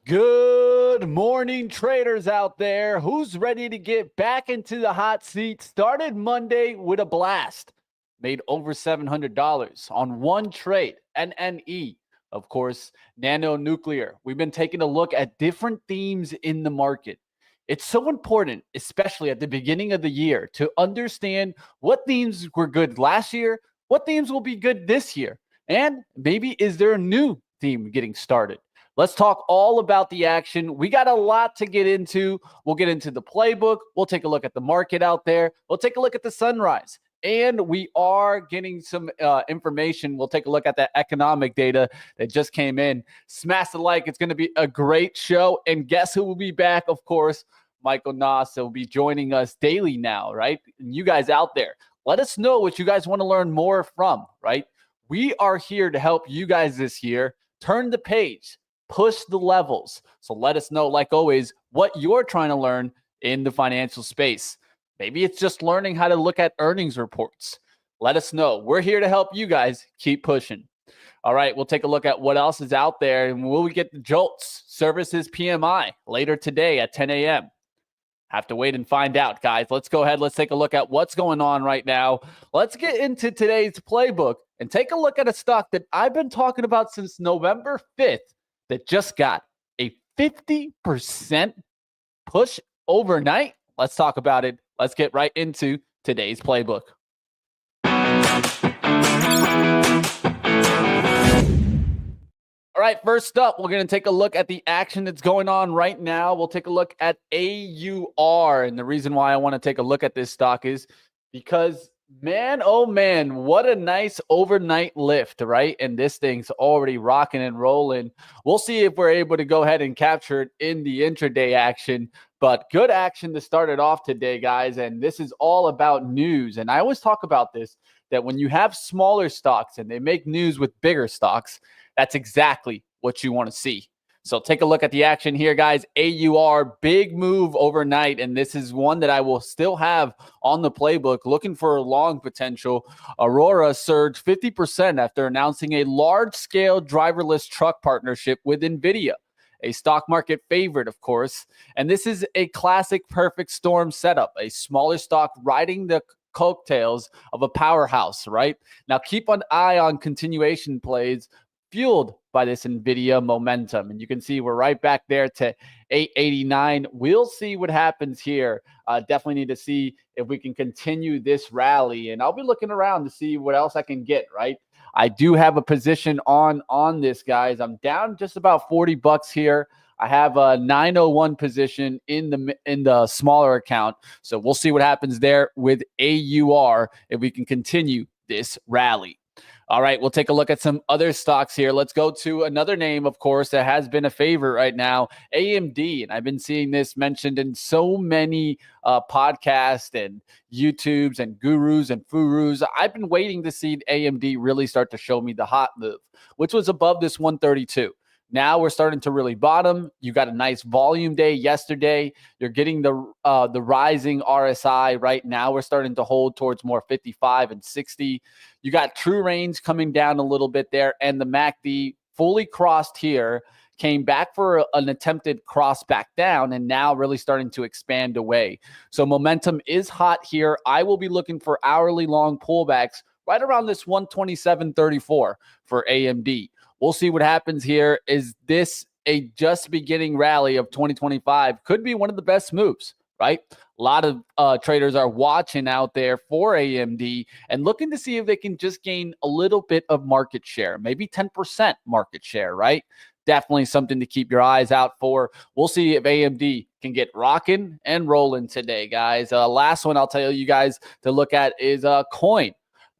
Good morning, traders out there. Who's ready to get back into the hot seat? Started Monday with a blast. Made over $700 on one trade, NNE. Of course, nano nuclear. We've been taking a look at different themes in the market. It's so important, especially at the beginning of the year, to understand what themes were good last year, what themes will be good this year, and maybe is there a new theme getting started? Let's talk all about the action. We got a lot to get into. We'll get into the playbook. We'll take a look at the market out there. We'll take a look at the sunrise. And we are getting some information. We'll take a look at that economic data that just came in. Smash the like. It's going to be a great show. And guess who will be back? Of course, Michael Noss will be joining us daily now, right? And you guys out there, let us know what you guys want to learn more from, right? We are here to help you guys this year. Turn the page. Push the levels. So let us know, like always, what you're trying to learn in the financial space. Maybe it's just learning how to look at earnings reports. Let us know. We're here to help you guys keep pushing. All right, we'll take a look at what else is out there. And will we get the JOLTS Services PMI later today at 10 a.m.? Have to wait and find out, guys. Let's go ahead. Let's take a look at what's going on right now. Let's get into today's playbook and take a look at a stock that I've been talking about since November 5th. That just got a 50% push overnight. Let's talk about it. Let's get right into today's playbook. All right, first up, we're going to take a look at the action that's going on right now. We'll take a look at AUR. And the reason why I want to take a look at this stock is because man, oh man, what a nice overnight lift, right? And this thing's already rocking and rolling. We'll see if we're able to go ahead and capture it in the intraday action. But good action to start it off today, guys. And this is all about news. And I always talk about this, that when you have smaller stocks and they make news with bigger stocks, that's exactly what you want to see. So take a look at the action here, guys. AUR, big move overnight, and this is one that I will still have on the playbook, looking for a long potential. Aurora surged 50% after announcing a large-scale driverless truck partnership with Nvidia, a stock market favorite, of course. And this is a classic perfect storm setup, a smaller stock riding the coattails of a powerhouse, right? Now, keep an eye on continuation plays fueled by this Nvidia momentum. And you can see we're right back there to 889. We'll see what happens here. Definitely need to see if we can continue this rally. And I'll be looking around to see what else I can get, right? I do have a position on this, guys. I'm down just about $40 here. I have a 901 position in the smaller account. So we'll see what happens there with AUR if we can continue this rally. All right, we'll take a look at some other stocks here. Let's go to another name, of course, that has been a favorite right now, AMD. And I've been seeing this mentioned in so many podcasts and YouTubes and gurus and furus. I've been waiting to see AMD really start to show me the hot move, which was above this 132. Now we're starting to really bottom. You got a nice volume day yesterday. You're getting the rising RSI right now. We're starting to hold towards more 55 and 60. You got true range coming down a little bit there, and the MACD fully crossed here, came back for an attempted cross back down, and now really starting to expand away. So momentum is hot here. I will be looking for hourly long pullbacks right around this 127.34 for AMD. We'll see what happens here. Is this a just beginning rally of 2025? Could be one of the best moves, right? A lot of traders are watching out there for AMD and looking to see if they can just gain a little bit of market share, maybe 10% market share, right? Definitely something to keep your eyes out for. We'll see if AMD can get rocking and rolling today, guys. Last one I'll tell you guys to look at is coin.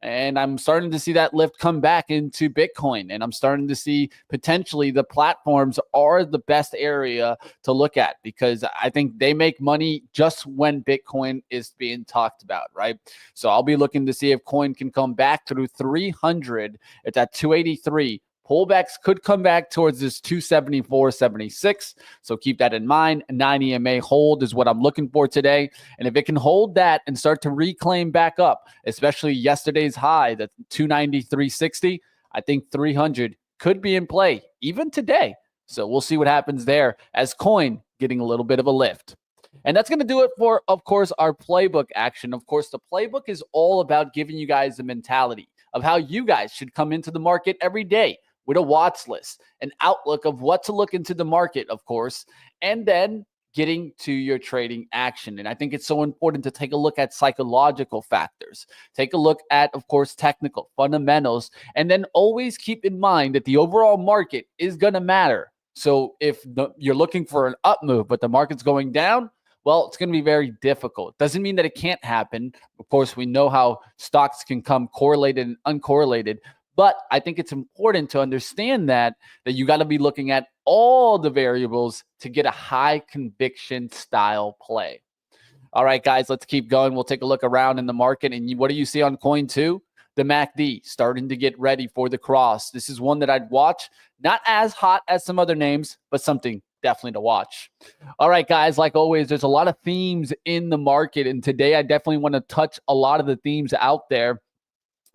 And I'm starting to see that lift come back into Bitcoin. And I'm starting to see potentially the platforms are the best area to look at, because I think they make money just when Bitcoin is being talked about, right? So I'll be looking to see if coin can come back through 300. It's at 283. Pullbacks could come back towards this 274.76. So keep that in mind. 9 EMA hold is what I'm looking for today. And if it can hold that and start to reclaim back up, especially yesterday's high, the 293.60, I think 300 could be in play even today. So we'll see what happens there as coin getting a little bit of a lift. And that's going to do it for, of course, our playbook action. Of course, the playbook is all about giving you guys the mentality of how you guys should come into the market every day with a watch list, an outlook of what to look into the market, of course, and then getting to your trading action. And I think it's so important to take a look at psychological factors, take a look at, of course, technical fundamentals, and then always keep in mind that the overall market is going to matter. So if you're looking for an up move, but the market's going down, well, it's going to be very difficult. Doesn't mean that it can't happen. Of course, we know how stocks can come correlated and uncorrelated, but I think it's important to understand that you got to be looking at all the variables to get a high conviction style play. All right, guys, let's keep going. We'll take a look around in the market. And what do you see on coin two? The MACD starting to get ready for the cross. This is one that I'd watch. Not as hot as some other names, but something definitely to watch. All right, guys, like always, there's a lot of themes in the market. And today I definitely want to touch a lot of the themes out there.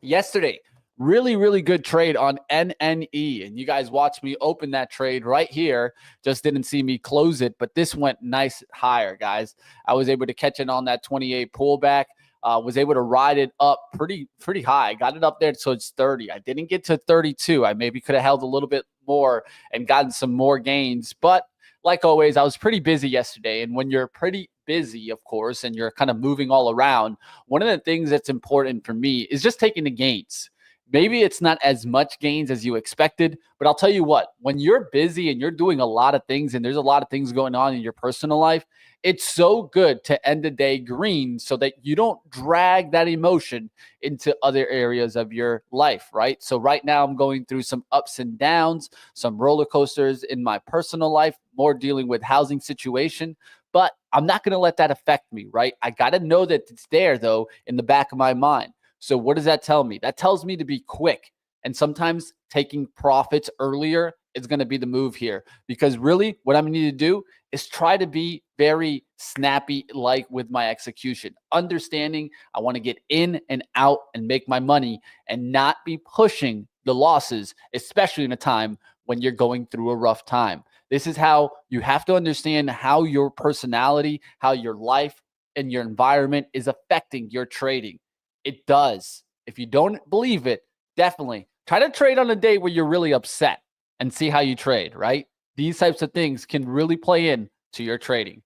Yesterday, really good trade on NNE. And you guys watched me open that trade right here. Just didn't see me close it, but this went nice higher, guys. I was able to catch it on that 28 pullback. Was able to ride it up pretty high. Got it up there so it's 30. I didn't get to 32. I maybe could have held a little bit more and gotten some more gains. But like always, I was pretty busy yesterday. And when you're pretty busy, of course, and you're kind of moving all around, one of the things that's important for me is just taking the gains. Maybe it's not as much gains as you expected, but I'll tell you what, when you're busy and you're doing a lot of things and there's a lot of things going on in your personal life, it's so good to end the day green so that you don't drag that emotion into other areas of your life, right? So right now I'm going through some ups and downs, some roller coasters in my personal life, more dealing with housing situation, but I'm not going to let that affect me, right? I got to know that it's there though in the back of my mind. So what does that tell me? That tells me to be quick. And sometimes taking profits earlier is going to be the move here. Because really what I'm going to need to do is try to be very snappy like with my execution. Understanding I want to get in and out and make my money and not be pushing the losses, especially in a time when you're going through a rough time. This is how you have to understand how your personality, how your life and your environment is affecting your trading. It does. If you don't believe it, definitely try to trade on a day where you're really upset and see how you trade, right? These types of things can really play in to your trading.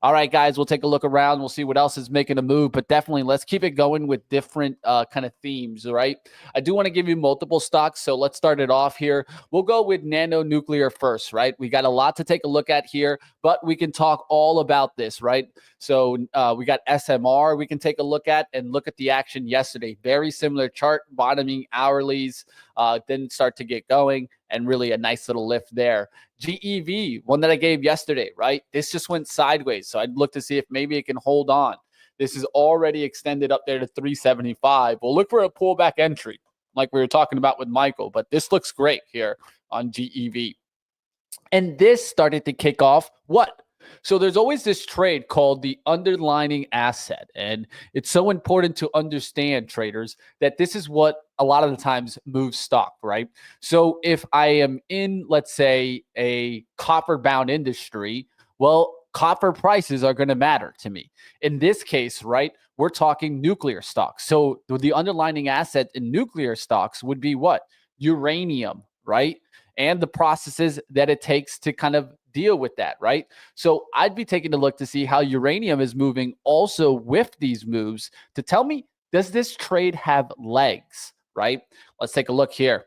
All right, guys, we'll take a look around. We'll see what else is making a move, but definitely let's keep it going with different kind of themes, right? I do want to give you multiple stocks, so let's start it off here. We'll go with nano nuclear first, right? We got a lot to take a look at here, but we can talk all about this, right? So we got SMR we can take a look at and look at the action yesterday. Very similar chart, bottoming hourlies, didn't start to get going, and really a nice little lift there. GEV, one that I gave yesterday, right? This just went sideways. So I'd look to see if maybe it can hold on. This is already extended up there to 375. We'll look for a pullback entry like we were talking about with Michael, but this looks great here on GEV. And this started to kick off what? So there's always this trade called the underlying asset. And it's so important to understand, traders, that this is what a lot of the times moves stock, right? So if I am in, let's say, a copper-bound industry, well, copper prices are going to matter to me. In this case, right, we're talking nuclear stocks. So the underlying asset in nuclear stocks would be what? Uranium, right? And the processes that it takes to kind of deal with that, right? So I'd be taking a look to see how uranium is moving also with these moves to tell me, does this trade have legs, right? Let's take a look here.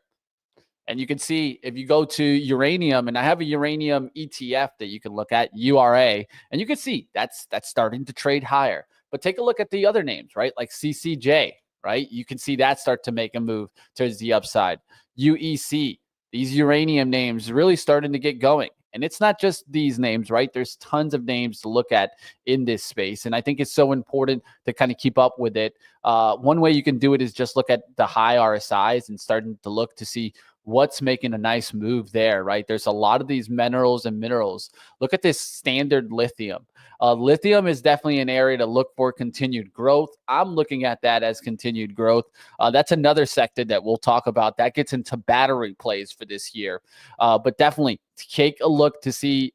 And you can see if you go to uranium, and I have a uranium ETF that you can look at, URA, and you can see that's starting to trade higher. But take a look at the other names, right? Like CCJ, right? You can see that start to make a move towards the upside. UEC, these uranium names really starting to get going. And it's not just these names, right? There's tons of names to look at in this space. And I think it's so important to kind of keep up with it. One way you can do it is just look at the high RSIs and starting to look to see what's making a nice move there, right? There's a lot of these minerals and minerals. Look at this standard lithium. Lithium is definitely an area to look for continued growth. I'm looking at that as continued growth. That's another sector that we'll talk about. That gets into battery plays for this year. But definitely take a look to see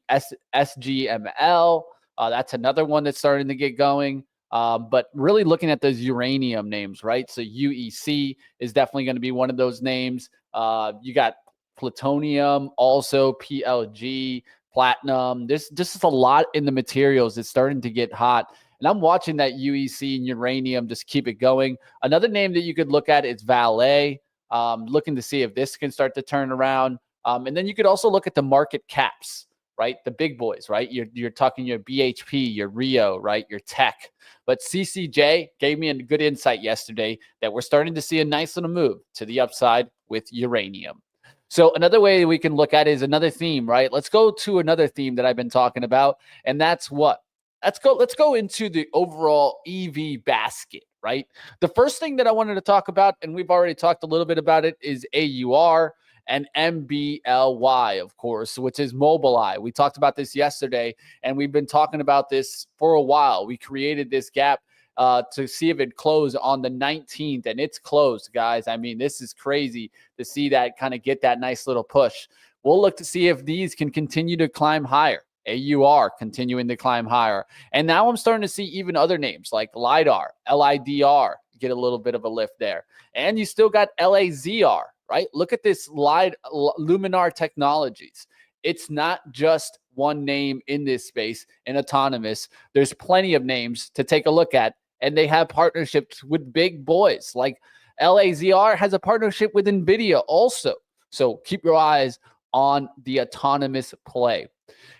SGML. That's another one that's starting to get going. But really looking at those uranium names, right? So UEC is definitely going to be one of those names. You got plutonium, also PLG, platinum. There's just a lot in the materials. It's starting to get hot. And I'm watching that UEC and uranium just keep it going. Another name that you could look at is Valet, looking to see if this can start to turn around. And then you could also look at the market caps, right? The big boys, right? You're talking your BHP, your Rio, right? Your Tech. But CCJ gave me a good insight yesterday that we're starting to see a nice little move to the upside with uranium. So another way we can look at it is another theme, right? Let's go to another theme that I've been talking about, and that's what? Let's go into the overall EV basket, right? The first thing that I wanted to talk about, and we've already talked a little bit about it, is AUR and MBLY, of course, which is Mobileye. We talked about this yesterday, and we've been talking about this for a while. We created this gap to see if it closed on the 19th, and it's closed, guys. I mean, this is crazy to see that kind of get that nice little push. We'll look to see if these can continue to climb higher. AUR continuing to climb higher. And now I'm starting to see even other names like LIDAR, LIDR, get a little bit of a lift there. And you still got LAZR, right? Look at this Luminar Technologies. It's not just one name in this space in autonomous. There's plenty of names to take a look at, and they have partnerships with big boys. Like LAZR has a partnership with Nvidia also. So keep your eyes on the autonomous play.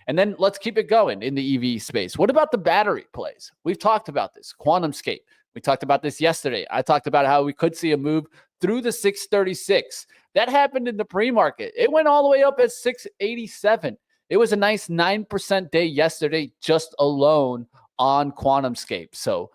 And then let's keep it going in the EV space. What about the battery plays? We've talked about this. QuantumScape. We talked about this yesterday. I talked about how we could see a move through the 636. That happened in the pre-market. It went all the way up at 687. It was a nice 9% day yesterday just alone on QuantumScape. So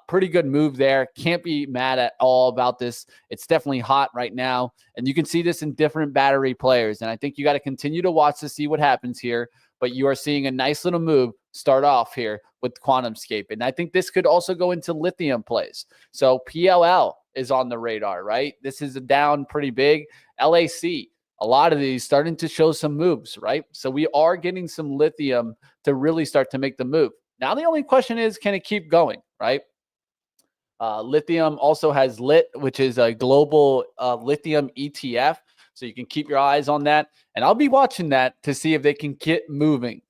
pretty good move there. Can't be mad at all about this. It's definitely hot right now. And you can see this in different battery players. And I think you got to continue to watch to see what happens here. But you are seeing a nice little move start off here with QuantumScape. And I think this could also go into lithium plays. So PLL is on the radar, right? This is a down pretty big. LAC, a lot of these starting to show some moves, right? So we are getting some lithium to really start to make the move. Now, the only question is, can it keep going, right? Lithium also has LIT, which is a global lithium ETF. So you can keep your eyes on that. And I'll be watching that to see if they can get moving.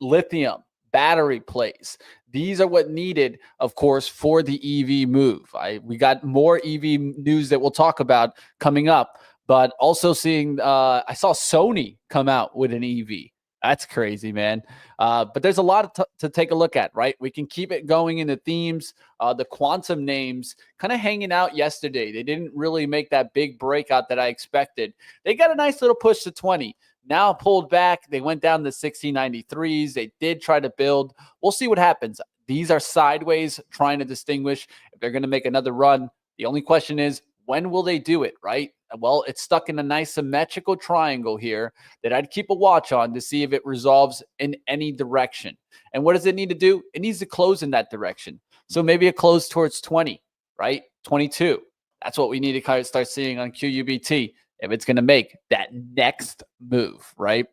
Lithium, battery plays. These are what needed, of course, for the EV move. We got more EV news that we'll talk about coming up. But also seeing, I saw Sony come out with an EV. That's crazy, man. But there's a lot to take a look at, right? We can keep it going in the themes. The quantum names kind of hanging out yesterday. They didn't really make that big breakout that I expected. They got a nice little push to 20. Now pulled back. They went down to 1693s. They did try to build. We'll see what happens. These are sideways, trying to distinguish if they're going to make another run. The only question is, when will they do it, right? Well, it's stuck in a nice symmetrical triangle here that I'd keep a watch on to see if it resolves in any direction. And what does it need to do? It needs to close in that direction. So maybe a close towards 20, right? 22. That's what we need to kind of start seeing on QUBT if it's going to make that next move, right?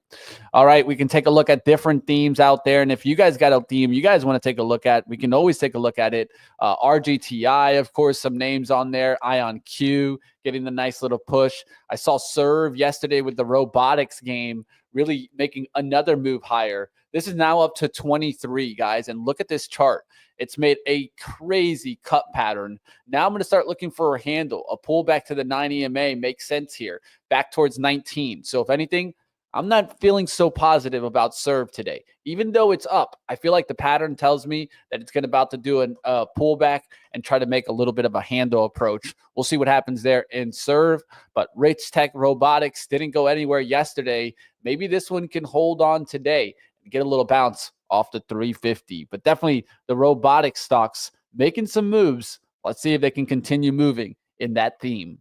All right, we can take a look at different themes out there. And if you guys got a theme you guys want to take a look at, we can always take a look at it. RGTI, of course, some names on there. IonQ getting the nice little push. I saw Serve yesterday with the robotics game really making another move higher. This is now up to 23, guys. And look at this chart. It's made a crazy cut pattern. Now I'm going to start looking for a handle. A pullback to the 9 EMA makes sense here, back towards 19. So if anything, I'm not feeling so positive about Serve today. Even though it's up, I feel like the pattern tells me that it's about to do a pullback and try to make a little bit of a handle approach. We'll see what happens there in Serve. But Rich Tech Robotics didn't go anywhere yesterday. Maybe this one can hold on today and get a little bounce off the 350. But definitely the robotic stocks making some moves. Let's see if they can continue moving in that theme.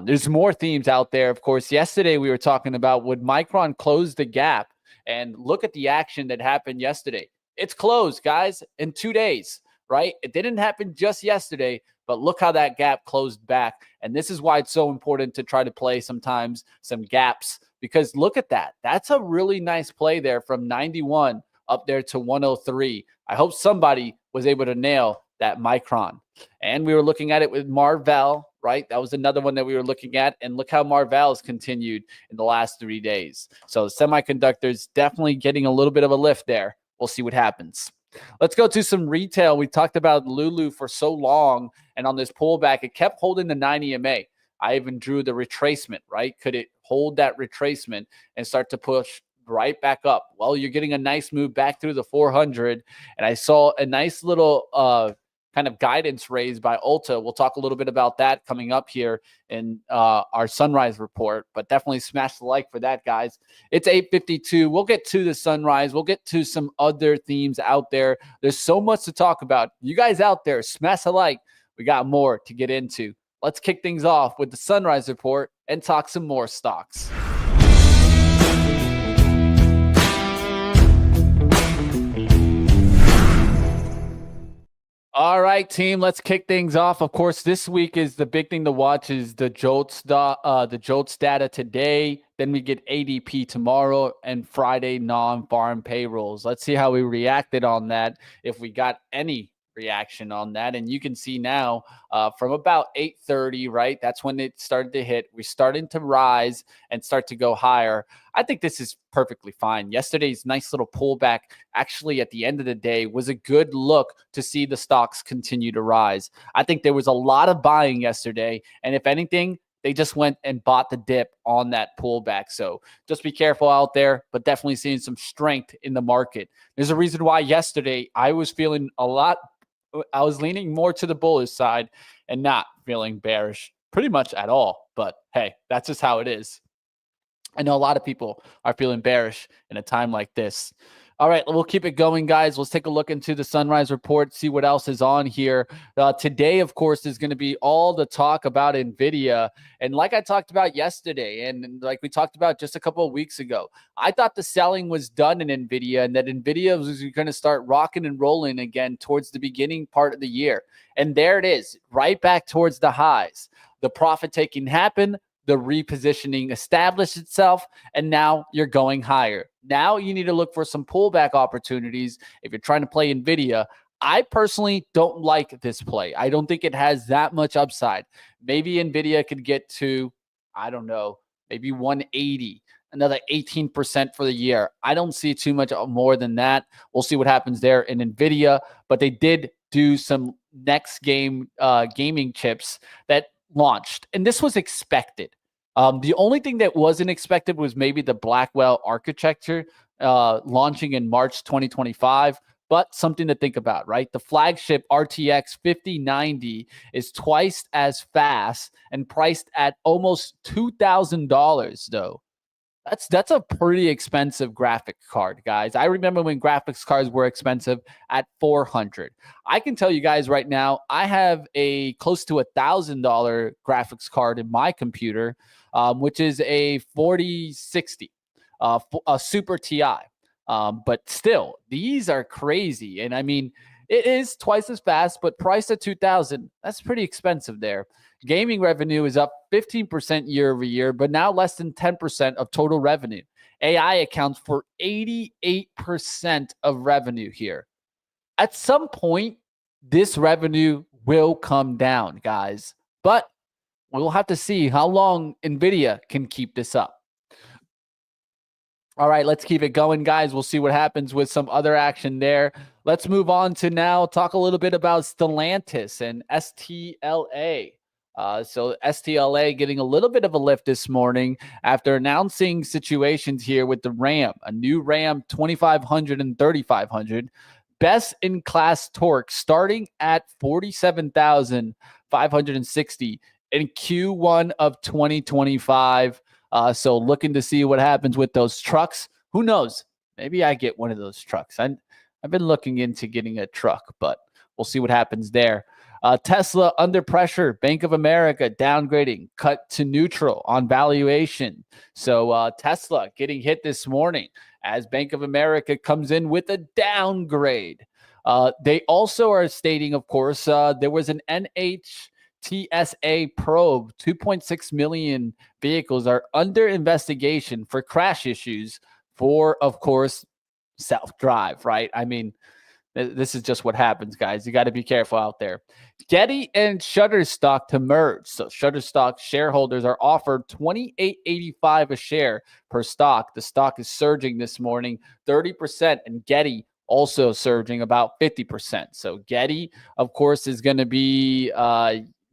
There's more themes out there. Of course, yesterday we were talking about would Micron close the gap, and look at the action that happened yesterday. It's closed, guys, in 2 days, right? It didn't happen just yesterday, but look how that gap closed back. And this is why it's so important to try to play sometimes some gaps, because look at that. That's a really nice play there from 91 up there to 103. I hope somebody was able to nail that Micron. And we were looking at it with Marvell, right? That was another one that we were looking at. And look how Marvell has continued in the last 3 days. So semiconductors definitely getting a little bit of a lift there. We'll see what happens. Let's go to some retail. We talked about Lulu for so long, and on this pullback, it kept holding the 9 EMA. I even drew the retracement, right? Could it hold that retracement and start to push right back up? Well, you're getting a nice move back through the 400, and I saw a nice little kind of guidance raised by Ulta. We'll talk a little bit about that coming up here in our sunrise report, but definitely smash the like for that, guys. It's 8:52. We'll get to the sunrise. We'll get to some other themes out there. There's so much to talk about. You guys out there, smash the like. We got more to get into. Let's kick things off with the sunrise report and talk some more stocks. All right, team, let's kick things off. Of course, this week is the big thing to watch is the JOLTS data today. Then we get ADP tomorrow, and Friday non-farm payrolls. Let's see how we reacted on that, if we got any reaction on that. And you can see now from about 8:30, right? That's when it started to hit. We're starting to rise and start to go higher. I think this is perfectly fine. Yesterday's nice little pullback, actually at the end of the day, was a good look to see the stocks continue to rise. I think there was a lot of buying yesterday. And if anything, they just went and bought the dip on that pullback. So just be careful out there, but definitely seeing some strength in the market. There's a reason why yesterday I was feeling I was leaning more to the bullish side and not feeling bearish pretty much at all. But hey, that's just how it is. I know a lot of people are feeling bearish in a time like this. All right, we'll keep it going, guys. Let's take a look into the sunrise report, see what else is on here. Today, of course, is going to be all the talk about Nvidia. And like I talked about yesterday, and like we talked about just a couple of weeks ago, I thought the selling was done in Nvidia and that Nvidia was going to start rocking and rolling again towards the beginning part of the year. And there it is, right back towards the highs. The profit taking happened. The repositioning established itself, and now you're going higher. Now you need to look for some pullback opportunities if you're trying to play Nvidia. I personally don't like this play. I don't think it has that much upside. Maybe Nvidia could get to, I don't know, maybe 180, another 18% for the year. I don't see too much more than that. We'll see what happens there in Nvidia, but they did do some next game gaming chips that launched, and this was expected. The only thing that wasn't expected was maybe the Blackwell architecture launching in March 2025, but something to think about, right? The flagship RTX 5090 is twice as fast and priced at almost $2,000, though. That's a pretty expensive graphic card, guys. I remember when graphics cards were expensive at $400. I can tell you guys right now, I have a close to $1,000 graphics card in my computer, which is a 4060, a Super TI. But still, these are crazy. And I mean, it is twice as fast, but priced at $2,000. That's pretty expensive there. Gaming revenue is up 15% year over year, but now less than 10% of total revenue. AI accounts for 88% of revenue here. At some point, this revenue will come down, guys, but we'll have to see how long Nvidia can keep this up. All right, let's keep it going, guys. We'll see what happens with some other action there. Let's move on to now talk a little bit about Stellantis and STLA. So STLA getting a little bit of a lift this morning after announcing situations here with the Ram, a new Ram 2500 and 3500. Best in class torque starting at 47,560 in Q1 of 2025. So looking to see what happens with those trucks. Who knows? Maybe I get one of those trucks. I've been looking into getting a truck, but we'll see what happens there. Tesla under pressure. Bank of America downgrading, cut to neutral on valuation. So Tesla getting hit this morning as Bank of America comes in with a downgrade. They also are stating, of course, there was an NHTSA probe. 2.6 million vehicles are under investigation for crash issues for, of course, self-drive, right? I mean, this is just what happens, guys. You got to be careful out there. Getty and Shutterstock to merge. So Shutterstock shareholders are offered $28.85 a share per stock. The stock is surging this morning 30%, and Getty also surging about 50%. So Getty, of course, is going to be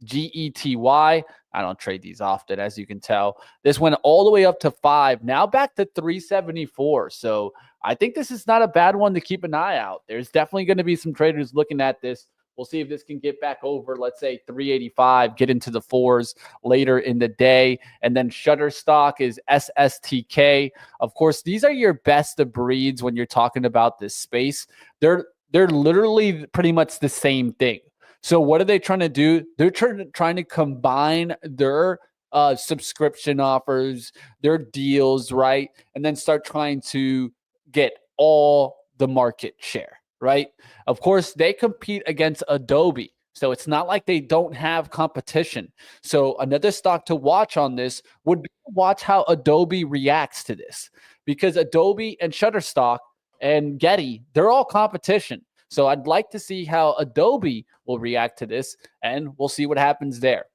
GETY. I don't trade these often, as you can tell. This went all the way up to 5, now back to 374. So I think this is not a bad one to keep an eye out. There's definitely going to be some traders looking at this. We'll see if this can get back over, let's say, 385, get into the 4s later in the day. And then Shutterstock is SSTK. Of course, these are your best of breeds when you're talking about this space. They're literally pretty much the same thing. So what are they trying to do? They're trying to combine their subscription offers, their deals, right? And then start trying to get all the market share, right? Of course, they compete against Adobe. So it's not like they don't have competition. So another stock to watch on this would be to watch how Adobe reacts to this, because Adobe and Shutterstock and Getty, they're all competition. So I'd like to see how Adobe will react to this, and we'll see what happens there.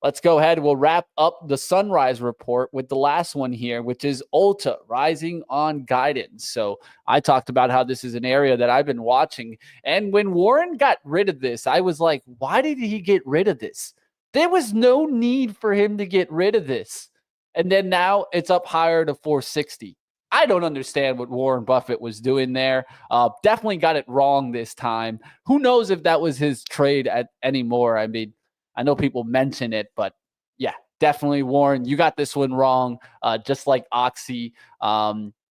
Let's go ahead. We'll wrap up the Sunrise report with the last one here, which is Ulta rising on guidance. So I talked about how this is an area that I've been watching. And when Warren got rid of this, I was like, why did he get rid of this? There was no need for him to get rid of this. And then now it's up higher to 460. I don't understand what Warren Buffett was doing there. Definitely got it wrong this time. Who knows if that was his trade anymore? I mean, I know people mention it, but yeah, definitely Warren, you got this one wrong, just like Oxy.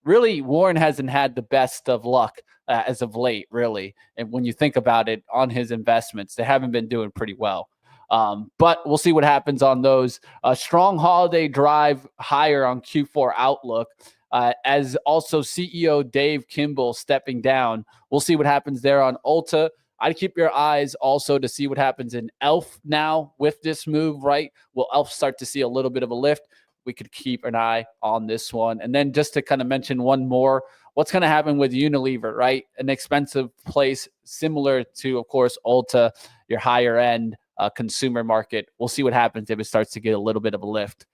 Really, Warren hasn't had the best of luck as of late, really. And when you think about it, on his investments, they haven't been doing pretty well. But we'll see what happens on those. A strong holiday drive higher on Q4 outlook. As also CEO Dave Kimball stepping down. We'll see what happens there on Ulta. I'd keep your eyes also to see what happens in ELF now with this move, right? Will ELF start to see a little bit of a lift? We could keep an eye on this one. And then just to kind of mention one more, what's going to happen with Unilever, right? An expensive place similar to, of course, Ulta, your higher end consumer market. We'll see what happens if it starts to get a little bit of a lift.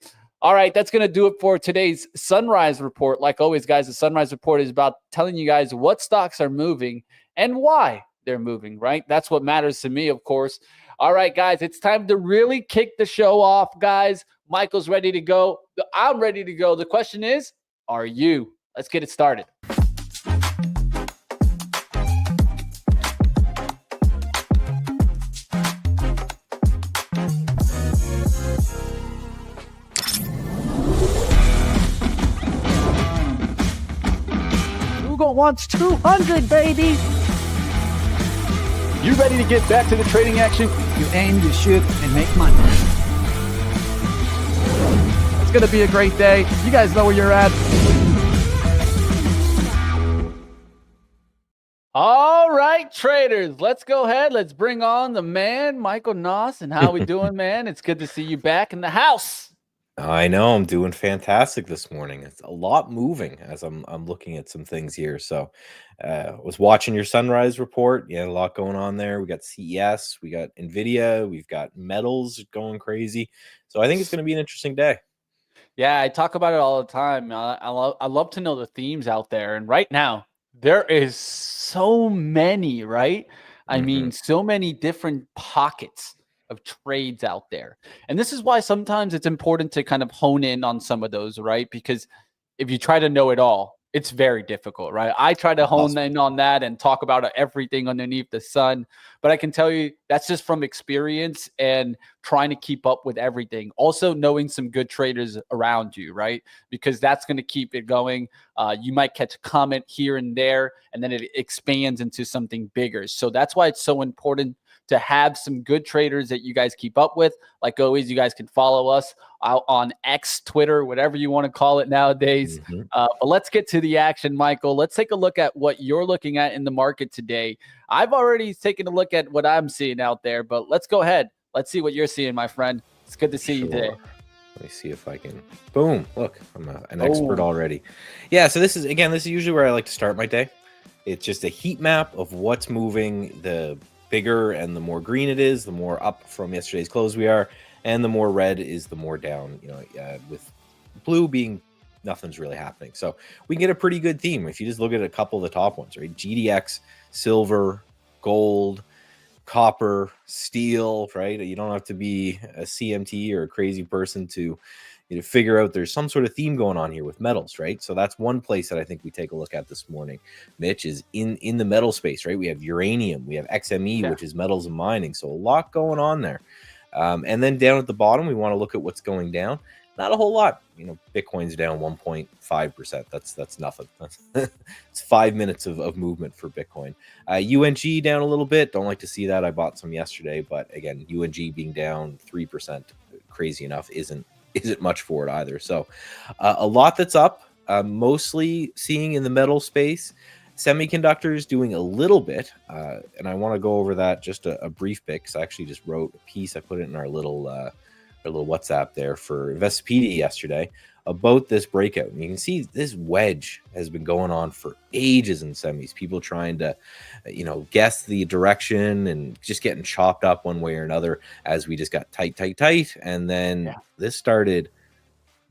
All right, that's going to do it for today's Sunrise Report. Like always, guys, the Sunrise Report is about telling you guys what stocks are moving and why they're moving, right? That's what matters to me, of course. All right, guys, it's time to really kick the show off, guys. Michael's ready to go. I'm ready to go. The question is, are you? Let's get it started. Wants 200, baby. You ready to get back to the trading action? You aim, you shoot, and make money. It's going to be a great day. You guys know where you're at. All right, traders, let's go ahead. Let's bring on the man, Michael Noss. And how we doing, man? It's good to see you back in the house. I know I'm doing fantastic this morning. It's a lot moving as I'm looking at some things here. So was watching your Sunrise report. You had a lot going on there. We got CES, we got Nvidia, we've got metals going crazy. So I think it's going to be an interesting day. Yeah, I talk about it all the time. I love to know the themes out there. And right now, there is so many, right? I mean, so many different pockets of trades out there. And this is why sometimes it's important to kind of hone in on some of those, right? Because if you try to know it all, it's very difficult, right? I try to hone in on that and talk about everything underneath the sun. But I can tell you that's just from experience and trying to keep up with everything. Also knowing some good traders around you, right? Because that's going to keep it going. You might catch a comment here and there, and then it expands into something bigger. So that's why it's so important to have some good traders that you guys keep up with. Like always, you guys can follow us out on X, Twitter, whatever you want to call it nowadays. But let's get to the action, Michael. Let's take a look at what you're looking at in the market today. I've already taken a look at what I'm seeing out there, but let's go ahead. Let's see what you're seeing, my friend. It's good to see you today. Let me see if I can. Boom. Look, I'm an expert already. Yeah, so this is usually where I like to start my day. It's just a heat map of what's moving. The bigger and the more green it is, the more up from yesterday's close we are. And the more red is the more down, with blue being nothing's really happening. So we can get a pretty good theme if you just look at a couple of the top ones, right? GDX, silver, gold, copper, steel, right? You don't have to be a CMT or a crazy person to figure out there's some sort of theme going on here with metals, right? So that's one place that I think we take a look at this morning, Mitch, is in the metal space, right? We have uranium, we have XME, which is metals and mining. So a lot going on there. And then down at the bottom, we want to look at what's going down. Not a whole lot. Bitcoin's down 1.5%. That's nothing. It's 5 minutes of movement for Bitcoin. UNG down a little bit. Don't like to see that. I bought some yesterday, but again, UNG being down 3%, crazy enough, isn't much for it either. So a lot that's up, mostly seeing in the metal space. Semiconductors doing a little bit, and I want to go over that just a brief bit because I actually just wrote a piece. I put it in our little WhatsApp there for Investopedia yesterday about this breakout. And you can see this wedge has been going on for ages in semis. People trying to, guess the direction and just getting chopped up one way or another as we just got tight. And then this started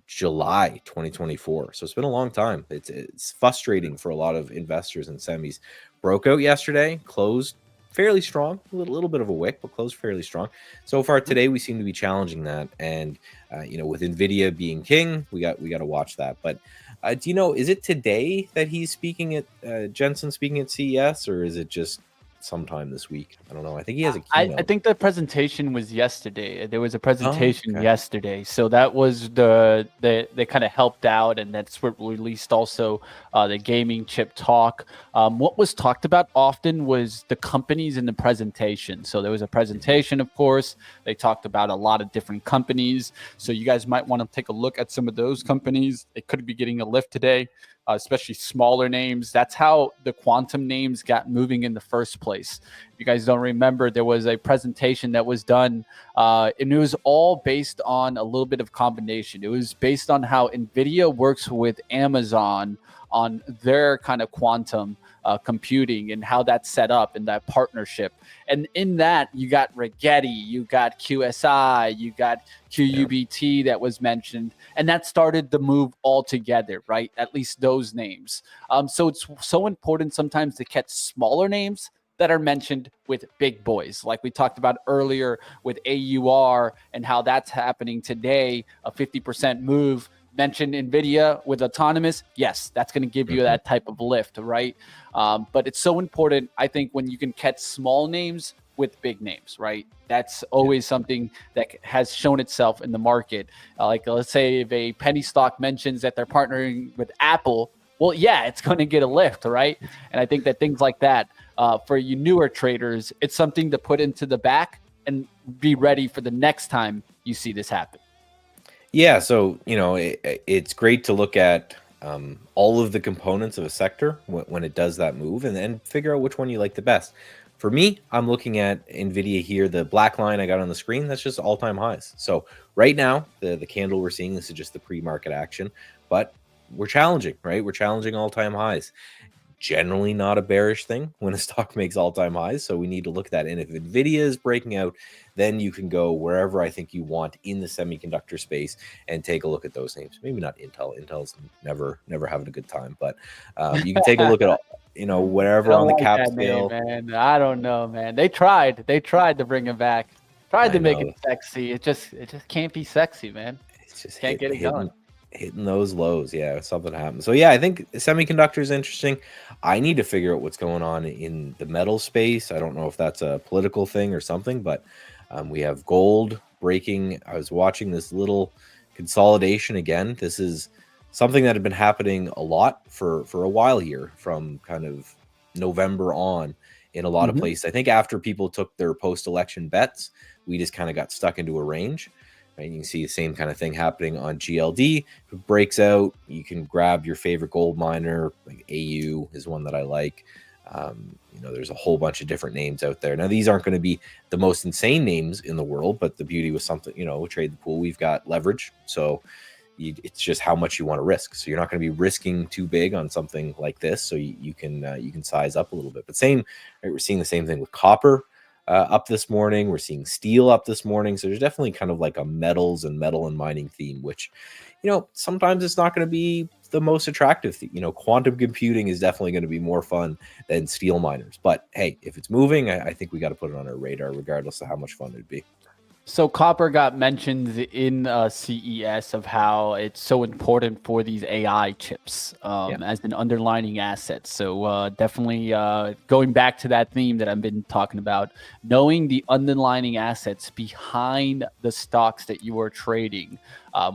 July 2024. So it's been a long time. It's frustrating for a lot of investors in semis. Broke out yesterday, closed fairly strong, a little bit of a wick, but closed fairly strong. So far today, we seem to be challenging that. And, with Nvidia being king, we got to watch that. But do you know, is it today that he's speaking at Jensen speaking at CES, or is it just sometime this week? I don't know. I think he has a keynote. I think the presentation was yesterday. There was a presentation yesterday, so that was they kind of helped out, and that's what released also the gaming chip talk. What was talked about often was the companies in the presentation. So there was a presentation, of course. They talked about a lot of different companies. So you guys might want to take a look at some of those companies. They could be getting a lift today. Especially smaller names. That's how the quantum names got moving in the first place. If you guys don't remember, there was a presentation that was done, and it was all based on a little bit of combination. It was based on how Nvidia works with Amazon on their kind of quantum computing and how that's set up in that partnership. And in that, you got Rigetti, you got QSI, you got QUBT that was mentioned, and that started the move all together, right? At least those names. So it's so important sometimes to catch smaller names that are mentioned with big boys, like we talked about earlier with AUR and how that's happening today, a 50% move. Mentioned Nvidia with autonomous. Yes, that's going to give you that type of lift, right? But it's so important, I think, when you can catch small names with big names, right? That's always something that has shown itself in the market. Like, let's say if a penny stock mentions that they're partnering with Apple, well, yeah, it's going to get a lift, right? And I think that things like that, for you newer traders, it's something to put into the back and be ready for the next time you see this happen. Yeah, so it's great to look at all of the components of a sector when it does that move, and then figure out which one you like the best. For me, I'm looking at Nvidia here. The black line I got on the screen, that's just all-time highs. So right now, the candle we're seeing, this is just the pre-market action, but we're challenging, right? We're challenging all-time highs. Generally not a bearish thing when a stock makes all-time highs, so we need to look at that. And if Nvidia is breaking out, then you can go wherever I think you want in the semiconductor space and take a look at those names. Maybe not Intel. Intel's never having a good time, but you can take a look at whatever on the cap scale. Man, I don't know, man. They tried to bring it back. Tried to make it sexy. It just can't be sexy, man. It's just can't get it going. Hitting those lows. Yeah, something happened. So yeah, I think semiconductor is interesting. I need to figure out what's going on in the metal space. I don't know if that's a political thing or something, but we have gold breaking. I was watching this little consolidation again. This is something that had been happening a lot for a while here, from kind of November on in a lot of places. I think after people took their post-election bets, we just kind of got stuck into a range. Right? You can see the same kind of thing happening on GLD. If it breaks out, you can grab your favorite gold miner. Like AU is one that I like. You know, there's a whole bunch of different names out there. Now, these aren't going to be the most insane names in the world, but the beauty was something, you know, trade the pool, we've got leverage. So it's just how much you want to risk. So you're not going to be risking too big on something like this. So you can size up a little bit. But same, right, we're seeing the same thing with copper up this morning. We're seeing steel up this morning. So there's definitely kind of like a metals and metal and mining theme, which, you know, sometimes it's not going to be the most attractive. You know, quantum computing is definitely going to be more fun than steel miners. But hey, if it's moving, I think we got to put it on our radar, regardless of how much fun it'd be. So copper got mentioned in CES of how it's so important for these AI chips as an underlying asset. So definitely going back to that theme that I've been talking about, knowing the underlying assets behind the stocks that you are trading,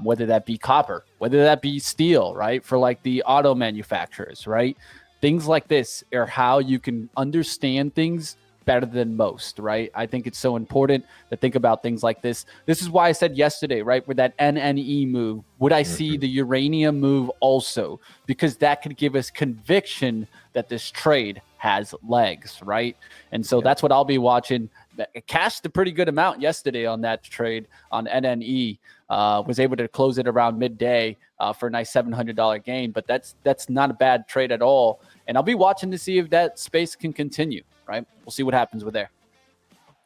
whether that be copper, whether that be steel, right? For like the auto manufacturers, right? Things like this are how you can understand things better than most, right? I think it's so important to think about things like this. This is why I said yesterday, right, with that NNE move, would I see the uranium move also? Because that could give us conviction that this trade has legs, right? And so that's what I'll be watching. I cashed a pretty good amount yesterday on that trade on NNE. Was able to close it around midday for a nice $700 gain, but that's not a bad trade at all. And I'll be watching to see if that space can continue. Right, we'll see what happens with there.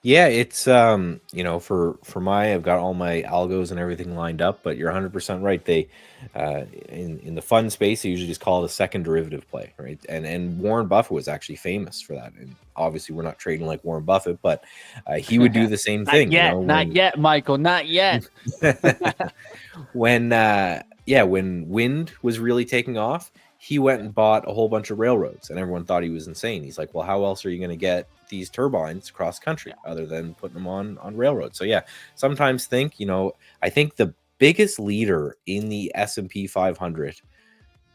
Yeah, it's you know, for I've got all my algos and everything lined up, but you're 100% right. They in the fund space, they usually just call it a second derivative play, right? And Warren Buffett was actually famous for that. And obviously, we're not trading like Warren Buffett, but he would do the same thing. Not yet, Michael, not yet. When wind was really taking off, he went and bought a whole bunch of railroads, and everyone thought he was insane. He's like, well, how else are you going to get these turbines across country other than putting them on railroads? So yeah, sometimes think, you know, I think the biggest leader in the S&P 500,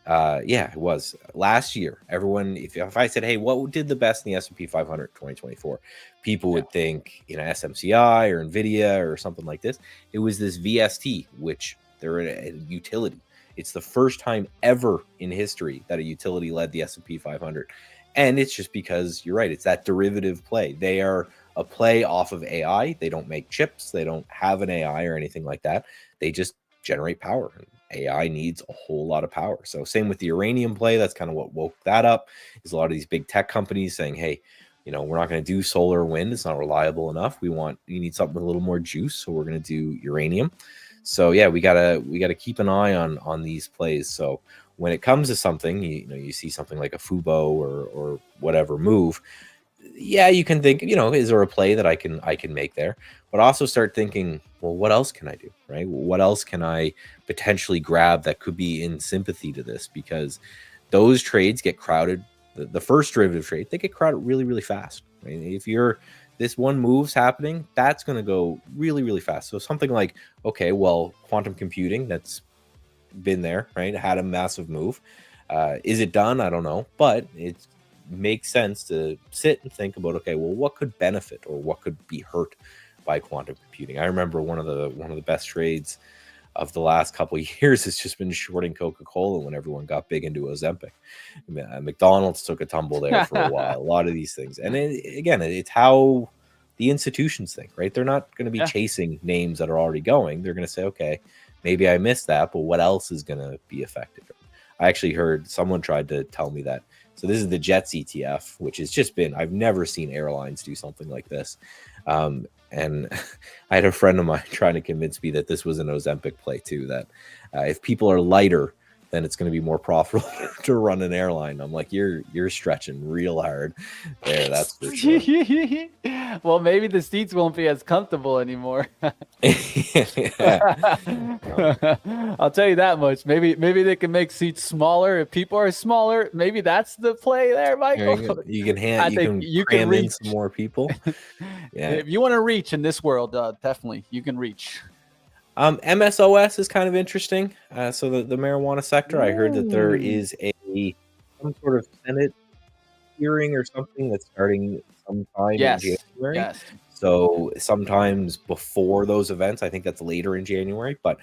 it was last year. Everyone, if I said, hey, what did the best in the S&P 500 2024? People would think, you know, SMCI or Nvidia or something like this. It was this VST, which they're a utility. It's the first time ever in history that a utility led the S&P 500. And it's just because you're right. It's that derivative play. They are a play off of AI. They don't make chips. They don't have an AI or anything like that. They just generate power. And AI needs a whole lot of power. So same with the uranium play. That's kind of what woke that up, is a lot of these big tech companies saying, hey, you know, we're not going to do solar or wind. It's not reliable enough. You need something with a little more juice. So we're going to do uranium. So yeah, we gotta keep an eye on these plays. So when it comes to something, you see something like a Fubo or whatever move, yeah, you can think, you know, is there a play that I can make there? But also start thinking, well, what else can I do, right? What else can I potentially grab that could be in sympathy to this? Because those trades get crowded. The first derivative trade, they get crowded really, really fast. Right? If this one move's happening, that's going to go really, really fast. So something like, okay, well, quantum computing, that's been there, right? Had a massive move. Is it done? I don't know, but it makes sense to sit and think about, okay, well, what could benefit or what could be hurt by quantum computing? I remember one of the best trades of the last couple of years has just been shorting Coca-Cola when everyone got big into Ozempic. McDonald's took a tumble there for a while. A lot of these things, and it's how the institutions think, right? They're not going to be chasing names that are already going. They're going to say, okay, maybe I missed that, but what else is going to be affected? I actually heard someone tried to tell me that. So this is the JETS ETF, which has just been, I've never seen airlines do something like this. And I had a friend of mine trying to convince me that this was an Ozempic play too, that if people are lighter, then it's going to be more profitable to run an airline. I'm like, you're stretching real hard there. That's for sure. Well, maybe the seats won't be as comfortable anymore. I'll tell you that much. Maybe they can make seats smaller. If people are smaller, maybe that's the play there, Michael. You can cram in some more people. Yeah. If you want to reach in this world, definitely you can reach. MSOS is kind of interesting. So the marijuana sector, I heard that there is some sort of Senate hearing or something that's starting sometime in Yes. January. Yes. So sometimes before those events, I think that's later in January, but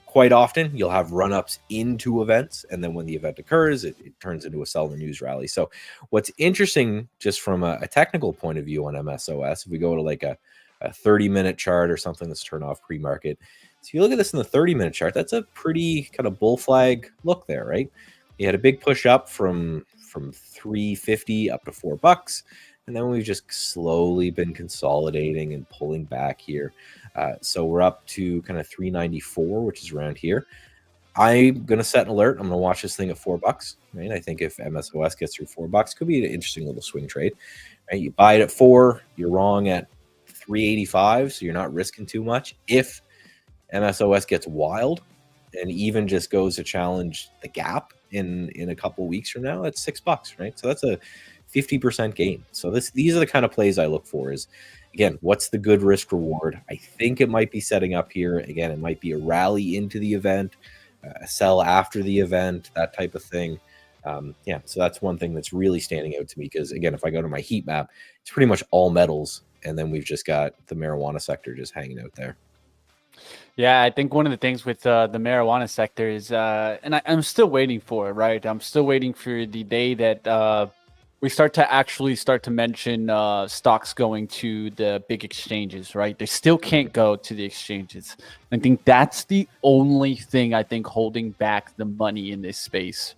quite often you'll have run-ups into events, and then when the event occurs, it turns into a sell the news rally. So what's interesting, just from a technical point of view on MSOS, if we go to like a 30-minute chart or something that's turned off pre-market, so you look at this in the 30-minute chart, that's a pretty kind of bull flag look there, right? You had a big push up from $3.50 up to $4, and then we've just slowly been consolidating and pulling back here. So we're up to kind of $3.94, which is around here. I'm going to set an alert. I'm going to watch this thing at $4, right? I think if MSOS gets through $4, could be an interesting little swing trade, right? You buy it at 4, you're wrong at 385, so you're not risking too much. If MSOS gets wild and even just goes to challenge the gap in a couple weeks from now, that's $6, right? So that's a 50% gain. So these are the kind of plays I look for. Is, again, what's the good risk reward? I think it might be setting up here. Again, it might be a rally into the event, a sell after the event, that type of thing. Yeah, so that's one thing that's really standing out to me, because again, if I go to my heat map, it's pretty much all metals, and then we've just got the marijuana sector just hanging out there. Yeah, I think one of the things with the marijuana sector is, and I'm still waiting for it, right? I'm still waiting for the day that we start to mention stocks going to the big exchanges, right? They still can't go to the exchanges. I think that's the only thing I think holding back the money in this space,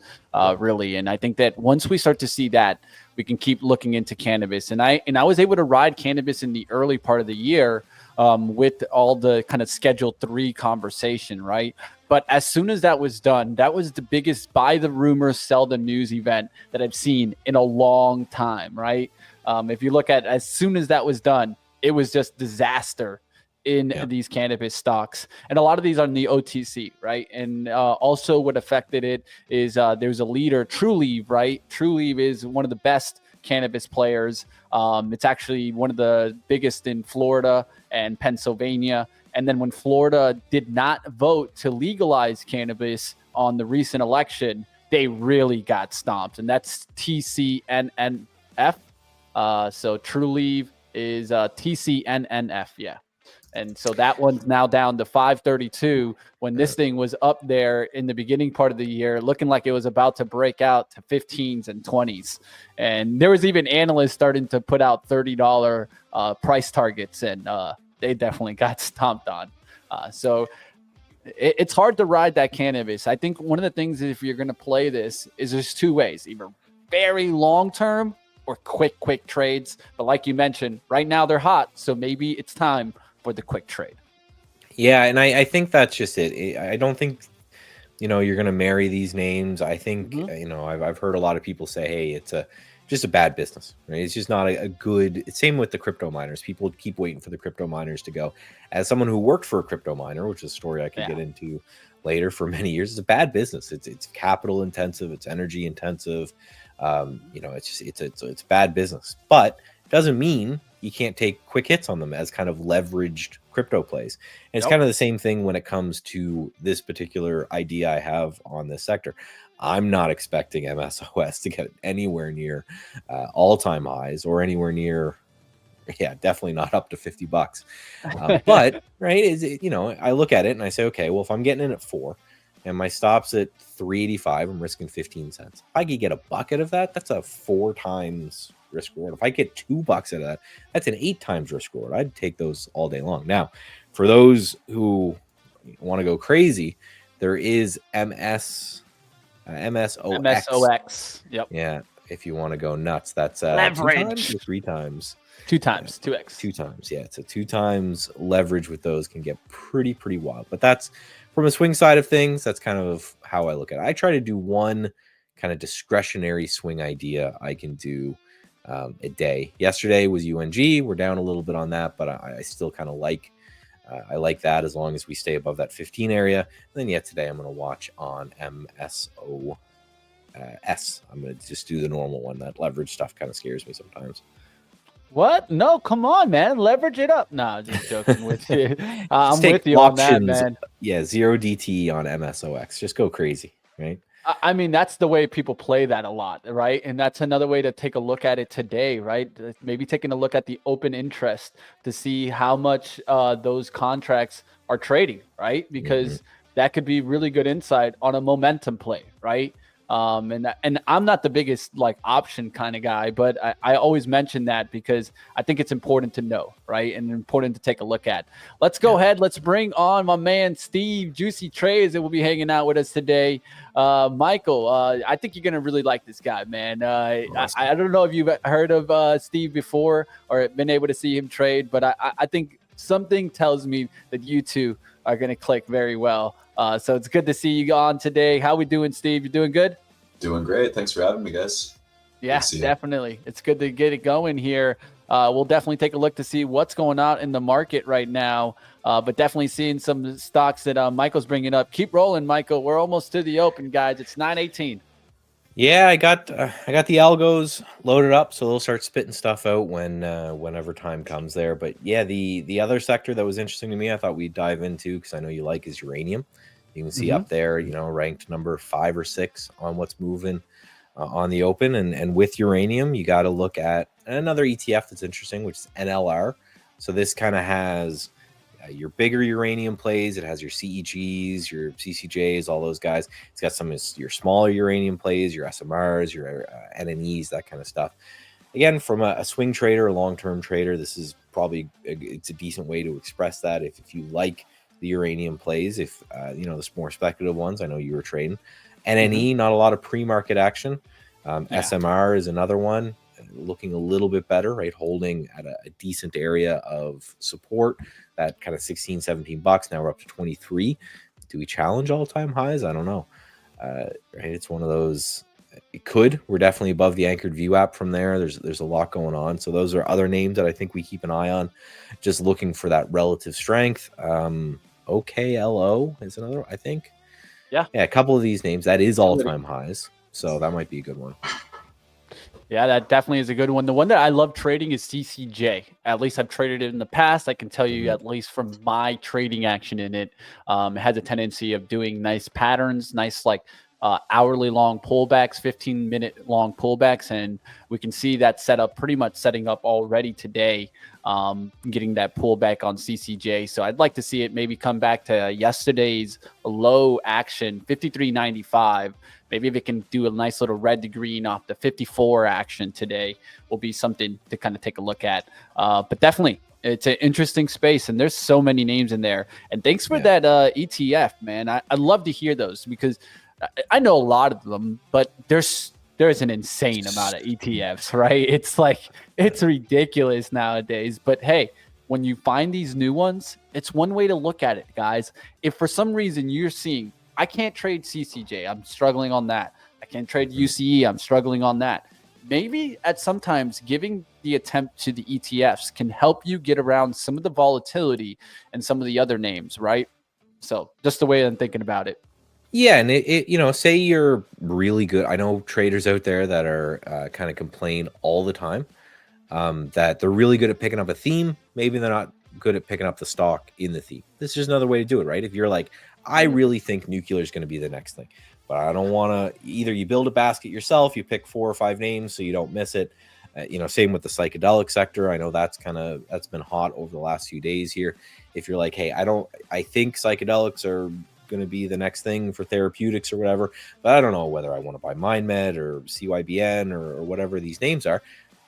really. And I think that once we start to see that, we can keep looking into cannabis. And I was able to ride cannabis in the early part of the year with all the kind of Schedule 3 conversation, right? But as soon as that was done, that was the biggest buy the rumors, sell the news event that I've seen in a long time, right? If you look at as soon as that was done, it was just disaster in these cannabis stocks. And a lot of these are in the OTC, right? And also what affected it is there's a leader, Trulieve, right? Trulieve is one of the best cannabis players. It's actually one of the biggest in Florida and Pennsylvania. And then when Florida did not vote to legalize cannabis on the recent election, they really got stomped. And that's TCNNF. So Trulieve is TCNNF, yeah. And so that one's now down to 532 when this thing was up there in the beginning part of the year, looking like it was about to break out to 15s and 20s. And there was even analysts starting to put out $30 price targets, and they definitely got stomped on. So it's hard to ride that cannabis. I think one of the things, if you're going to play this, is there's two ways, either very long-term or quick trades. But like you mentioned, right now they're hot. So maybe it's time for the quick trade. Yeah, and I think that's just it. I don't think, you're going to marry these names. I think, I've heard a lot of people say, hey, it's just a bad business, right? It's just not a good, same with the crypto miners. People keep waiting for the crypto miners to go. As someone who worked for a crypto miner, which is a story I could get into later, for many years, it's a bad business. It's capital intensive, it's energy intensive. It's bad business, but it doesn't mean you can't take quick hits on them as kind of leveraged crypto plays. And it's kind of the same thing when it comes to this particular idea I have on this sector. I'm not expecting MSOS to get anywhere near all-time highs or anywhere near, definitely not up to $50. But right, I look at it and I say, okay, well, if I'm getting in at 4 and my stop's at 385, I'm risking 15 cents. If I could get a bucket of that, that's a 4 times risk reward. If I get $2 out of that, that's an 8 times risk reward. I'd take those all day long. Now, for those who want to go crazy, there is MSOX. Yep. Yeah. If you want to go nuts, that's leverage. 2 times or 3 times. 2 times, 2x. 2 times. Yeah. So 2 times leverage with those can get pretty wild. But that's from a swing side of things. That's kind of how I look at it. I try to do one kind of discretionary swing idea I can do a day. Yesterday was UNG. We're down a little bit on that, but I still kind of like I like that as long as we stay above that 15 area. And then today I'm going to watch on MSOS. I'm going to just do the normal one. That leverage stuff kind of scares me sometimes. What? No, come on, man. Leverage it up. No, just joking with you. I'm with you on that, man. Yeah, 0 DT on MSOX. Just go crazy, right? I mean, that's the way people play that a lot, right? And that's another way to take a look at it today, right? Maybe taking a look at the open interest to see how much those contracts are trading, right? Mhm. Because that could be really good insight on a momentum play, right? And I'm not the biggest like option kind of guy, but I always mention that because I think it's important to know, right? And important to take a look at. Let's go ahead. Let's bring on my man Steve Juicy Trays that will be hanging out with us today. Michael, I think you're gonna really like this guy, man. I don't know if you've heard of Steve before or been able to see him trade, but I think something tells me that you two are gonna click very well. So it's good to see you on today. How we doing, Steve? You doing good? Doing great. Thanks for having me, guys. Yeah, definitely. It's good to get it going here. We'll definitely take a look to see what's going on in the market right now. But definitely seeing some stocks that Michael's bringing up. Keep rolling, Michael. We're almost to the open, guys. It's 9:18. Yeah, I got the algos loaded up, so they'll start spitting stuff out whenever time comes there. But yeah, the other sector that was interesting to me, I thought we'd dive into because I know you like, is uranium. You can see up there, ranked number 5 or 6 on what's moving on the open. And with uranium, you got to look at another ETF that's interesting, which is NLR. So this kind of has your bigger uranium plays. It has your CEGs, your CCJs, all those guys. It's got some of your smaller uranium plays, your SMRs, your NNEs, that kind of stuff. Again, from a swing trader, a long-term trader, this is probably it's a decent way to express that. If you like the uranium plays, if the more speculative ones, I know you were trading. NNE, not a lot of pre-market action. SMR is another one, looking a little bit better, right? Holding at a decent area of support, that kind of 16, 17 bucks. Now we're up to 23. Do we challenge all-time highs? I don't know. Right? It's one of those. It could. We're definitely above the anchored view app from there. There's a lot going on. So those are other names that I think we keep an eye on, just looking for that relative strength. OKLO is another, I think. Yeah, a couple of these names. That is all-time highs. So that might be a good one. Yeah, that definitely is a good one. The one that I love trading is CCJ. At least I've traded it in the past. I can tell you, at least from my trading action in it, it has a tendency of doing nice patterns, nice hourly long pullbacks, 15-minute long pullbacks. And we can see that setup pretty much setting up already today, getting that pullback on CCJ. So I'd like to see it maybe come back to yesterday's low action, 53.95. Maybe if it can do a nice little red to green off the 54 action today, will be something to kind of take a look at. But definitely, it's an interesting space, and there's so many names in there. And thanks for that ETF, man. I love to hear those because I know a lot of them, but there's an insane amount of ETFs, right? It's ridiculous nowadays. But hey, when you find these new ones, it's one way to look at it, guys. If for some reason you're seeing, I can't trade CCJ, I'm struggling on that. I can't trade UCE, I'm struggling on that. Maybe at sometimes giving the attempt to the ETFs can help you get around some of the volatility and some of the other names, right? So just the way I'm thinking about it. Yeah, and it say you're really good. I know traders out there that are kind of complain all the time that they're really good at picking up a theme. Maybe they're not good at picking up the stock in the theme. This is just another way to do it, right? If you're like, I really think nuclear is going to be the next thing, but I don't want to. Either you build a basket yourself, you pick 4 or 5 names so you don't miss it. Same with the psychedelic sector. I know that's been hot over the last few days here. If you're like, hey, I think psychedelics are going to be the next thing for therapeutics or whatever, but I don't know whether I want to buy MindMed or CYBN or whatever these names are.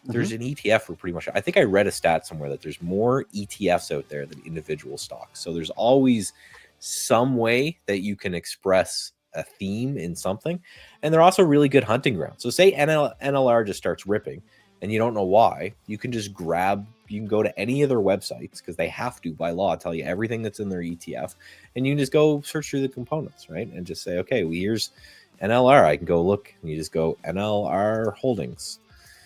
There's an ETF for pretty much, I think I read a stat somewhere that there's more ETFs out there than individual stocks. So there's always some way that you can express a theme in something. And they're also really good hunting grounds. So say NLR just starts ripping and you don't know why, you can just you can go to any of their websites because they have to by law tell you everything that's in their ETF. And you can just go search through the components, right? And just say, okay, well, here's NLR. I can go look and you just go NLR holdings.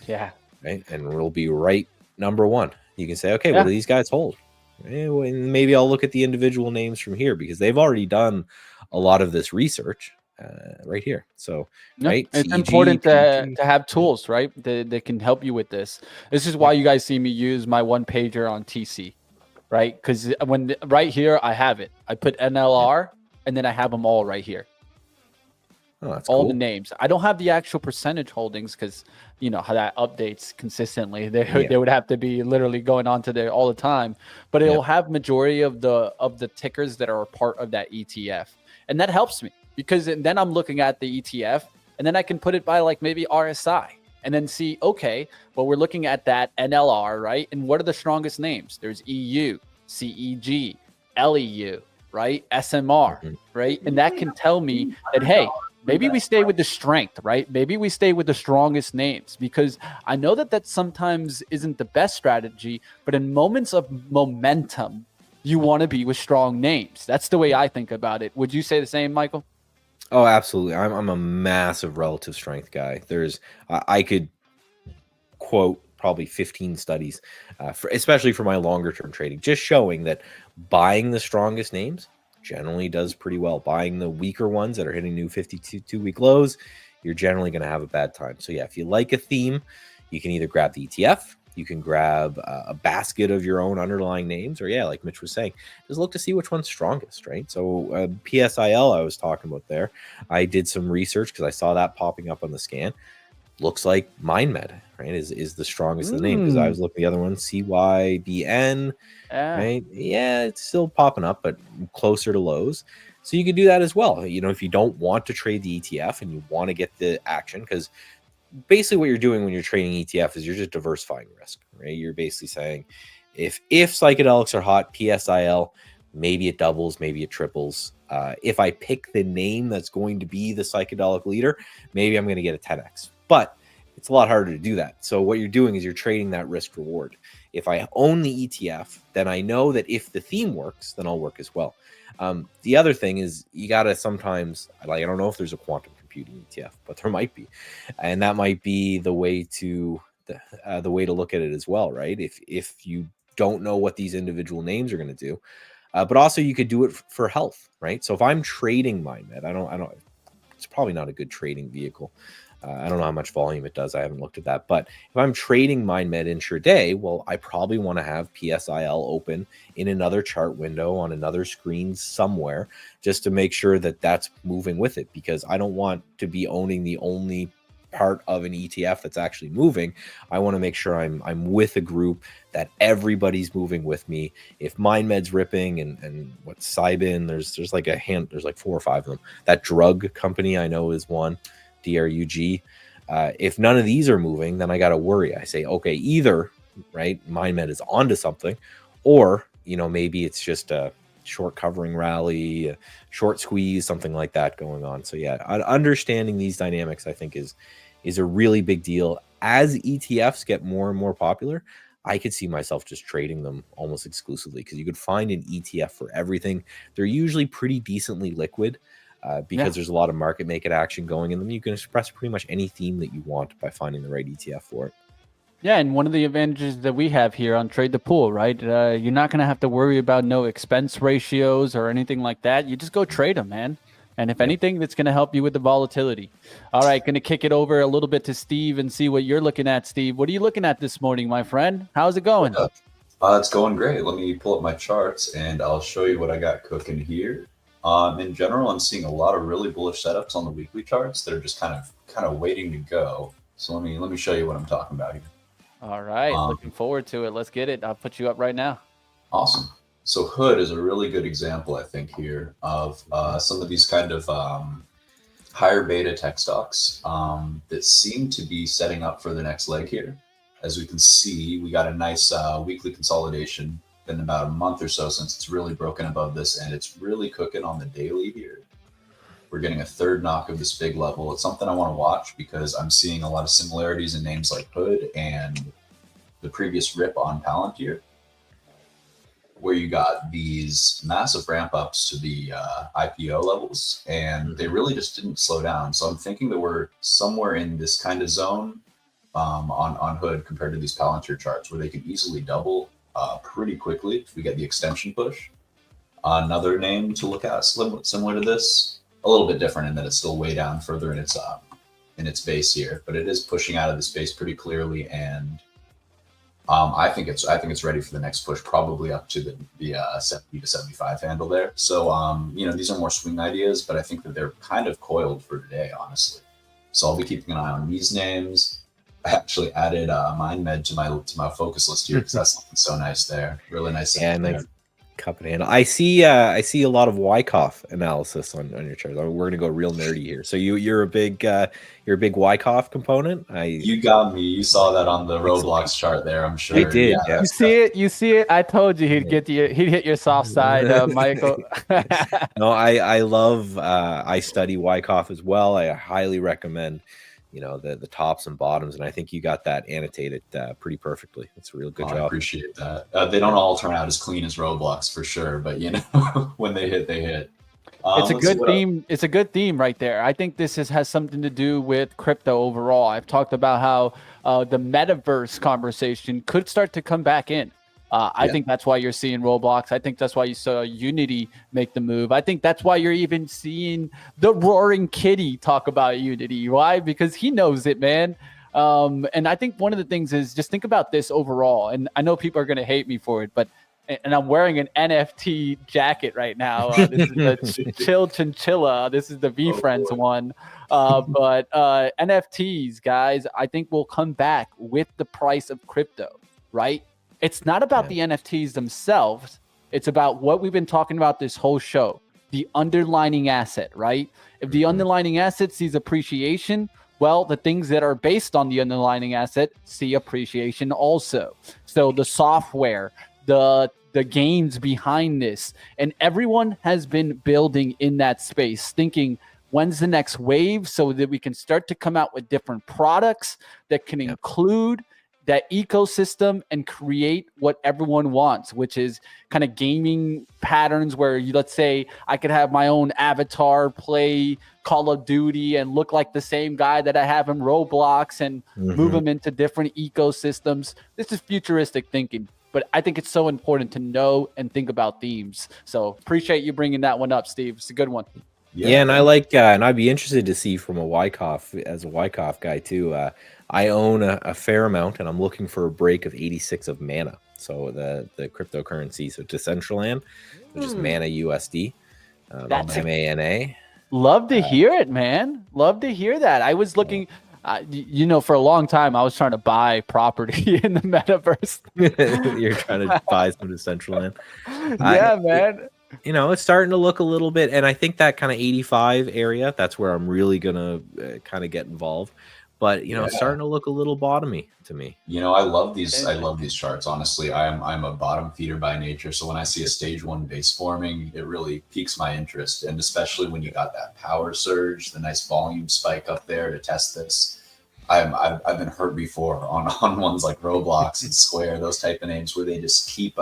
Yeah. Right. And it'll be right number 1. You can say, okay, what do these guys hold? And maybe I'll look at the individual names from here because they've already done a lot of this research right here. So, right, it's CEG, important to have tools, right, that can help you with this. This is why you guys see me use my 1-pager on TC, right? Because right here I have it. I put NLR and then I have them all right here. Oh, that's all cool. the names. I don't have the actual percentage holdings because you know how that updates consistently. They would have to be literally going on to there all the time. But it'll have majority of the tickers that are a part of that ETF, and that helps me because then I'm looking at the ETF, and then I can put it by like maybe RSI, and then see, okay, well, we're looking at that NLR, right? And what are the strongest names? There's EU, CEG, LEU, right? SMR, right? And that can tell me that, hey, maybe we stay with the strength, right? Maybe we stay with the strongest names, because I know that sometimes isn't the best strategy, but in moments of momentum, you want to be with strong names. That's the way I think about it. Would you say the same, Michael? Oh, absolutely. I'm a massive relative strength guy. I could quote probably 15 studies, especially for my longer term trading, just showing that buying the strongest names generally does pretty well. Buying the weaker ones that are hitting new 52-week lows, you're generally going to have a bad time. So yeah, if you like a theme, you can either grab the ETF, you can grab a basket of your own underlying names, or yeah, like Mitch was saying, just look to see which one's strongest, right? So PSIL I was talking about there, I did some research because I saw that popping up on the scan. Looks like MindMed, right, is the strongest of the name, because I was looking at the other one, CYBN, right? Yeah, it's still popping up, but closer to lows. So you can do that as well. You know, if you don't want to trade the ETF and you want to get the action, because basically what you're doing when you're trading ETF is you're just diversifying risk, right? You're basically saying if psychedelics are hot, PSIL, maybe it doubles, maybe it triples. If I pick the name that's going to be the psychedelic leader, maybe I'm going to get a 10x. But it's a lot harder to do that. So what you're doing is you're trading that risk reward. If I own the ETF, then I know that if the theme works, then I'll work as well. The other thing is you got to sometimes, like, I don't know if there's a quantum computing ETF, but there might be. And that might be the way to look at it as well, right? If you don't know what these individual names are going to do, but also you could do it for health, right? So if I'm trading MindMed, I don't, it's probably not a good trading vehicle. I don't know how much volume it does. I haven't looked at that. But if I'm trading MindMed intraday, well, I probably want to have PSIL open in another chart window on another screen somewhere, just to make sure that that's moving with it, because I don't want to be owning the only part of an ETF that's actually moving. I want to make sure I'm with a group that everybody's moving with me. If MindMed's ripping and what's Cybin, there's like there's like 4 or 5 of them. That drug company I know is one. DRUG. If none of these are moving, then I got to worry. I say, okay, either, right, MindMed is onto something, or, you know, maybe it's just a short covering rally, a short squeeze, something like that going on. So yeah, understanding these dynamics, I think, is a really big deal. As ETFs get more and more popular, I could see myself just trading them almost exclusively, because you could find an ETF for everything. They're usually pretty decently liquid. Because there's a lot of market making action going in them. You can express pretty much any theme that you want by finding the right ETF for it. Yeah, and one of the advantages that we have here on Trade the Pool, right? You're not going to have to worry about no expense ratios or anything like that. You just go trade them, man. And if anything, that's going to help you with the volatility. All right, going to kick it over a little bit to Steve and see what you're looking at, Steve. What are you looking at this morning, my friend? How's it going? It's going great. Let me pull up my charts and I'll show you what I got cooking here. In general, I'm seeing a lot of really bullish setups on the weekly charts that are just kind of waiting to go. So let me show you what I'm talking about here. All right, looking forward to it. Let's get it. I'll put you up right now. Awesome. So Hood is a really good example, I think, here of some of these kind of higher beta tech stocks that seem to be setting up for the next leg here. As we can see, we got a nice weekly consolidation. Been about a month or so since it's really broken above this, and it's really cooking on the daily here. We're getting a third knock of this big level. It's something I want to watch because I'm seeing a lot of similarities in names like Hood and the previous rip on Palantir, where you got these massive ramp ups to the IPO levels, and they really just didn't slow down. So I'm thinking that we're somewhere in this kind of zone on Hood compared to these Palantir charts, where they could easily double pretty quickly if we get the extension push. Another name to look at similar to this, a little bit different in that it's still way down further in its base here, but it is pushing out of the space pretty clearly, and I think it's ready for the next push, probably up to the 70 to 75 handle there. So these are more swing ideas, but I think that they're kind of coiled for today, honestly. So I'll be keeping an eye on these names. I actually added Mon Wed-Thu to my focus list here because that's looking so nice there. Really nice. And like cup and handle. I see a lot of Wyckoff analysis on your chart. We're gonna go real nerdy here. So you're a big Wyckoff component. You got me. You saw that on the Roblox chart there, I'm sure. I did. Yeah. You see it. I told you he'd hit your soft side, Michael. No, I love. I study Wyckoff as well. I highly recommend. The tops and bottoms, and I think you got that annotated pretty perfectly. It's a real good job. I appreciate that. They don't all turn out as clean as Roblox for sure, but when they hit, they hit. It's a good theme. It's a good theme right there. I think this has something to do with crypto overall. I've talked about how the metaverse conversation could start to come back in. I think that's why you're seeing Roblox. I think that's why you saw Unity make the move. I think that's why you're even seeing the Roaring Kitty talk about Unity. Why? Because he knows it, man. And I think one of the things is just think about this overall. And I know people are going to hate me for it, but and I'm wearing an NFT jacket right now. This is the Chill Chinchilla. This is the V-Friends one. But NFTs, guys, I think will come back with the price of crypto, right? It's not about the NFTs themselves. It's about what we've been talking about this whole show, the underlying asset, right? If the underlying asset sees appreciation, well, the things that are based on the underlying asset see appreciation also. So the software, the gains behind this, and everyone has been building in that space, thinking, when's the next wave so that we can start to come out with different products that can include that ecosystem and create what everyone wants, which is kind of gaming patterns where let's say I could have my own avatar play Call of Duty and look like the same guy that I have in Roblox and move them into different ecosystems. This is futuristic thinking, but I think it's so important to know and think about themes. So appreciate you bringing that one up, Steve. It's a good one. Yeah, and I like, and I'd be interested to see from a Wyckoff, as a Wyckoff guy too. I own a fair amount, and I'm looking for a break of 86 of Mana. So the cryptocurrency, so Decentraland, which is Mana USD, That's MANA. Love to hear it, man. Love to hear that. I was looking, for a long time, I was trying to buy property in the metaverse. You're trying to buy some Decentraland. Yeah, man. It's starting to look a little bit, and I think that kind of 85 area, that's where I'm really gonna kind of get involved. But it's starting to look a little bottomy to me. I love these. I love these charts. Honestly, I'm a bottom feeder by nature. So when I see a stage 1 base forming, it really piques my interest. And especially when you got that power surge, the nice volume spike up there to test this. I've been hurt before on ones like Roblox and Square, those type of names where they just keep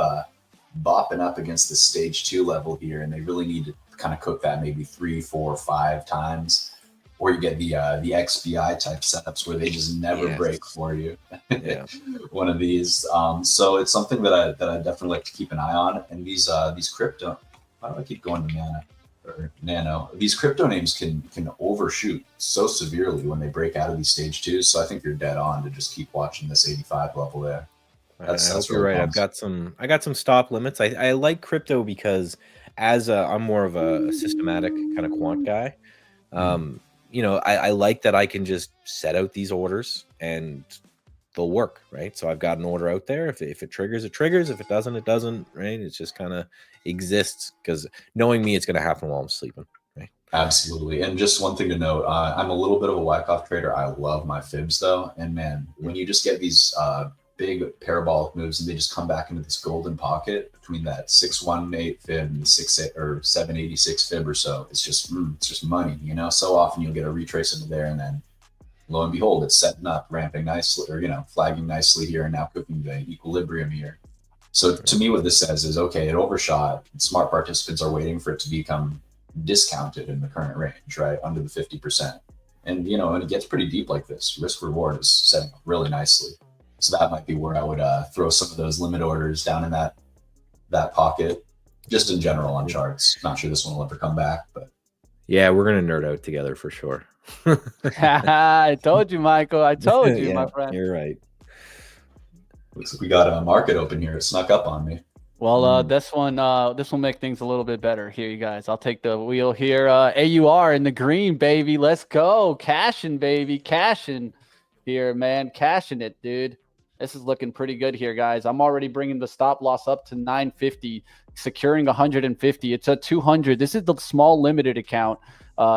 bopping up against the stage 2 level here, and they really need to kind of cook that maybe 3, 4, 5 times. Or you get the XBI type setups where they just never break for you. One of these. So it's something that I definitely like to keep an eye on. And these crypto, why do I keep going to Mana or Nano? These crypto names can overshoot so severely when they break out of these stage 2s. So I think you're dead on to just keep watching this 85 level there. That's you're right. I got some stop limits. I like crypto because I'm more of a systematic kind of quant guy. I like that I can just set out these orders and they'll work, right? So I've got an order out there. If it triggers, it triggers. If it doesn't, it doesn't, right? It just kind of exists because knowing me, it's going to happen while I'm sleeping, right? Absolutely. And just one thing to note, I'm a little bit of a Wyckoff trader. I love my fibs though. And man, when you just get these big parabolic moves and they just come back into this golden pocket between that 618 fib and the 786 fib or so, it's just money. So often you'll get a retrace into there, and then lo and behold, it's setting up, ramping nicely, or flagging nicely here, and now cooking the equilibrium here. So to me, what this says is, okay, it overshot. Smart participants are waiting for it to become discounted in the current range, right, under the 50%. And and it gets pretty deep like this. Risk reward is setting up really nicely. So that might be where I would throw some of those limit orders down in that pocket, just in general on charts. Not sure this one will ever come back, but yeah, we're gonna nerd out together for sure. I told you, Michael. I told you, my friend. You're right. Looks like we got a market open here. It snuck up on me. Well, this will make things a little bit better here, you guys. I'll take the wheel here. AUR in the green, baby. Let's go. Cashing, baby. Cashing here, man. Cashing it, dude. This is looking pretty good here, guys. I'm already bringing the stop loss up to 950, securing 150. It's a 200. This is the small limited account.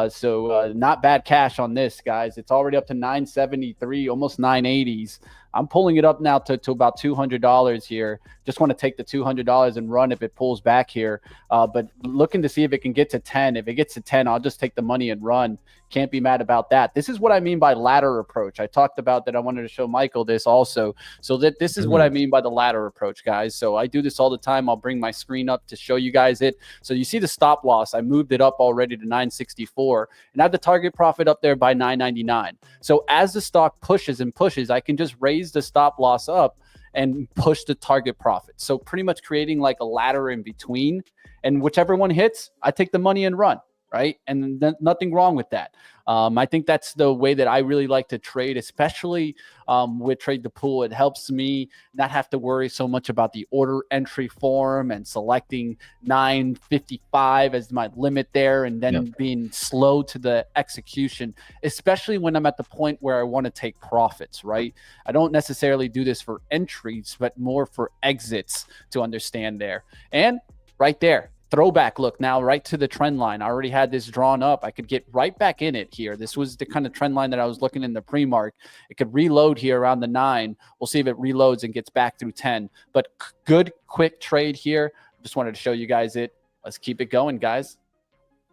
So not bad cash on this, guys. It's already up to 973, almost 980s. I'm pulling it up now to about $200 here. Just want to take the $200 and run if it pulls back here. But looking to see if it can get to 10. If it gets to 10, I'll just take the money and run. Can't be mad about that. This is what I mean by ladder approach. I talked about that. I wanted to show Michael this also. So that this is what I mean by the ladder approach, guys. So I do this all the time. I'll bring my screen up to show you guys it. So you see the stop loss. I moved it up already to 964 and I have the target profit up there by 999. So as the stock pushes and pushes, I can just raise the stop loss up and push the target profit. So pretty much creating like a ladder in between, and whichever one hits, I take the money and run. Right. And nothing wrong with that. I think that's the way that I really like to trade, especially with Trade the Pool. It helps me not have to worry so much about the order entry form and selecting 955 as my limit there and then being slow to the execution, especially when I'm at the point where I want to take profits. Right. I don't necessarily do this for entries, but more for exits to understand there. And right there. Throwback look now right to the trend line. I already had this drawn up. I could get right back in it here. This was the kind of trend line that I was looking in the pre-mark. It could reload here around the 9. We'll see if it reloads and gets back through 10. But good, quick trade here. Just wanted to show you guys it. Let's keep it going, guys.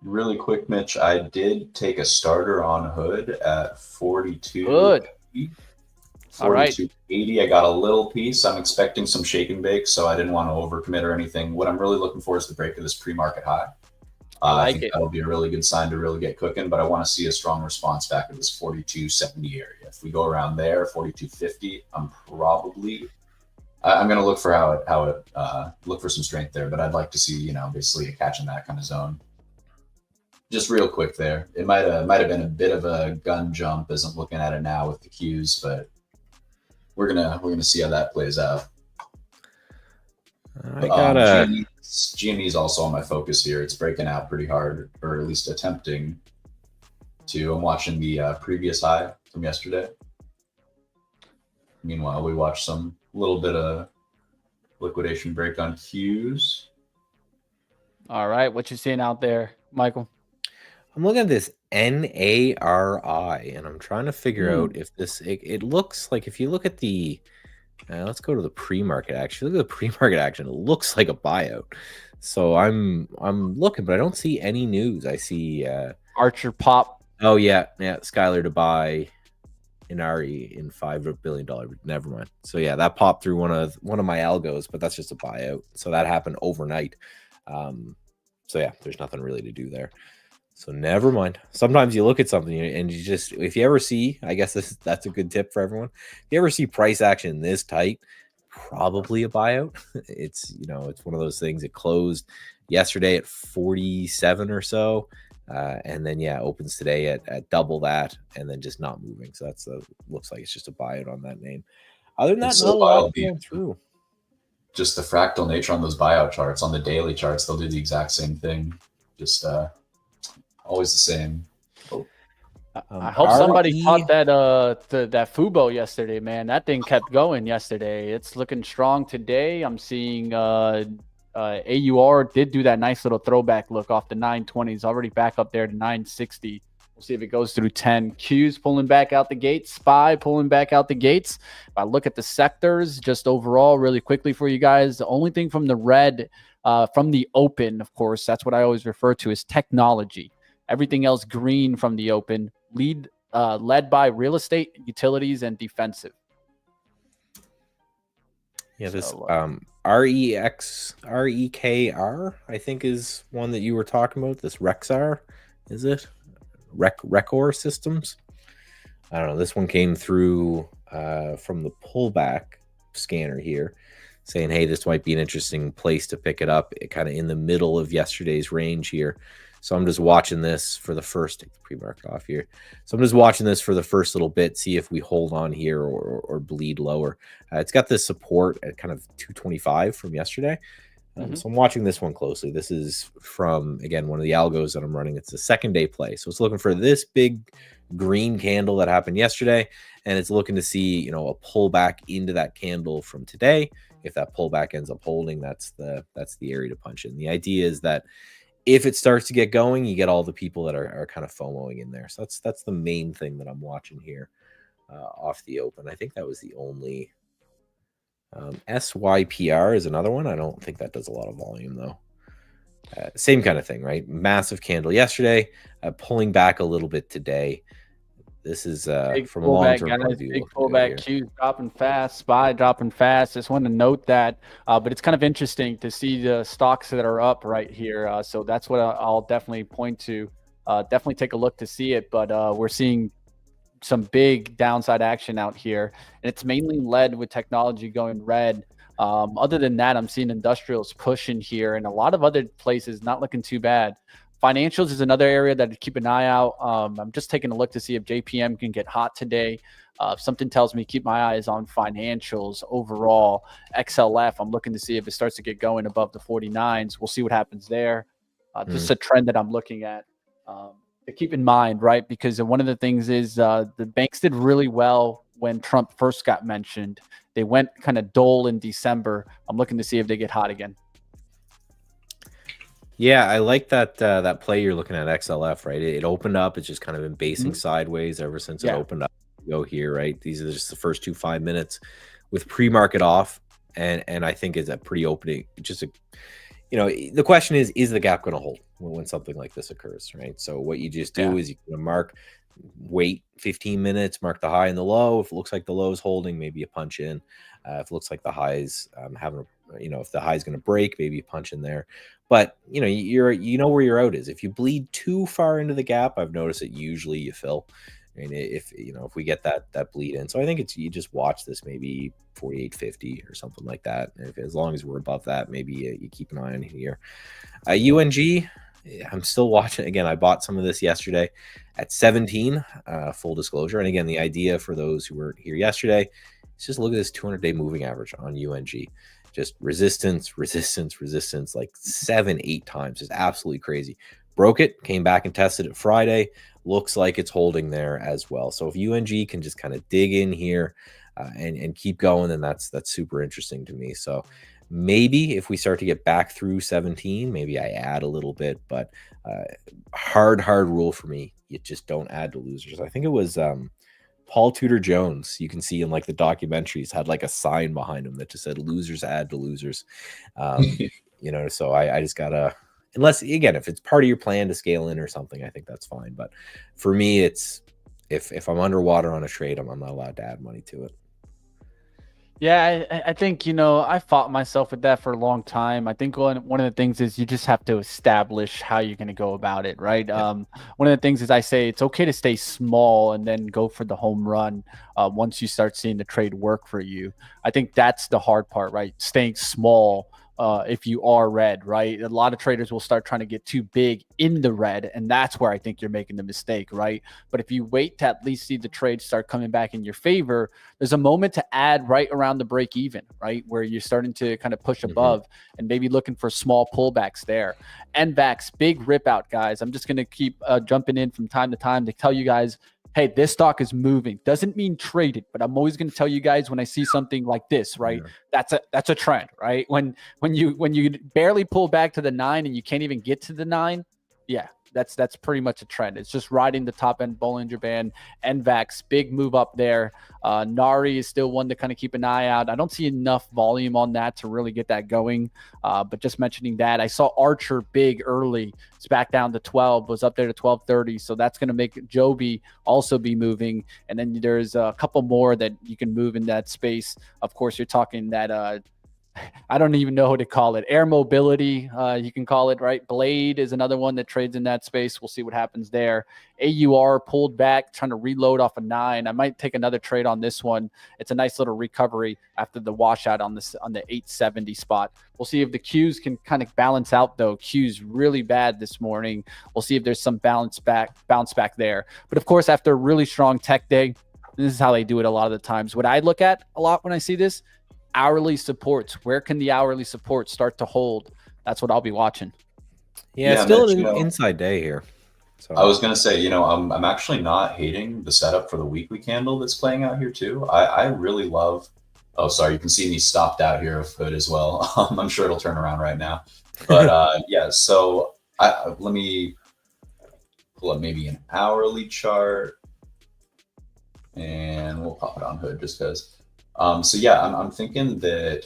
Really quick, Mitch. I did take a starter on Hood at 42. Good. All right. 42.80. I got a little piece. I'm expecting some shake and bake, so I didn't want to overcommit or anything. What I'm really looking for is the break of this pre-market high. I think that'll be a really good sign to really get cooking, but I want to see a strong response back at this 42.70 area. If we go around there, 42.50, I'm going to look for look for some strength there, but I'd like to see, basically a catch in that kind of zone. Just real quick there. It might have been a bit of a gun jump as I'm looking at it now with the Qs, but we're gonna see how that plays out. GME is also on my focus here. It's breaking out pretty hard, or at least attempting to. I'm watching the previous high from yesterday. Meanwhile, we watched some little bit of liquidation break on Qs. All right, what you seeing out there, Michael? I'm looking at this NARI, and I'm trying to figure out if this. It looks like if you look at the. Let's go to the pre-market action. Look at the pre-market action. It looks like a buyout. So I'm looking, but I don't see any news. I see Archer pop. Oh yeah, Skylar to buy Inari in $5 billion. Never mind. So yeah, that popped through one of my algos, but that's just a buyout. So that happened overnight. So yeah, there's nothing really to do there. So never mind. Sometimes you look at something and you just, if you ever see, I guess that's a good tip for everyone. If you ever see price action this tight, probably a buyout. It's, it's one of those things. It closed yesterday at 47 or so. And then, opens today at double that and then just not moving. So that's looks like it's just a buyout on that name. Other than that, not a lot going through. Just the fractal nature on those buyout charts. On the daily charts, they'll do the exact same thing. Just, always the same. I hope somebody caught that that Fubo yesterday, man. That thing kept going yesterday. It's looking strong today. I'm seeing AUR did do that nice little throwback look off the 920s, already back up there to 960. We'll see if it goes through 10. Q's pulling back out the gates. SPY pulling back out the gates. If I look at the sectors, just overall, really quickly for you guys, the only thing from the red, from the open, of course, that's what I always refer to as technology. Everything else green from the open, led by real estate, utilities, and defensive. Yeah, this REKR, I think, is one that you were talking about. This Rexar, is it? Recor Systems. I don't know. This one came through from the pullback scanner here, saying, hey, this might be an interesting place to pick it up, kind of in the middle of yesterday's range here. So I'm just watching this for the first, take the pre-market off here. So I'm just watching this for the first little bit, see if we hold on here or bleed lower. It's got this support at kind of 225 from yesterday. So I'm watching this one closely. This is from, again, one of the algos that I'm running. It's a second day play. So it's looking for this big green candle that happened yesterday. And it's looking to see, you know, a pullback into that candle from today. If that pullback ends up holding, that's the area to punch in. The idea is that if it starts to get going, you get all the people that are kind of FOMOing in there. So that's the main thing that I'm watching here off the open. I think that was the only. SYPR is another one. I don't think that does a lot of volume though. Same kind of thing, right? Massive candle yesterday, pulling back a little bit today. This is from a long-term point of view. Big pullback, Q's dropping fast, SPY dropping fast. Just want to note that, but it's kind of interesting to see the stocks that are up right here. So that's what I'll definitely point to. Definitely take a look to see it, but we're seeing some big downside action out here, and it's mainly led with technology going red. Other than that, I'm seeing industrials pushing here, and a lot of other places not looking too bad. Financials is another area that to keep an eye out. I'm just taking a look to see if JPM can get hot today. Something tells me keep my eyes on financials overall. XLF, I'm looking to see if it starts to get going above the 49s. We'll see what happens there. This is a trend that I'm looking at to keep in mind, right? Because one of the things is the banks did really well when Trump first got mentioned. They went kind of dull in December. I'm looking to see if they get hot again. Yeah, I like that that play you're looking at, XLF, right? It opened up. It's just kind of been basing sideways ever since it opened up. Go here, right? These are just the first 5 minutes with pre-market off, and I think is a pretty opening. Just a, you know, the question is the gap going to hold when something like this occurs, right? So what you just do is you mark, wait 15 minutes, mark the high and the low. If it looks like the low is holding, maybe you punch in. If it looks like the highs having, you know, if the high is going to break, maybe you punch in there. But you know, you know where your out is. If you bleed too far into the gap, I've noticed that usually you fill. I mean, if you know, if we get that bleed in, so I think it's, you just watch this maybe 48.50 or something like that. As long as we're above that, maybe you keep an eye on here. UNG, I'm still watching. Again, I bought some of this yesterday at 17. Full disclosure, and again, the idea for those who were here yesterday is just look at this 200-day moving average on UNG. Just resistance, resistance, resistance, like 7-8 times. It's absolutely crazy. Broke it, came back and tested it Friday. Looks like it's holding there as well. So if UNG can just kind of dig in here and keep going, then that's super interesting to me. So maybe if we start to get back through 17, maybe I add a little bit, but hard rule for me. You just don't add to losers. I think it was Paul Tudor Jones, you can see in like the documentaries, had like a sign behind him that just said losers add to losers. You know, so I just gotta, unless again, if it's part of your plan to scale in or something, I think that's fine. But for me, it's if I'm underwater on a trade, I'm not allowed to add money to it. Yeah, I think, you know, I fought myself with that for a long time. I think one of the things is you just have to establish how you're going to go about it, right? Yeah. One of the things is I say it's okay to stay small and then go for the home run once you start seeing the trade work for you. I think that's the hard part, right? Staying small if you are red, right? A lot of traders will start trying to get too big in the red, and that's where I think you're making the mistake, right? But if you wait to at least see the trade start coming back in your favor, there's a moment to add right around the break even, right? Where you're starting to kind of push above and maybe looking for small pullbacks there. NVAX, big rip out, guys. I'm just going to keep jumping in from time to time to tell you guys, hey, this stock is moving. Doesn't mean trade it, but I'm always going to tell you guys when I see something like this, right? Yeah. That's a trend, right? When you barely pull back to the 9 and you can't even get to the 9, yeah, that's pretty much a trend. It's just riding the top end Bollinger Band. NVAX, big move up there. Nari is still one to kind of keep an eye out. I don't see enough volume on that to really get that going. But just mentioning that, I saw Archer big early. It's back down to 12, was up there to 12.30. So that's going to make Joby also be moving. And then there's a couple more that you can move in that space. Of course, you're talking that I don't even know what to call it. Air mobility, you can call it, right? Blade is another one that trades in that space. We'll see what happens there. AUR pulled back, trying to reload off a 9. I might take another trade on this one. It's a nice little recovery after the washout on the 870 spot. We'll see if the Qs can kind of balance out, though. Qs really bad this morning. We'll see if there's some bounce back there. But of course, after a really strong tech day, this is how they do it a lot of the times. What I look at a lot when I see this, hourly supports. Where can the hourly supports start to hold? That's what I'll be watching. Yeah, still an inside day here. So I was going to say, I'm actually not hating the setup for the weekly candle that's playing out here too. I really love, oh, sorry, you can see me stopped out here of hood as well. I'm sure it'll turn around right now. But yeah, so let me pull up maybe an hourly chart and we'll pop it on hood just because. So yeah, I'm thinking that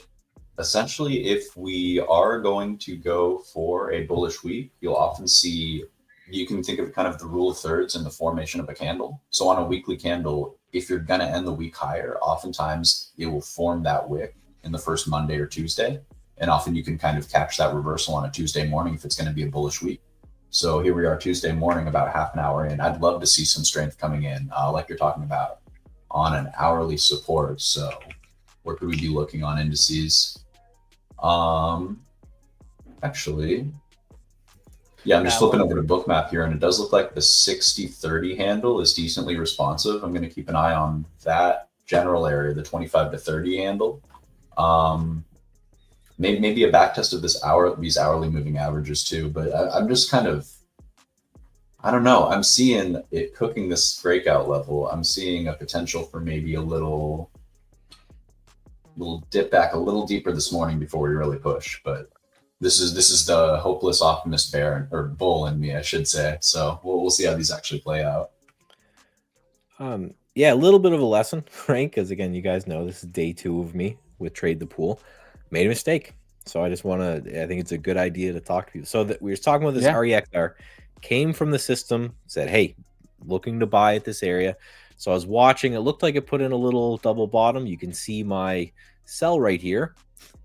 essentially if we are going to go for a bullish week, you'll often see, you can think of kind of the rule of thirds in the formation of a candle. So on a weekly candle, if you're going to end the week higher, oftentimes it will form that wick in the first Monday or Tuesday. And often you can kind of catch that reversal on a Tuesday morning if it's going to be a bullish week. So here we are Tuesday morning, about half an hour in. I'd love to see some strength coming in, like you're talking about, on an hourly support. So where could we be looking on indices? Actually, yeah, I'm just flipping over to Bookmap here, and it does look like the 60-30 handle is decently responsive. I'm going to keep an eye on that general area, the 25 to 30 handle. Maybe a back test of these hourly moving averages too, but I'm just kind of, I don't know. I'm seeing it cooking this breakout level. I'm seeing a potential for maybe a little dip back a little deeper this morning before we really push. But this is the hopeless optimist bear or bull in me, I should say. So we'll see how these actually play out. Yeah, a little bit of a lesson, right? Because again, you guys know this is day 2 of me with Trade the Pool. Made a mistake. So I just want to, I think it's a good idea to talk to people. So that we were talking about this REXR, came from the system, said, hey, looking to buy at this area. So I was watching, it looked like it put in a little double bottom. You can see my sell right here.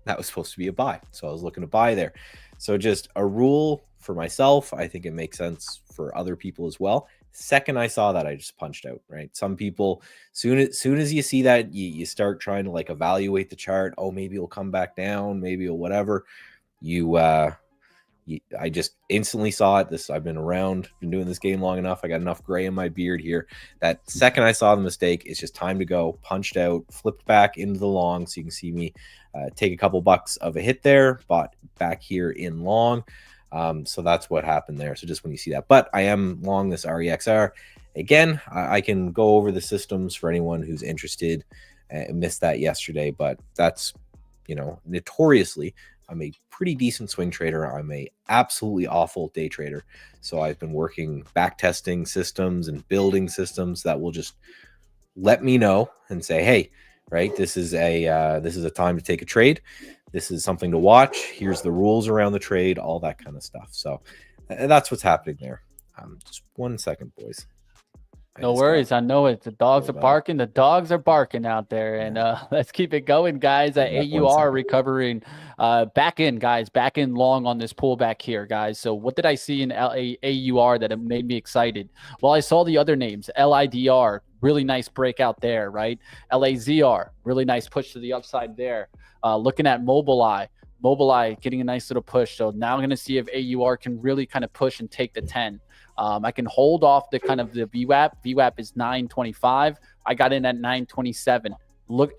That was supposed to be a buy. So I was looking to buy there. So just a rule for myself. I think it makes sense for other people as well. Second I saw that, I just punched out, right? Some people, soon as you see that, you start trying to like evaluate the chart. Oh, maybe it'll come back down, maybe it'll whatever. I just instantly saw it. I've been around, been doing this game long enough. I got enough gray in my beard here. That second I saw the mistake, it's just time to go. Punched out, flipped back into the long. So you can see me take a couple bucks of a hit there, bought back here in long. So that's what happened there. So just when you see that, but I am long this REXR. Again, I can go over the systems for anyone who's interested. Missed that yesterday, but that's, notoriously, I'm a pretty decent swing trader. I'm a absolutely awful day trader. So I've been working back testing systems and building systems that will just let me know and say, hey, right, this is a time to take a trade. This is something to watch. Here's the rules around the trade, all that kind of stuff. So that's what's happening there. Just 1 second, boys. No worries. I know it. The dogs are barking. The dogs are barking out there. And let's keep it going, guys. AUR recovering back in, guys. Back in long on this pullback here, guys. So what did I see in AUR that made me excited? Well, I saw the other names. LIDR, really nice breakout there, right? LAZR, really nice push to the upside there. Looking at Mobileye getting a nice little push. So now I'm going to see if AUR can really kind of push and take the 10. I can hold off the kind of the VWAP. VWAP is 925. I got in at 927.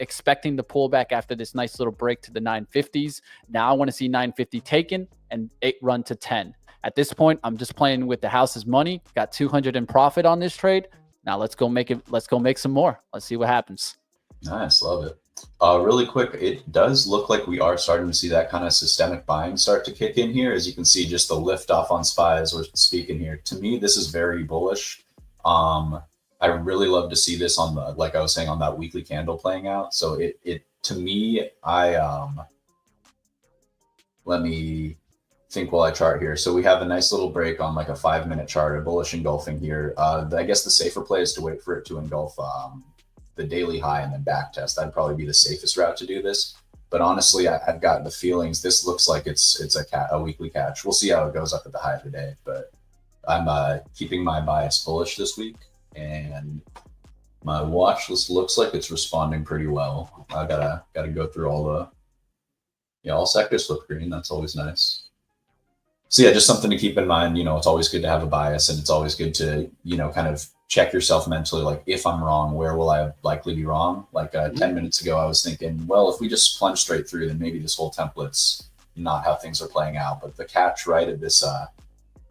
Expecting the pullback after this nice little break to the 950s. Now I want to see 950 taken and 8 run to 10. At this point, I'm just playing with the house's money. Got 200 in profit on this trade. Now let's go make it. Let's go make some more. Let's see what happens. Nice, love it. Really quick, it does look like we are starting to see that kind of systemic buying start to kick in here. As you can see, just the lift off on SPY as we're speaking here. To me, this is very bullish. I really love to see this on the, like I was saying, on that weekly candle playing out. So it to me, let me think while I chart here. So we have a nice little break on like a 5-minute chart, a bullish engulfing here. I guess the safer play is to wait for it to engulf the daily high and then back test. That'd probably be the safest route to do this. But honestly, I've gotten the feelings this looks like it's a weekly catch. We'll see how it goes up at the high of the day, but I'm keeping my bias bullish this week, and my watch list looks like it's responding pretty well. I gotta go through all sectors flip green. That's always nice. So yeah, just something to keep in mind. It's always good to have a bias, and it's always good to kind of check yourself mentally. Like, if I'm wrong, where will I likely be wrong? Like 10 minutes ago, I was thinking, well, if we just plunge straight through, then maybe this whole template's not how things are playing out. But the catch right at this,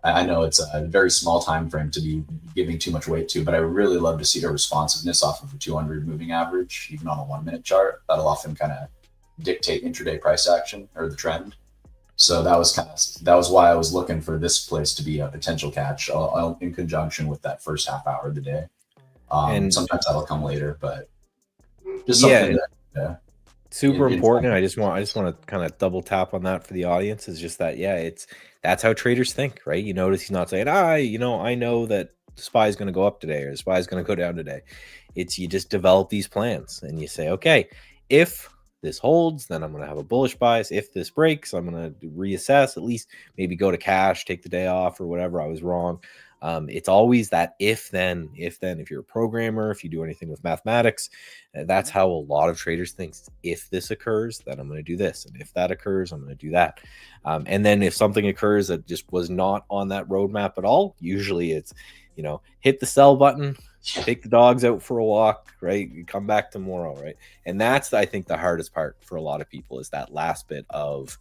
I know it's a very small time frame to be giving too much weight to, but I really love to see the responsiveness off of a 200 moving average, even on a 1 minute chart. That'll often kind of dictate intraday price action or the trend. So that was why I was looking for this place to be a potential catch in conjunction with that first half hour of the day. And sometimes that'll come later, but just something super important. I just want to kind of double tap on that for the audience. Is just that that's how traders think, right? You notice he's not saying, I know that the SPY is going to go up today or the SPY is going to go down today. It's you just develop these plans and you say, okay, if this holds, then I'm going to have a bullish bias. If this breaks, I'm going to reassess, at least maybe go to cash, take the day off or whatever. I was wrong. It's always that if then, if you're a programmer, if you do anything with mathematics, that's how a lot of traders think. If this occurs, then I'm going to do this. And if that occurs, I'm going to do that. And then if something occurs that just was not on that roadmap at all, usually it's, hit the sell button, take the dogs out for a walk, right? You come back tomorrow, right? And that's, I think, the hardest part for a lot of people is that last bit of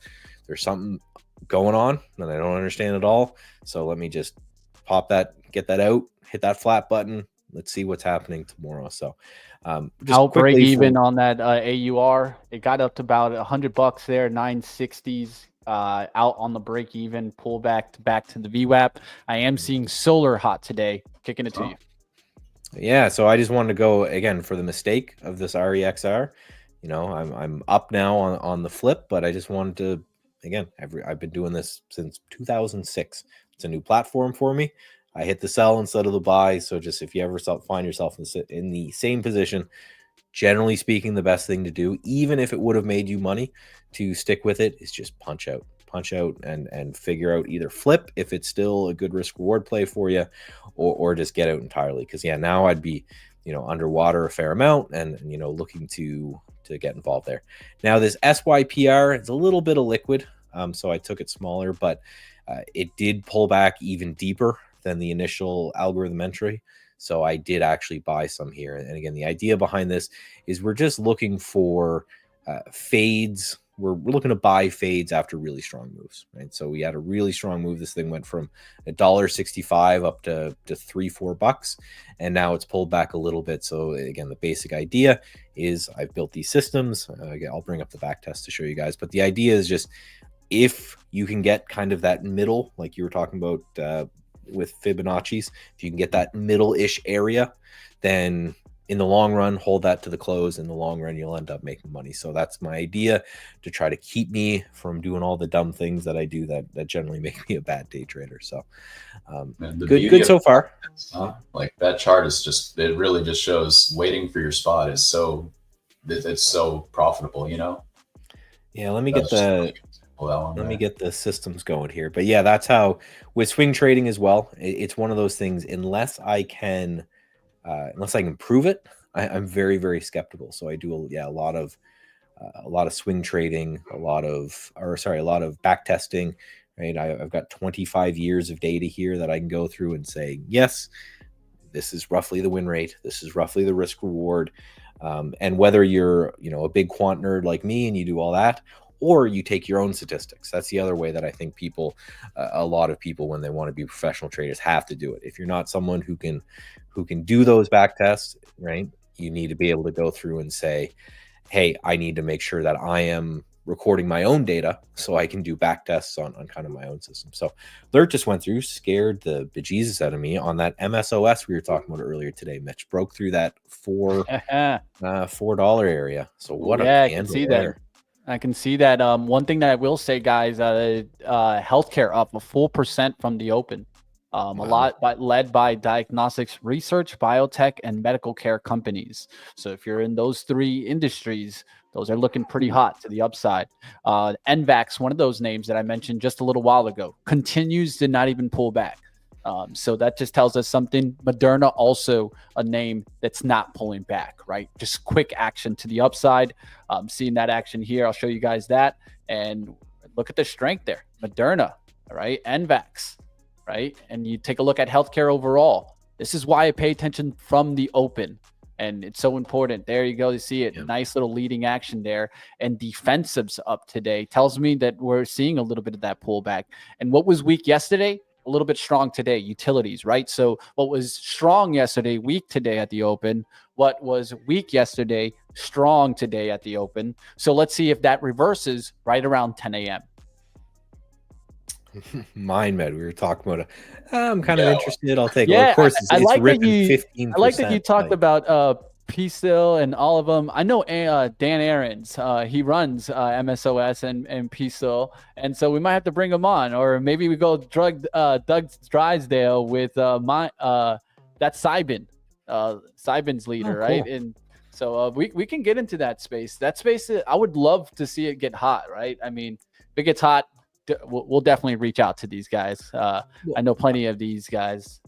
there's something going on that I don't understand at all. So let me just pop that, get that out, hit that flat button. Let's see what's happening tomorrow. So I'll break even on that AUR. It got up to about $100 there, 960s. Out on the break even, pull back to the VWAP. I am seeing solar hot today. Kicking it to you. Yeah, so I just wanted to go again for the mistake of this REXR. I'm up now on the flip, but I just wanted to again. I've been doing this since 2006. It's a new platform for me. I hit the sell instead of the buy. So just if you ever find yourself in the same position, generally speaking, the best thing to do, even if it would have made you money, to stick with it is just punch out and figure out either flip if it's still a good risk reward play for you, or just get out entirely. Because now I'd be underwater a fair amount and looking to get involved there. Now this SYPR, it's a little bit of liquid, so I took it smaller, but it did pull back even deeper than the initial algorithm entry. So I did actually buy some here. And again, the idea behind this is we're just looking for fades. We're looking to buy fades after really strong moves, right? So we had a really strong move. This thing went from $1.65 up to $3-4, and now it's pulled back a little bit. So again, the basic idea is I've built these systems. Again, I'll bring up the back test to show you guys, but the idea is just if you can get kind of that middle, like you were talking about with Fibonacci's, if you can get that middle-ish area, then in the long run, hold that to the close. In the long run, you'll end up making money. So that's my idea, to try to keep me from doing all the dumb things that I do that generally make me a bad day trader. So good so far. Like that chart is just, it really just shows waiting for your spot is it's so profitable, Yeah, let me get the systems going here. But yeah, that's how with swing trading as well. It's one of those things, unless I can prove it, I'm very, very skeptical. So I do a lot of swing trading, a lot of back testing, right? I've got 25 years of data here that I can go through and say, yes, this is roughly the win rate. This is roughly the risk reward. And whether you're, a big quant nerd like me and you do all that, or you take your own statistics. That's the other way that I think a lot of people, when they want to be professional traders, have to do it. If you're not someone who can do those back tests, right, you need to be able to go through and say, hey, I need to make sure that I am recording my own data so I can do back tests on kind of my own system. So Lurk just went through, scared the bejesus out of me on that MSOS we were talking about earlier today. Mitch broke through that $4 area. So what a candle there. I can see that. One thing that I will say, guys, healthcare up a full % from the open. A lot led by diagnostics research, biotech, and medical care companies. So if you're in those three industries, Those are looking pretty hot to the upside. NVAX, one of those names that I mentioned just a little while ago, continues to not even pull back. So that just tells us something. Moderna, also a name that's not pulling back, right? Just quick action to the upside. Seeing that action here, I'll show you guys that. And look at the strength there. Moderna, right? NVAX, right? And you take a look at healthcare overall. This is why I pay attention from the open. And it's so important. There you go. You see it. Yep. Nice little leading action there. And defensives up today tells me that we're seeing a little bit of that pullback. And what was weak yesterday? A little bit strong today. Utilities, right? So what was strong yesterday, weak today at the open. What was weak yesterday, strong today at the open. So let's see if that reverses right around 10 a.m. MindMed, we were talking about I'm kind of interested. I'll take it. Yeah, Well, of course, it's like ripping 15%. I like that you talked about P-Still and all of them. I know Dan Aarons, he runs MSOS and P-Still, and so we might have to bring him on, or maybe we go Doug Drysdale with that's Sybin's leader, cool. Right? And so we can get into that space. That space, I would love to see it get hot, right? I mean, if it gets hot, we'll definitely reach out to these guys. I know plenty of these guys.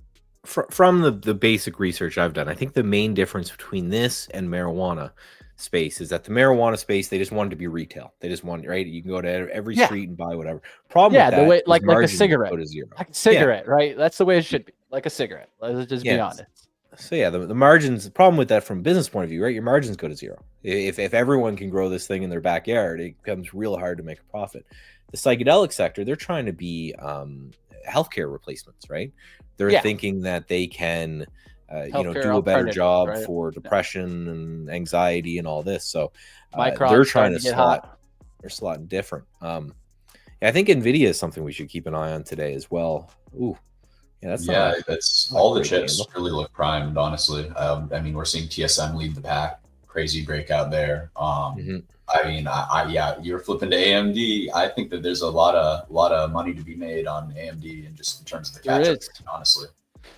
From the basic research I've done, I think the main difference between this and marijuana space is that the marijuana space, they just wanted to be retail. They just want, right? You can go to every street and buy whatever. Problem with that, the way, like a cigarette. Go to zero. Like a cigarette, right? That's the way it should be. Like a cigarette. Let's just be honest. So yeah, the margins, the problem with that from a business point of view, right? Your margins go to zero. If everyone can grow this thing in their backyard, it becomes real hard to make a profit. The psychedelic sector, they're trying to be healthcare replacements, right? They're thinking that they can, do a better job for depression and anxiety and all this. So they're trying to slot. They're slotting different. I think Nvidia is something we should keep an eye on today as well. Ooh, yeah, that's all the chips really look primed. Honestly, I mean, we're seeing TSM lead the pack. Crazy breakout there. I mean, you're flipping to AMD. I think that there's a lot of money to be made on AMD, and just in terms of the catch up, honestly.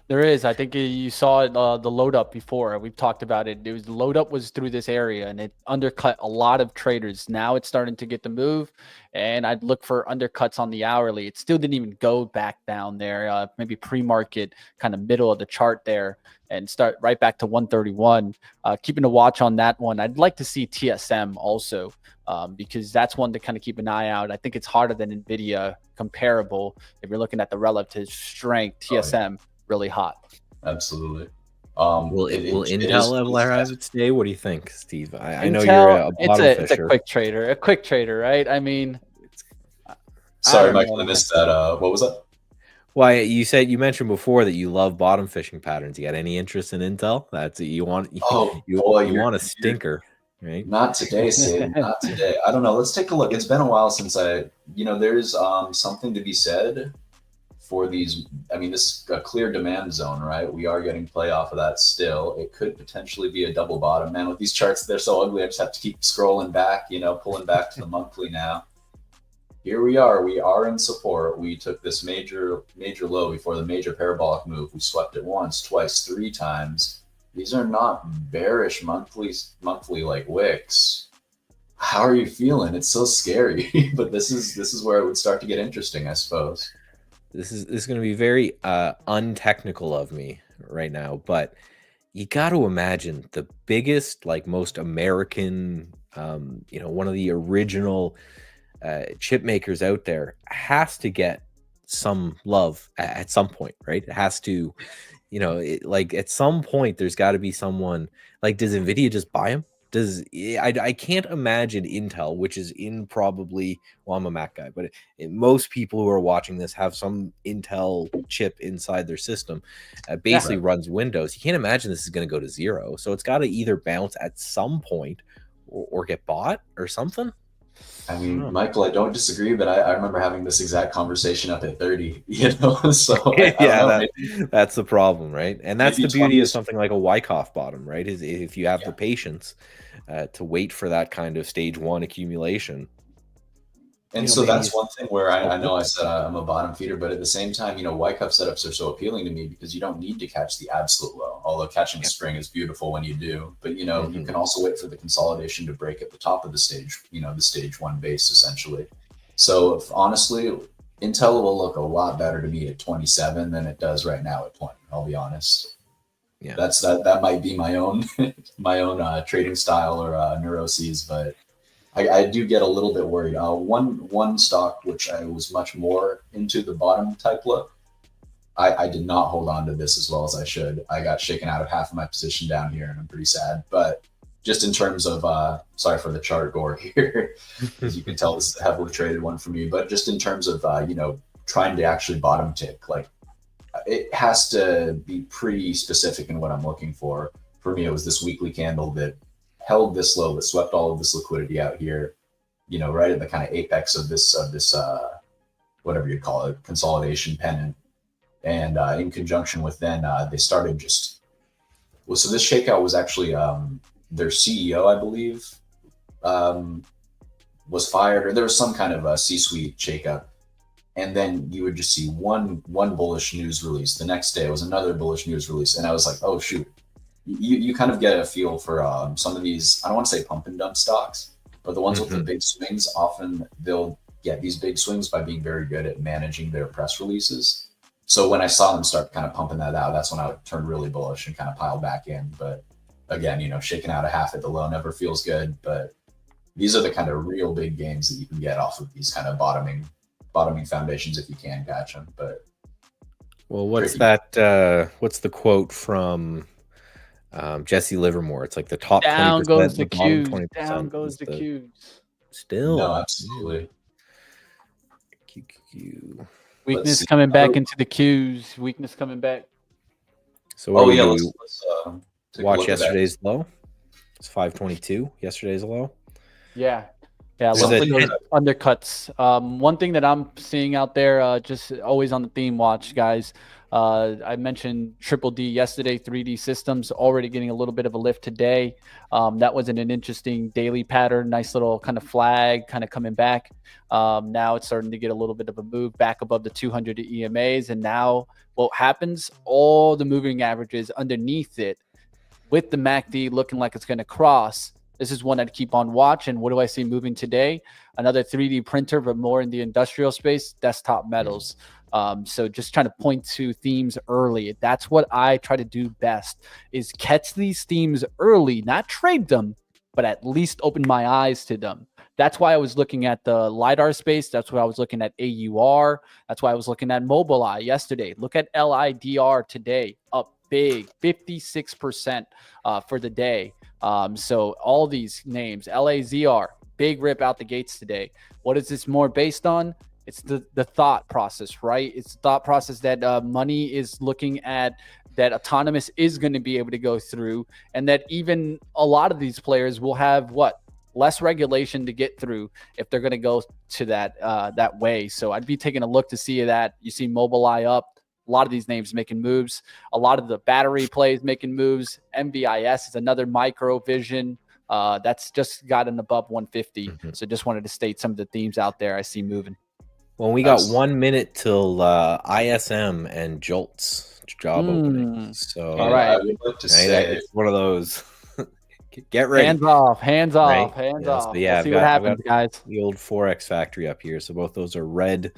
There is. I think you saw it, the load up before. We've talked about it. It was the load up was through this area, and it undercut a lot of traders. Now it's starting to get the move, and I'd look for undercuts on the hourly. It still didn't even go back down there. Maybe pre-market, kind of middle of the chart there, and start right back to 131. Keeping a watch on that one. I'd like to see TSM also, because that's one to kind of keep an eye out. I think it's harder than Nvidia comparable. If you're looking at the relative strength, TSM really hot. Absolutely. Will Intel have its day? What do you think, Steve? I know Intel, you're a bottom fisher. It's a quick trader, right? I mean, sorry, Michael, I missed that. What was that? Why you mentioned before that you love bottom fishing patterns. You got any interest in Intel? That's you want. You want a stinker, right? Not today, Sid. Not today. I don't know. Let's take a look. It's been a while since there's something to be said for these. I mean, this is a clear demand zone, right? We are getting play off of that still. It could potentially be a double bottom. Man, with these charts, they're so ugly. I just have to keep scrolling back, pulling back to the monthly now. Here we are in support. We took this major low before the major parabolic move. We swept it once, twice, 3 times. These are not bearish monthly like wicks. How are you feeling? It's so scary, but this is where it would start to get interesting, I suppose. This is going to be very untechnical of me right now, but you got to imagine the biggest, like most American, one of the original chip makers out there has to get some love at some point, right? It has to, at some point there's got to be someone. Like, does Nvidia just buy them? I can't imagine Intel, which is in probably, well, I'm a Mac guy, but most people who are watching this have some Intel chip inside their system. Basically runs Windows. You can't imagine this is going to go to zero. So it's got to either bounce at some point or get bought or something. I mean, Michael, I don't disagree, but I remember having this exact conversation up at 30, so that's the problem, right? And that's the beauty of something like a Wyckoff bottom, right? Is if you have the patience to wait for that kind of stage 1 accumulation. And You know, so maybe that's one thing where I know I it's- said I'm a bottom feeder, but at the same time, Y cup setups are so appealing to me because you don't need to catch the absolute low. Although catching a spring is beautiful when you do, but you can also wait for the consolidation to break at the top of the stage. The stage one base essentially. So honestly, Intel will look a lot better to me at 27 than it does right now at 20. I'll be honest. Yeah. That might be my own my own trading style or neuroses, but I do get a little bit worried. One stock which I was much more into the bottom type look. I did not hold on to this as well as I should. I got shaken out of half of my position down here, and I'm pretty sad. But just in terms of sorry for the chart gore here, as you can tell, this is a heavily traded one for me. But just in terms of trying to actually bottom tick, like it has to be pretty specific in what I'm looking for. For me, it was this weekly candle that held this low, that swept all of this liquidity out here, right at the kind of apex of this whatever you call it, consolidation pennant. And in conjunction with then they started just so this shakeout was actually their CEO, I believe, was fired, or there was some kind of a C-suite shakeup. And then you would just see one bullish news release. The next day was another bullish news release, and I was like, oh shoot. You kind of get a feel for some of these, I don't want to say pump and dump stocks, but the ones with the big swings, often they'll get these big swings by being very good at managing their press releases. So when I saw them start kind of pumping that out, that's when I would turn really bullish and kind of pile back in. But again, shaking out a half at the low never feels good. But these are the kind of real big gains that you can get off of these kind of bottoming foundations if you can catch them. But well, what's that? What's the quote from Jesse Livermore? It's like the top 20%, Down goes the the bottom Qs. 20%. Down goes the Qs. Still. No, absolutely. QQQ. Weakness coming back into the Qs. Weakness coming back. So what do we let's take a watch look at that. yesterday's low. It's 522. Yesterday's low. Yeah. So Look for those undercuts. One thing that I'm seeing out there, just always on the theme watch, guys. I mentioned Triple D yesterday, 3D Systems already getting a little bit of a lift today. That was an interesting daily pattern, nice little kind of flag kind of coming back. Now it's starting to get a little bit of a move back above the 200 EMAs. And now what happens? All the moving averages underneath it with the MACD looking like it's going to cross. This is one I'd keep on watch. And what do I see moving today? Another 3D printer, but more in the industrial space, Desktop Metals. So just trying to point to themes early. That's what I try to do best, is catch these themes early, not trade them, but at least open my eyes to them. That's why I was looking at the LiDAR space. That's why I was looking at AUR. That's why I was looking at Mobileye yesterday. Look at LIDR today, up big, 56% for the day. So all these names, LAZR, big rip out the gates today. What is this more based on? It's the thought process, right? It's the thought process that money is looking at, that autonomous is going to be able to go through, and that even a lot of these players will have less regulation to get through if they're going to go to that way. So I'd be taking a look to see that. You see Mobileye up. A lot of these names making moves. A lot of the battery plays making moves. MVIS is another micro vision. That's just gotten above 150. So just wanted to state some of the themes out there I see moving. Well, we got 1 minute till ISM and JOLTS job openings. So all right, I would like to say it's one of those. Get ready. Hands off. Hands off. Right? Hands Yeah, off. so yeah, we'll see what happens, guys. The old Forex factory up here. So both those are red,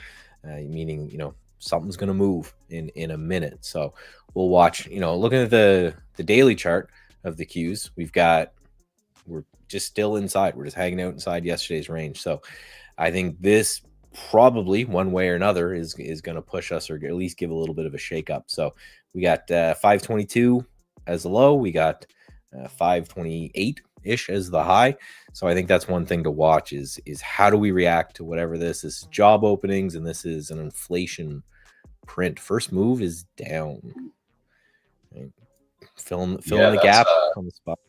meaning something's going to move in a minute. So we'll watch. Looking at the daily chart of the Qs, we're just still inside. We're just hanging out inside yesterday's range. So I think this probably one way or another is going to push us, or at least give a little bit of a shake up. So we got 522 as the low. We got 528 ish as the high. So I think that's one thing to watch is how do we react to whatever this is, job openings, and this is an inflation print. First move is down. Right. Filling the gap on the spot.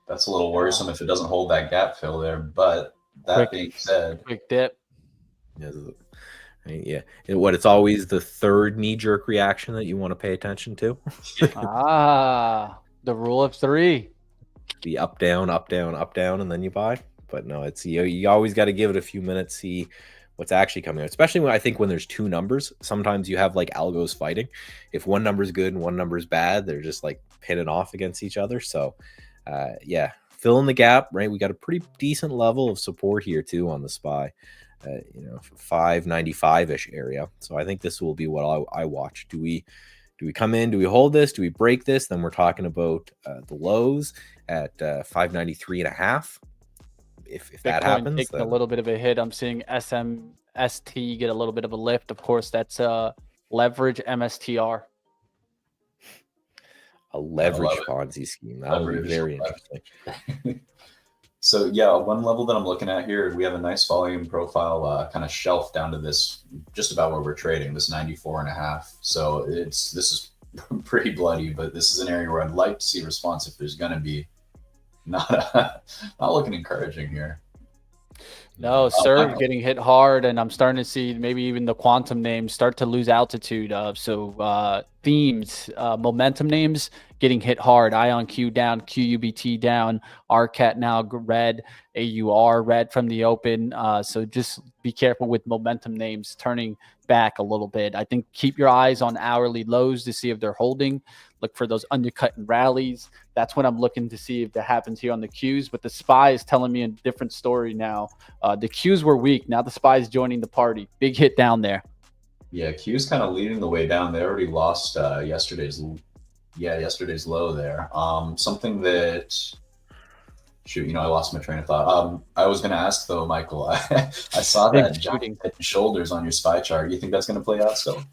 That's a little worrisome if it doesn't hold that gap fill there. But that being said, quick dip. Yeah. It's always the third knee-jerk reaction that you want to pay attention to. The rule of three. The up, down, up, down, up, down, and then you buy. But no, it's you always got to give it a few minutes, see what's actually coming out. Especially when I think when there's two numbers, sometimes you have like algos fighting. If one number's good and one number's bad, they're just like pinning off against each other. So yeah, fill in the gap, right? We got a pretty decent level of support here too on the SPY. 595-ish area. So I think this will be what I watch. Do we come in? Do we hold this? Do we break this? Then we're talking about the lows at 593.5. If Bitcoin that happens, taking then a little bit of a hit. I'm seeing SMST get a little bit of a lift. Of course, that's leverage MSTR. a leverage Ponzi scheme. That would be very interesting. So yeah, one level that I'm looking at here, we have a nice volume profile kind of shelf down to this, just about where we're trading, this 94.5. So this is pretty bloody, but this is an area where I'd like to see response if there's going to be. Not looking encouraging here. No, Serve getting hit hard, and I'm starting to see maybe even the quantum names start to lose altitude. So themes, momentum names getting hit hard. IonQ down, QUBT down, RCAT now red, AUR red from the open. So just be careful with momentum names turning back a little bit. I think keep your eyes on hourly lows to see if they're holding. Look for those undercutting rallies. That's what I'm looking to see if that happens here on the Qs. But the SPY is telling me a different story now. The Qs were weak. Now the SPY is joining the party. Big hit down there. Yeah, Q's kind of leading the way down. They already lost yesterday's low there. Something that, shoot, I lost my train of thought. I was going to ask though, Michael. I saw that giant head and shoulders on your SPY chart. You think that's going to play out still?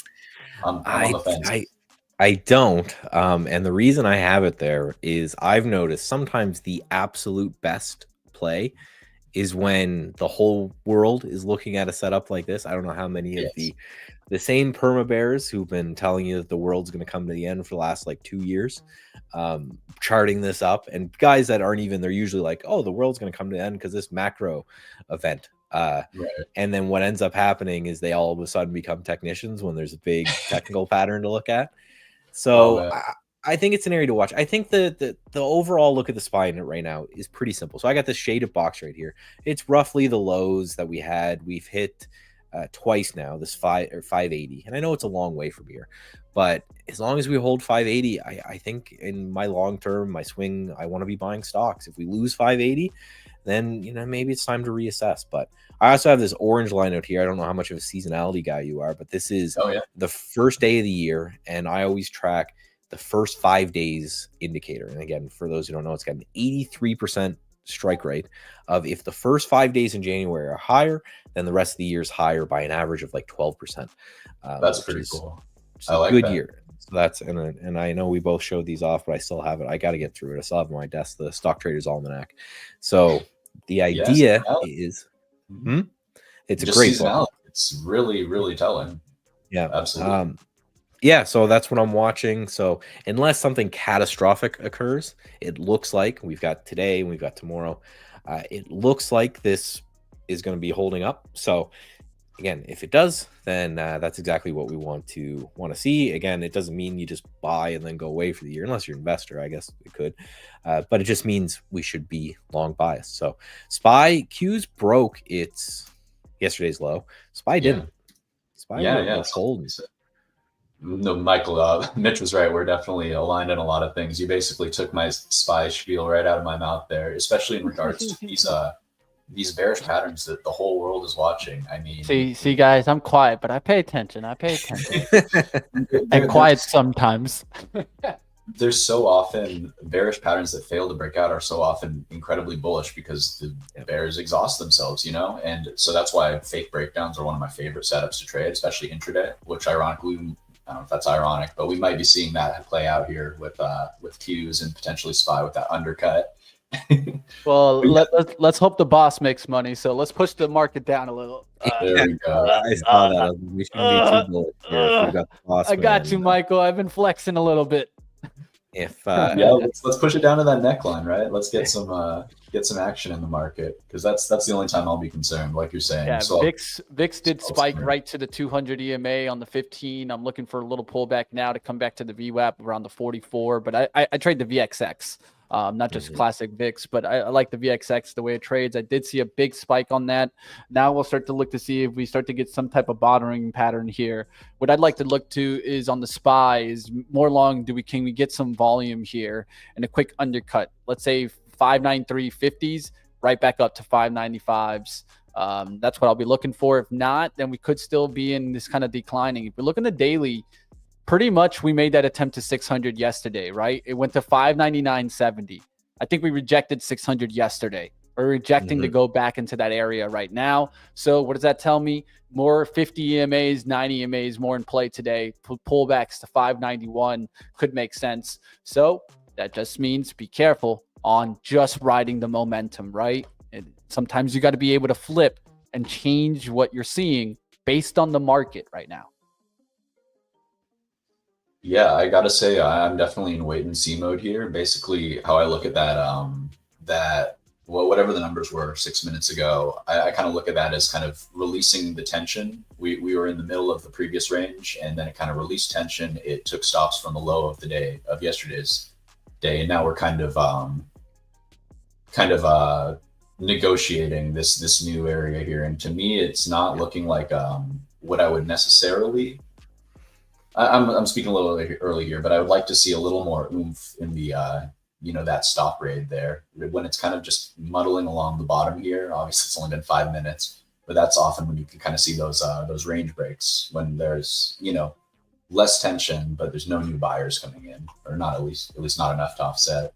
I'm on the fence. I don't. And the reason I have it there is I've noticed sometimes the absolute best play is when the whole world is looking at a setup like this. I don't know how many of the same perma bears who've been telling you that the world's going to come to the end for the last like 2 years, charting this up, and guys that aren't even, they're usually like, oh, the world's going to come to the end because this macro event. Right. And then what ends up happening is they all of a sudden become technicians when there's a big technical pattern to look at. So I think it's an area to watch. I think the overall look at the SPY in it right now is pretty simple. So I got this shaded box right here. It's roughly the lows that we had. We've hit twice now, this 580. And I know it's a long way from here, but as long as we hold 580, I think in my long term, my swing, I want to be buying stocks. If we lose 580, then maybe it's time to reassess. But I also have this orange line out here. I don't know how much of a seasonality guy you are, but this is the first day of the year, and I always track the first 5 days indicator. And again, for those who don't know, it's got an 83% strike rate of if the first 5 days in January are higher, then the rest of the year is higher by an average of like 12%. That's pretty cool. I like good year. So that's and I know we both showed these off, but I still have it. I got to get through it. I still have on my desk the Stock Traders Almanac. So the idea is, it's a great book. It's really, really telling. Yeah, absolutely. Yeah, so that's what I'm watching. So unless something catastrophic occurs, it looks like we've got today and we've got tomorrow. It looks like this is going to be holding up. So again, if it does, then that's exactly what we want to see. Again, it doesn't mean you just buy and then go away for the year, unless you're an investor. I guess it could, but it just means we should be long biased. So SPY Q's broke its yesterday's low. SPY didn't. SPY was holding. No, Michael, Mitch was right. We're definitely aligned on a lot of things. You basically took my SPY spiel right out of my mouth there, especially in regards to these bearish patterns that the whole world is watching. I mean, see, guys, I'm quiet, but I pay attention. I'm quiet sometimes. There's so often bearish patterns that fail to break out are so often incredibly bullish because the bears exhaust themselves, and so that's why fake breakdowns are one of my favorite setups to trade, especially intraday, which ironically, I don't know if that's ironic, but we might be seeing that play out here with Qs and potentially SPY with that undercut. Well, let's hope the boss makes money. So let's push the market down a little. There we go. I saw that. We shouldn't be too bullish here if we got the boss. I got you, Michael. I've been flexing a little bit. Let's push it down to that neckline, right? Let's get some action in the market, because that's the only time I'll be concerned, like you're saying. Yeah, so VIX did spike right to the 200 EMA on the 15. I'm looking for a little pullback now to come back to the VWAP around the 44, but I trade the VXX. not just classic VIX, but I like the VXX, the way it trades. I did see a big spike on that. Now we'll start to look to see if we start to get some type of bottoming pattern here. What I'd like to look to is on the SPY is more long. Can we get some volume here and a quick undercut? Let's say 593.50s, right back up to 595s. That's what I'll be looking for. If not, then we could still be in this kind of declining. If we look in the daily, pretty much we made that attempt to 600 yesterday, right? It went to 599.70. I think we rejected 600 yesterday. We're rejecting to go back into that area right now. So what does that tell me? More 50 EMAs, 90 EMAs more in play today. Pullbacks to 591 could make sense. So that just means be careful on just riding the momentum, right? And sometimes you got to be able to flip and change what you're seeing based on the market right now. Yeah, I gotta say, I'm definitely in wait and see mode here. Basically, how I look at that, whatever the numbers were 6 minutes ago, I kind of look at that as kind of releasing the tension. We were in the middle of the previous range, and then it kind of released tension. It took stops from the low of the day of yesterday's day, and now we're kind of negotiating this new area here. And to me, it's not looking like what I would necessarily. I'm speaking a little early here, but I would like to see a little more oomph in the that stop rate there when it's kind of just muddling along the bottom here. Obviously, it's only been 5 minutes, but that's often when you can kind of see those range breaks when there's less tension, but there's no new buyers coming in, or not at least not enough to offset.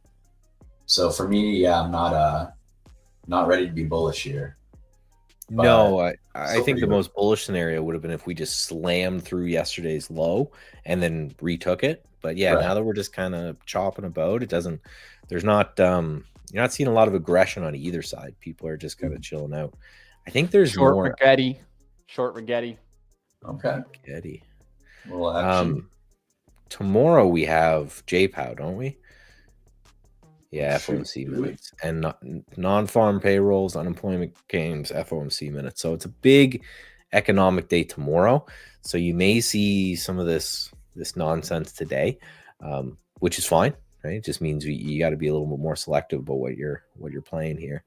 So for me, yeah, I'm not ready to be bullish here. But no, I think the most bullish scenario would have been if we just slammed through yesterday's low and then retook it. But yeah, now that we're just kind of chopping about, you're not seeing a lot of aggression on either side. People are just kind of chilling out. I think there's short more. Short Rigetti. Okay. Rigetti. Well, actually, tomorrow we have JPOW, don't we? Yeah, FOMC minutes and non-farm payrolls, unemployment claims, FOMC minutes. So it's a big economic day tomorrow. So you may see some of this nonsense today, which is fine, right? It just means you got to be a little bit more selective about what you're playing here.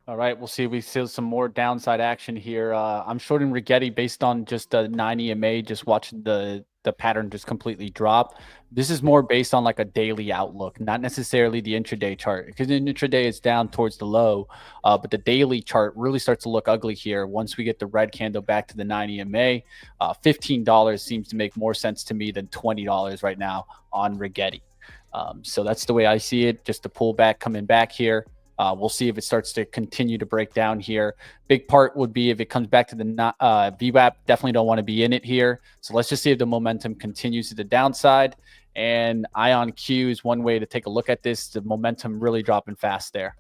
All right, we'll see if we see some more downside action here. I'm shorting Rigetti based on just a 9 EMA, just watching the pattern just completely drop. This is more based on like a daily outlook, not necessarily the intraday chart, because in intraday it's down towards the low, but the daily chart really starts to look ugly here once we get the red candle back to the 9 EMA. $15 seems to make more sense to me than $20 right now on Rigetti. So that's the way I see it, just a pullback coming back here. We'll see if it starts to continue to break down here. Big part would be if it comes back to the VWAP. Definitely don't want to be in it here. So let's just see if the momentum continues to the downside. And Ion Q is one way to take a look at this. The momentum really dropping fast there.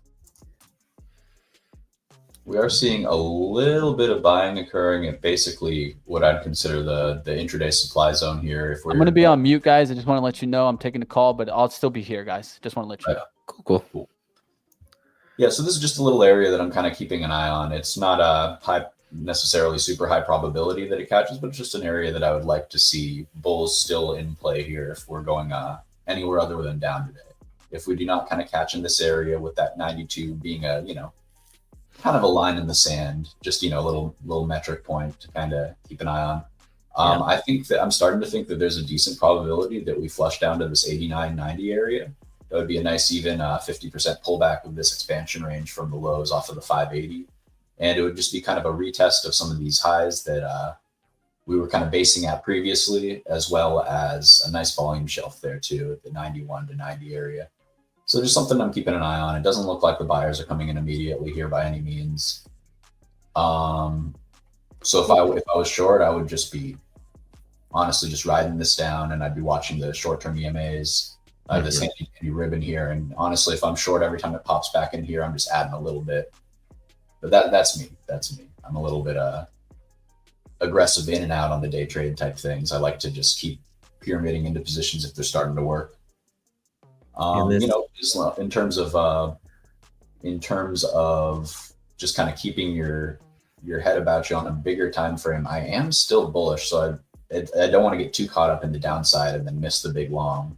We are seeing a little bit of buying occurring at basically what I'd consider the intraday supply zone here. I'm going to be on mute, guys. I just want to let you know I'm taking a call, but I'll still be here, guys. Just want to let you know. Cool. Yeah, so this is just a little area that I'm kind of keeping an eye on. It's not a necessarily super high probability that it catches, but it's just an area that I would like to see bulls still in play here if we're going anywhere other than down today. If we do not kind of catch in this area with that 92 being a, kind of a line in the sand, just, a little metric point to kind of keep an eye on. I think that I'm starting to think that there's a decent probability that we flush down to this 89-90 area. That would be a nice even 50% pullback of this expansion range from the lows off of the 580. And it would just be kind of a retest of some of these highs that we were kind of basing at previously, as well as a nice volume shelf there too at the 91 to 90 area. So just something I'm keeping an eye on. It doesn't look like the buyers are coming in immediately here by any means. So if I was short, I would just be honestly just riding this down, and I'd be watching the short-term EMAs. This handy ribbon here, and honestly, if I'm short every time it pops back in here, I'm just adding a little bit. But that's me. I'm a little bit aggressive in and out on the day trade type things. I like to just keep pyramiding into positions if they're starting to work. In terms of just kind of keeping your head about you on a bigger time frame, I am still bullish. So I don't want to get too caught up in the downside and then miss the big long.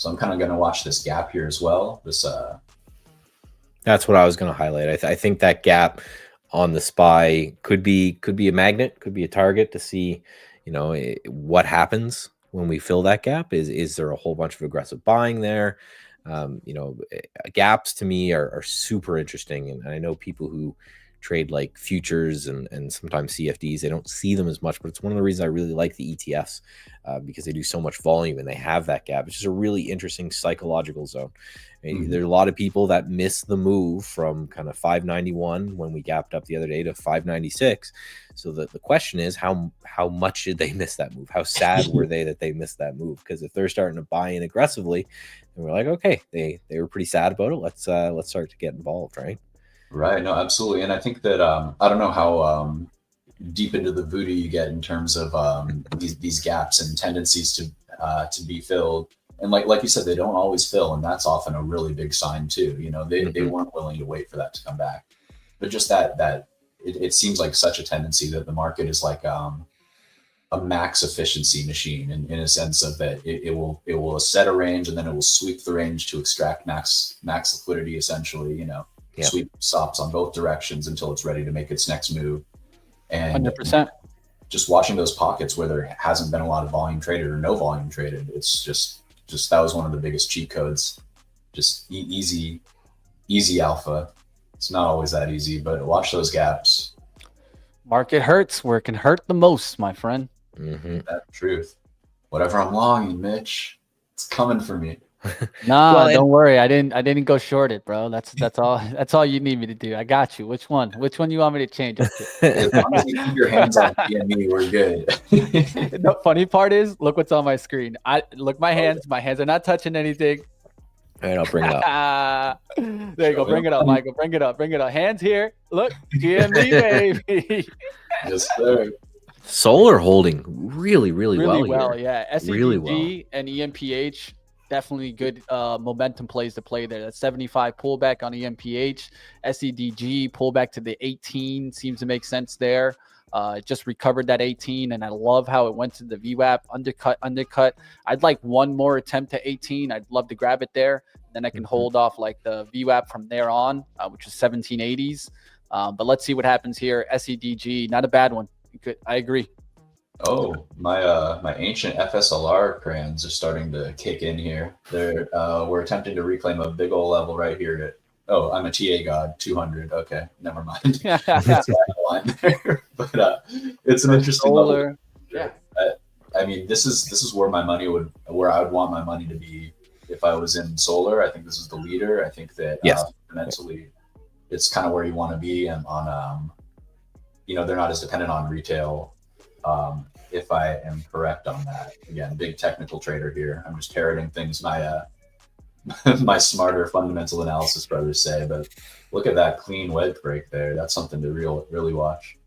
So I'm kind of going to watch this gap here as well. That's what I was going to highlight. I think that gap on the SPY could be a magnet, could be a target to see, what happens when we fill that gap. Is there a whole bunch of aggressive buying there? Gaps to me are super interesting, and I know people who trade like futures and sometimes CFDs, they don't see them as much, but it's one of the reasons I really like the ETFs, because they do so much volume and they have that gap. It's just a really interesting psychological zone. There's a lot of people that miss the move from kind of 591 when we gapped up the other day to 596. So the question is, how much did they miss that move? How sad were they that they missed that move? Because if they're starting to buy in aggressively, then we're like, okay, they were pretty sad about it. Let's start to get involved, right? Right. No, absolutely. And I think that I don't know how deep into the voodoo you get in terms of these gaps and tendencies to be filled. And like you said, they don't always fill, and that's often a really big sign too. They weren't willing to wait for that to come back. But just that it seems like such a tendency that the market is like a max efficiency machine in a sense of that it will set a range and then it will sweep the range to extract max liquidity essentially. Sweep stops on both directions until it's ready to make its next move. And 100%. Just watching those pockets where there hasn't been a lot of volume traded or no volume traded, it's just that was one of the biggest cheat codes. Just easy alpha. It's not always that easy, but watch those gaps. Market hurts where it can hurt the most, my friend. That truth. Whatever I'm longing, Mitch, it's coming for me. Nah, don't worry. I didn't go short it, bro. That's all you need me to do. I got you. Which one you want me to change it to? As long as you keep your hands on PME, we're good. The funny part is, look what's on my screen. My hands are not touching anything. All right, I'll bring it up. There you go. Bring it up, Michael. Bring it up. Hands here. Look, PME, baby. Yes, sir. Solar holding really well. Really well, here. Yeah. SEDG really well. And EMPH. Definitely good momentum plays to play there. That 75 pullback on EMPH, SEDG pullback to the 18 seems to make sense there. Just recovered that 18, and I love how it went to the VWAP undercut. I'd like one more attempt to 18. I'd love to grab it there. Then I can hold off like the VWAP from there on, which is 1780s. But let's see what happens here. SEDG, not a bad one. Good. I agree. Oh, my ancient FSLR crayons are starting to kick in here. We're attempting to reclaim a big old level right here. I'm a TA god, 200. Okay, never mind. That's line there. But it's an interesting level. Yeah. I mean, this is where I would want my money to be if I was in solar. I think this is the leader. I think that fundamentally, it's kind of where you want to be, and on they're not as dependent on retail. If I am correct on that. Again, big technical trader here. I'm just parroting things my smarter fundamental analysis brothers say, but look at that clean wedge break there. That's something to really watch.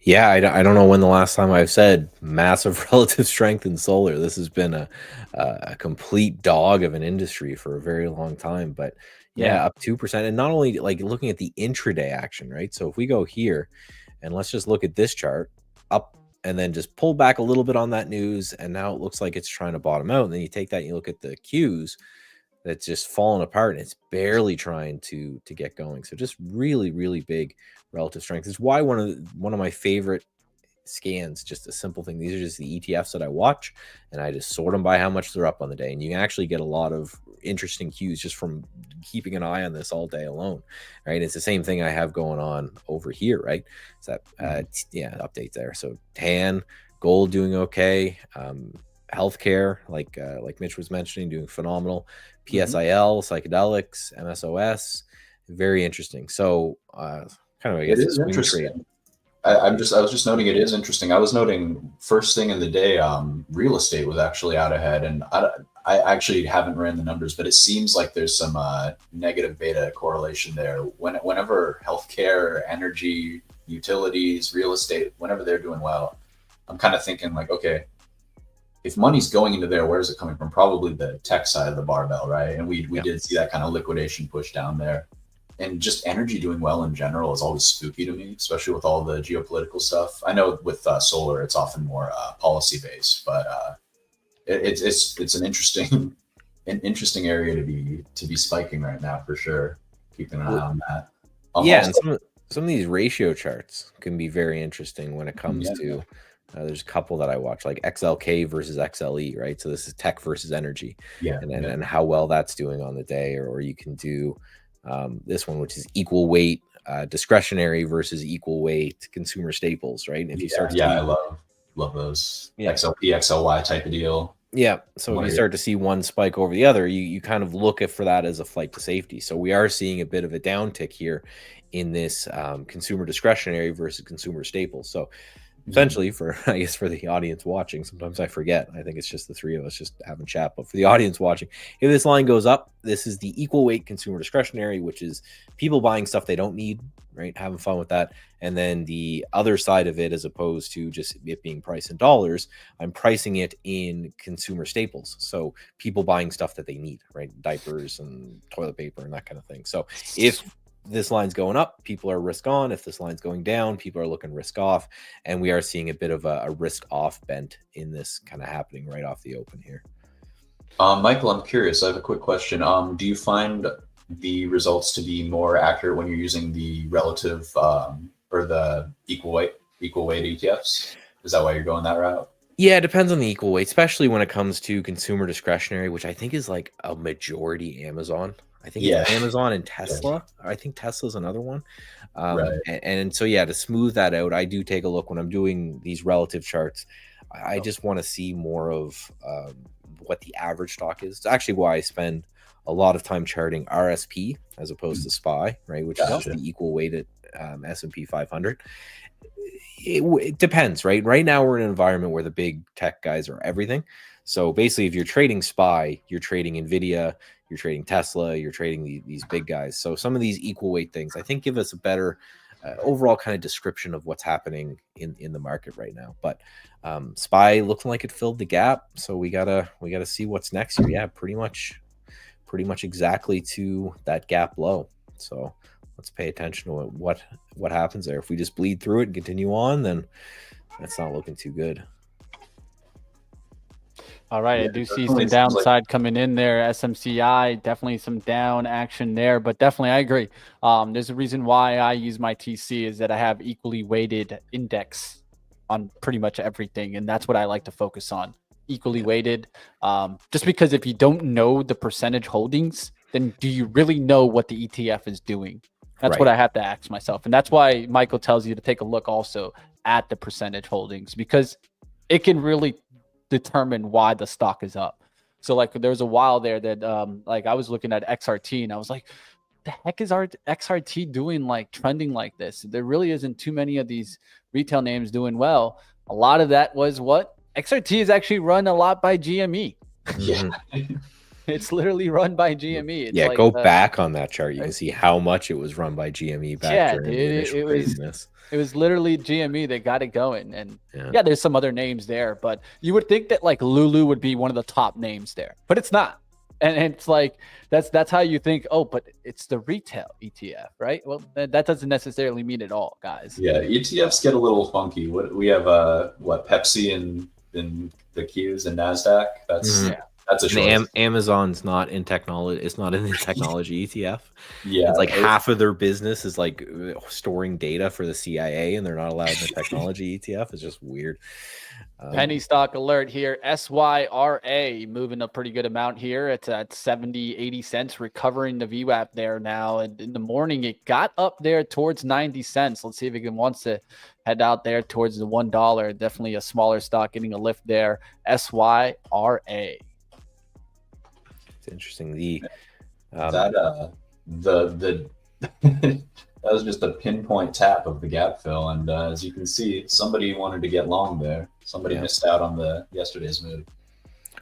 Yeah, I don't know when the last time I've said massive relative strength in solar. This has been a complete dog of an industry for a very long time, but yeah, up 2%. And not only like looking at the intraday action, right? So if we go here and let's just look at this chart, up and then just pull back a little bit on that news, and now it looks like it's trying to bottom out. And then you take that and you look at the Qs, that's just falling apart, and it's barely trying to get going. So just really big relative strength. It's why one of my favorite scans, just a simple thing. These are just the ETFs that I watch, and I just sort them by how much they're up on the day. And you can actually get a lot of interesting cues just from keeping an eye on this all day alone, right? It's the same thing I have going on over here, right? So that update there. So tan, gold doing okay, healthcare, like Mitch was mentioning, doing phenomenal. PSIL, psychedelics, MSOS, very interesting. So kind of, I guess, it is interesting. I was just noting it is interesting. I was noting first thing in the day, real estate was actually out ahead, and I actually haven't ran the numbers, but it seems like there's some negative beta correlation there. Whenever healthcare, energy, utilities, real estate, whenever they're doing well, I'm kind of thinking like, okay, if money's going into there, where is it coming from? Probably the tech side of the barbell, right? And we did see that kind of liquidation push down there. And just energy doing well in general is always spooky to me, especially with all the geopolitical stuff. I know with solar, it's often more policy based, but it's an interesting an interesting area to be spiking right now for sure. Keeping an eye on that. Yeah, Also, and some of these ratio charts can be very interesting when it comes to. There's a couple that I watch, like XLK versus XLE, right? So this is tech versus energy, and how well that's doing on the day. Or you can do this one, which is equal weight discretionary versus equal weight consumer staples, right? And if you start to see, I love those XLP, XLY type of deal. Yeah. So if you start to see one spike over the other, you kind of look at for that as a flight to safety. So we are seeing a bit of a downtick here in this consumer discretionary versus consumer staples. So essentially, for I guess for the audience watching, sometimes I forget. I think it's just the three of us just having chat. But for the audience watching, if this line goes up, this is the equal weight consumer discretionary, which is people buying stuff they don't need, right? Having fun with that. And then the other side of it, as opposed to just it being priced in dollars, I'm pricing it in consumer staples. So people buying stuff that they need, right? Diapers and toilet paper and that kind of thing. So if this line's going up, people are risk on. If this line's going down, people are looking risk off. And we are seeing a bit of a risk off bent in this kind of happening right off the open here. Michael, I'm curious. I have a quick question. Do you find the results to be more accurate when you're using the relative or the equal weight ETFs? Is that why you're going that route? Yeah, it depends on the equal weight, especially when it comes to consumer discretionary, which I think is like a majority Amazon. I think it's Amazon and Tesla. I think Tesla's another one. And so, yeah, to smooth that out, I do take a look when I'm doing these relative charts. I just want to see more of what the average stock is. It's actually why I spend a lot of time charting RSP as opposed to SPY, right? Which is just the equal weighted S&P 500. It depends, right? Right now we're in an environment where the big tech guys are everything. So basically, if you're trading SPY, you're trading Nvidia, you're trading Tesla, you're trading these big guys. So some of these equal weight things, I think, give us a better overall kind of description of what's happening in the market right now. But SPY looking like it filled the gap, so we gotta see what's next here. Yeah, pretty much exactly to that gap low. So let's pay attention to what happens there. If we just bleed through it and continue on, then that's not looking too good. All right, I do see some downside coming in there. SMCI, definitely some down action there, but definitely I agree. There's a reason why I use my TC is that I have equally weighted index on pretty much everything, and that's what I like to focus on, equally weighted. Just because if you don't know the percentage holdings, then do you really know what the ETF is doing? That's what I have to ask myself, and that's why Michael tells you to take a look also at the percentage holdings, because it can really determine why the stock is up. So like there was a while there that like I was looking at XRT and I was like, the heck is our XRT doing, like trending like this? There really isn't too many of these retail names doing well. A lot of that was what XRT is actually run a lot by GME. Yeah. It's literally run by GME. It's like, go back on that chart. You can see how much it was run by GME back during the initial craziness. It was literally GME that got it going. And yeah, there's some other names there, but you would think that like Lulu would be one of the top names there, but it's not. And it's like, that's how you think, oh, but it's the retail ETF, right? Well, that doesn't necessarily mean it all, guys. Yeah, ETFs get a little funky. We have Pepsi and the Qs and NASDAQ. That's a choice. Amazon's not in technology. It's not in the technology ETF. Yeah, it's like half of their business is like storing data for the CIA, and they're not allowed in the technology ETF. It's just weird. Penny stock alert here. SYRA moving a pretty good amount here. It's at 70-80 cents, recovering the VWAP there now. And in the morning, it got up there towards 90 cents. Let's see if it wants to head out there towards the $1. Definitely a smaller stock getting a lift there. SYRA. It's interesting. The that was just a pinpoint tap of the gap fill, and as you can see, somebody wanted to get long there. Somebody missed out on the yesterday's move,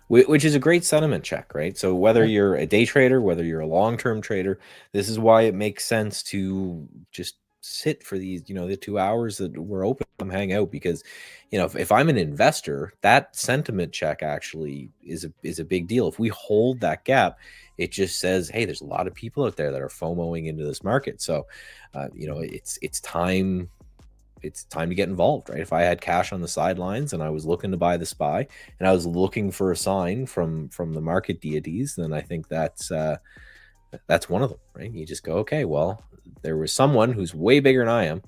which is a great sentiment check, right? So whether you're a day trader, whether you're a long-term trader, this is why it makes sense to just sit for these, the 2 hours that we're open, come hang out, because if I'm an investor, that sentiment check actually is a big deal. If we hold that gap, it just says, hey, there's a lot of people out there that are FOMOing into this market. So it's time it's time to get involved, right? If I had cash on the sidelines and I was looking to buy the SPY and I was looking for a sign from the market deities, then I think that's one of them, right? You just go, okay, well, there was someone who's way bigger than I am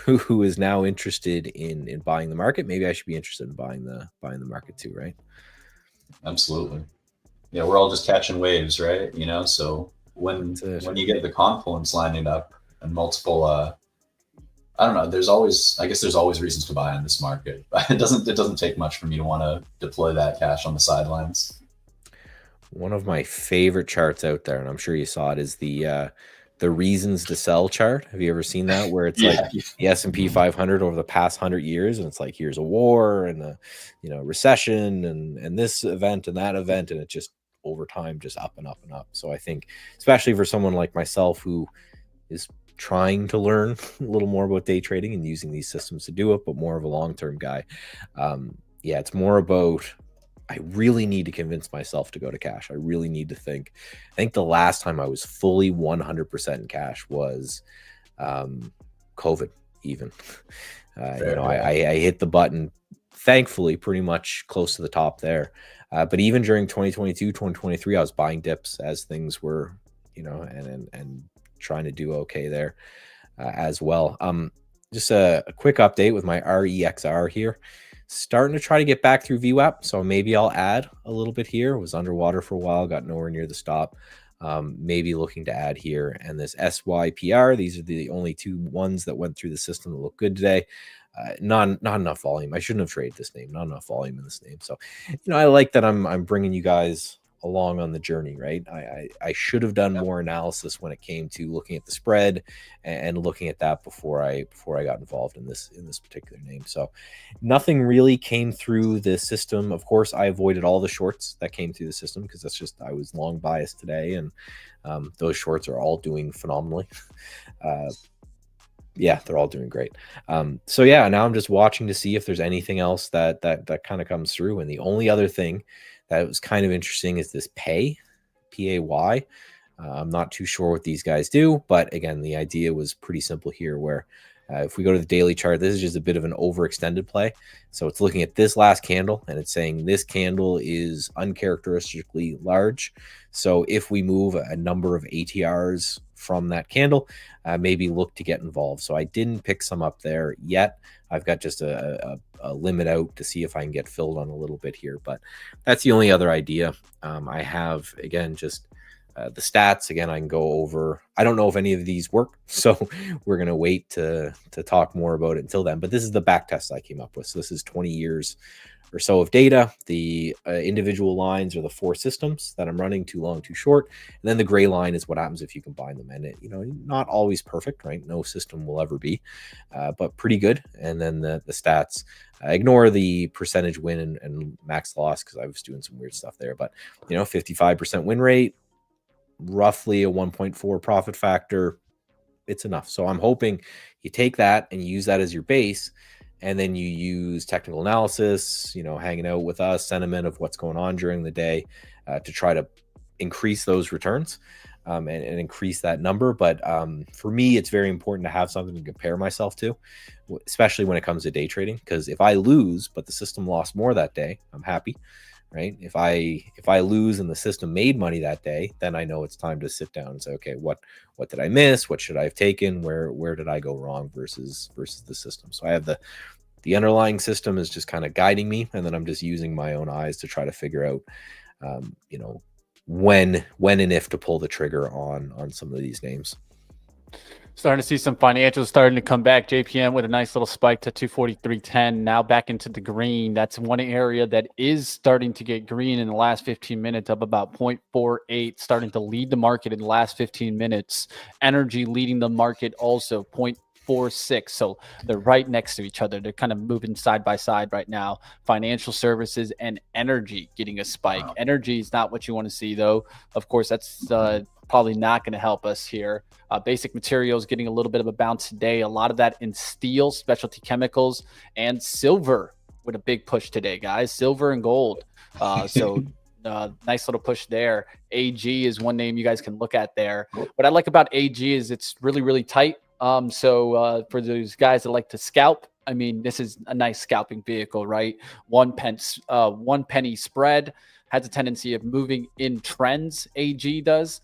who is now interested in buying the market. Maybe I should be interested in buying the market too, right? Absolutely. Yeah, we're all just catching waves, right? You know, so when you get the confluence lining up and multiple I don't know, there's always reasons to buy in this market. It doesn't take much for me to want to deploy that cash on the sidelines. One of my favorite charts out there, and I'm sure you saw it, is the reasons to sell chart. Have you ever seen that, where it's like the S&P 500 over the past 100 years, and it's like, here's a war and a recession and this event and that event, and it just over time just up and up and up. So I think, especially for someone like myself who is trying to learn a little more about day trading and using these systems to do it, but more of a long-term guy, it's more about, I really need to convince myself to go to cash. I really need to think. I think the last time I was fully 100% in cash was COVID even. I hit the button, thankfully, pretty much close to the top there. But even during 2022, 2023, I was buying dips as things were, and trying to do okay there as well. Just a quick update with my REXR here. Starting to try to get back through VWAP, so maybe I'll add a little bit here. Was underwater for a while, got nowhere near the stop. Maybe looking to add here. And this SYPR, these are the only two ones that went through the system that look good today. Not enough volume. I shouldn't have traded this name. Not enough volume in this name. So, I like that I'm bringing you guys along on the journey, right? I should have done more analysis when it came to looking at the spread and looking at that before I got involved in this particular name. So nothing really came through the system. Of course, I avoided all the shorts that came through the system because that's just, I was long biased today, and those shorts are all doing phenomenally. They're all doing great. So now I'm just watching to see if there's anything else that kind of comes through. And the only other thing that was kind of interesting is this PAY. I'm not too sure what these guys do, but again, the idea was pretty simple here, where if we go to the daily chart, this is just a bit of an overextended play. So it's looking at this last candle, and it's saying this candle is uncharacteristically large. So if we move a number of ATRs from that candle, maybe look to get involved. So I didn't pick some up there yet. I've got just a limit out to see if I can get filled on a little bit here, but that's the only other idea. I have, again, just the stats. Again, I can go over. I don't know if any of these work, so we're going to wait to talk more about it until then. But this is the back test I came up with. So this is 20 years or so of data. The individual lines are the 4 systems that I'm running, too long, too short. And then the gray line is what happens if you combine them. And it, not always perfect, right? No system will ever be, but pretty good. And then the stats, ignore the percentage win and max loss, because I was doing some weird stuff there. But 55% win rate, roughly a 1.4 profit factor. It's enough. So I'm hoping you take that and you use that as your base, and then you use technical analysis, hanging out with us, sentiment of what's going on during the day, to try to increase those returns and increase that number. But for me, it's very important to have something to compare myself to, especially when it comes to day trading. Because if I lose, but the system lost more that day, I'm happy, right? If I lose and the system made money that day, then I know it's time to sit down and say, okay, what did I miss? What should I have taken? Where did I go wrong versus the system? So I have the underlying system is just kind of guiding me, and then I'm just using my own eyes to try to figure out, when and if to pull the trigger on some of these names. Starting to see some financials starting to come back. JPM with a nice little spike to 243.10. Now back into the green. That's one area that is starting to get green in the last 15 minutes, up about 0.48, starting to lead the market in the last 15 minutes. Energy leading the market also, 0.46. So they're right next to each other. They're kind of moving side by side right now. Financial services and energy getting a spike. Wow. Energy is not what you want to see, though. Of course, that's probably not going to help us here. Basic materials getting a little bit of a bounce today. A lot of that in steel, specialty chemicals, and silver with a big push today, guys. Silver and gold. Nice little push there. AG is one name you guys can look at there. What I like about AG is it's really, really tight. So for those guys that like to scalp, I mean, this is a nice scalping vehicle, right? 1 penny spread, has a tendency of moving in trends. AG does.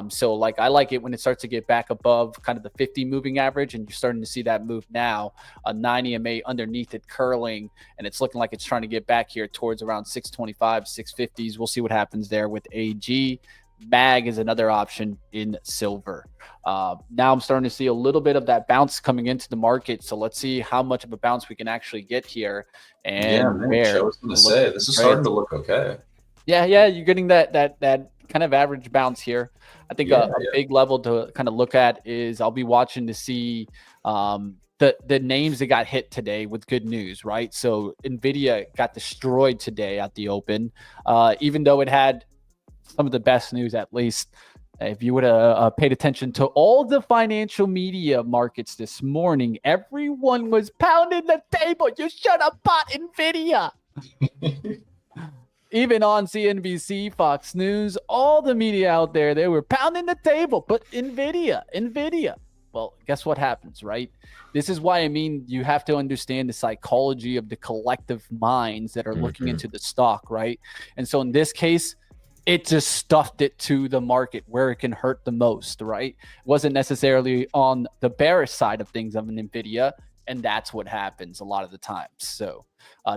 So like I like it when it starts to get back above kind of the 50 moving average, and you're starting to see that move now. A 9 EMA underneath it curling, and it's looking like it's trying to get back here towards around 625, 650s. We'll see what happens there with AG. MAG is another option in silver. Now I'm starting to see a little bit of that bounce coming into the market. So let's see how much of a bounce we can actually get here. And yeah, man, I was going to say, this is starting to look okay. Yeah, you're getting that kind of average bounce here. I think a big level to kind of look at is I'll be watching to see the names that got hit today with good news, right? So Nvidia got destroyed today at the open, even though it had some of the best news, at least. If you would have paid attention to all the financial media markets this morning, everyone was pounding the table. You should have bought Nvidia. Even on CNBC, Fox News, all the media out there, they were pounding the table. But Nvidia. Well, guess what happens, right? This is why, I mean, you have to understand the psychology of the collective minds that are looking into the stock, right? And so in this case, it just stuffed it to the market where it can hurt the most, right? It wasn't necessarily on the bearish side of things of an Nvidia, and that's what happens a lot of the times. So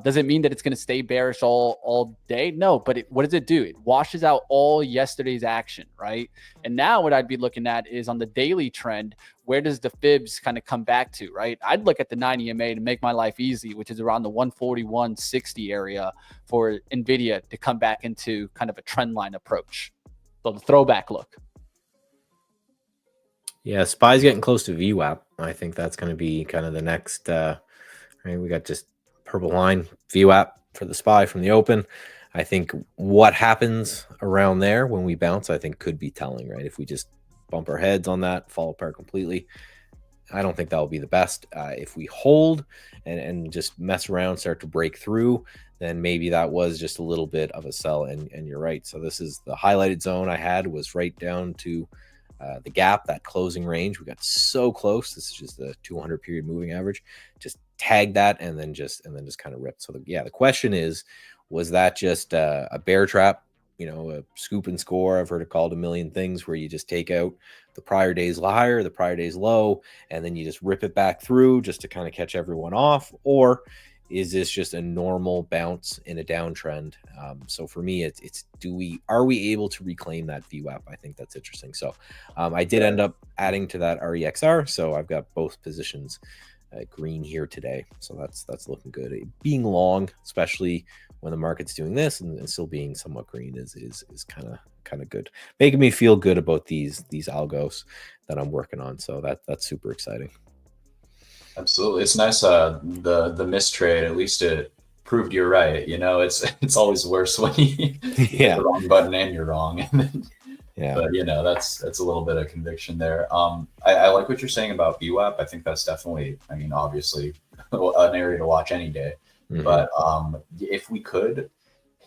does it mean that it's going to stay bearish all day? No, but what does it do? It washes out all yesterday's action, right? And now what I'd be looking at is on the daily trend, where does the fibs kind of come back to, right? I'd look at the 9 EMA to make my life easy, which is around the 141.60 area for Nvidia to come back into kind of a trend line approach. So the throwback look. Yeah, SPY's getting close to VWAP. I think that's going to be kind of the next. Right, we got just purple line VWAP for the SPY from the open. I think what happens around there when we bounce, I think could be telling, right? If we just bump our heads on that, fall apart completely, I don't think that will be the best. If we hold and just mess around, start to break through, then maybe that was just a little bit of a sell. And you're right. So this is the highlighted zone I had was right down to the gap, that closing range. We got so close. This is just the 200 period moving average. Just tag that and then just kind of ripped. So the question is, was that just a bear trap? You know, a scoop and score. I've heard it called a million things, where you just take out the prior day's higher, the prior day's low, and then you just rip it back through just to kind of catch everyone off? Or is this just a normal bounce in a downtrend? So for me, are we able to reclaim that VWAP? I think that's interesting. So I did end up adding to that REXR. So I've got both positions green here today. So that's looking good. Being long, especially when the market's doing this and still being somewhat green is kind of good, making me feel good about these algos that I'm working on. So that's super exciting. Absolutely. It's nice. The mistrade, at least it proved you're right. You know, it's always worse when you hit the wrong button and you're wrong. But you know, that's a little bit of conviction there. I like what you're saying about VWAP. I think that's definitely, I mean, obviously an area to watch any day. But if we could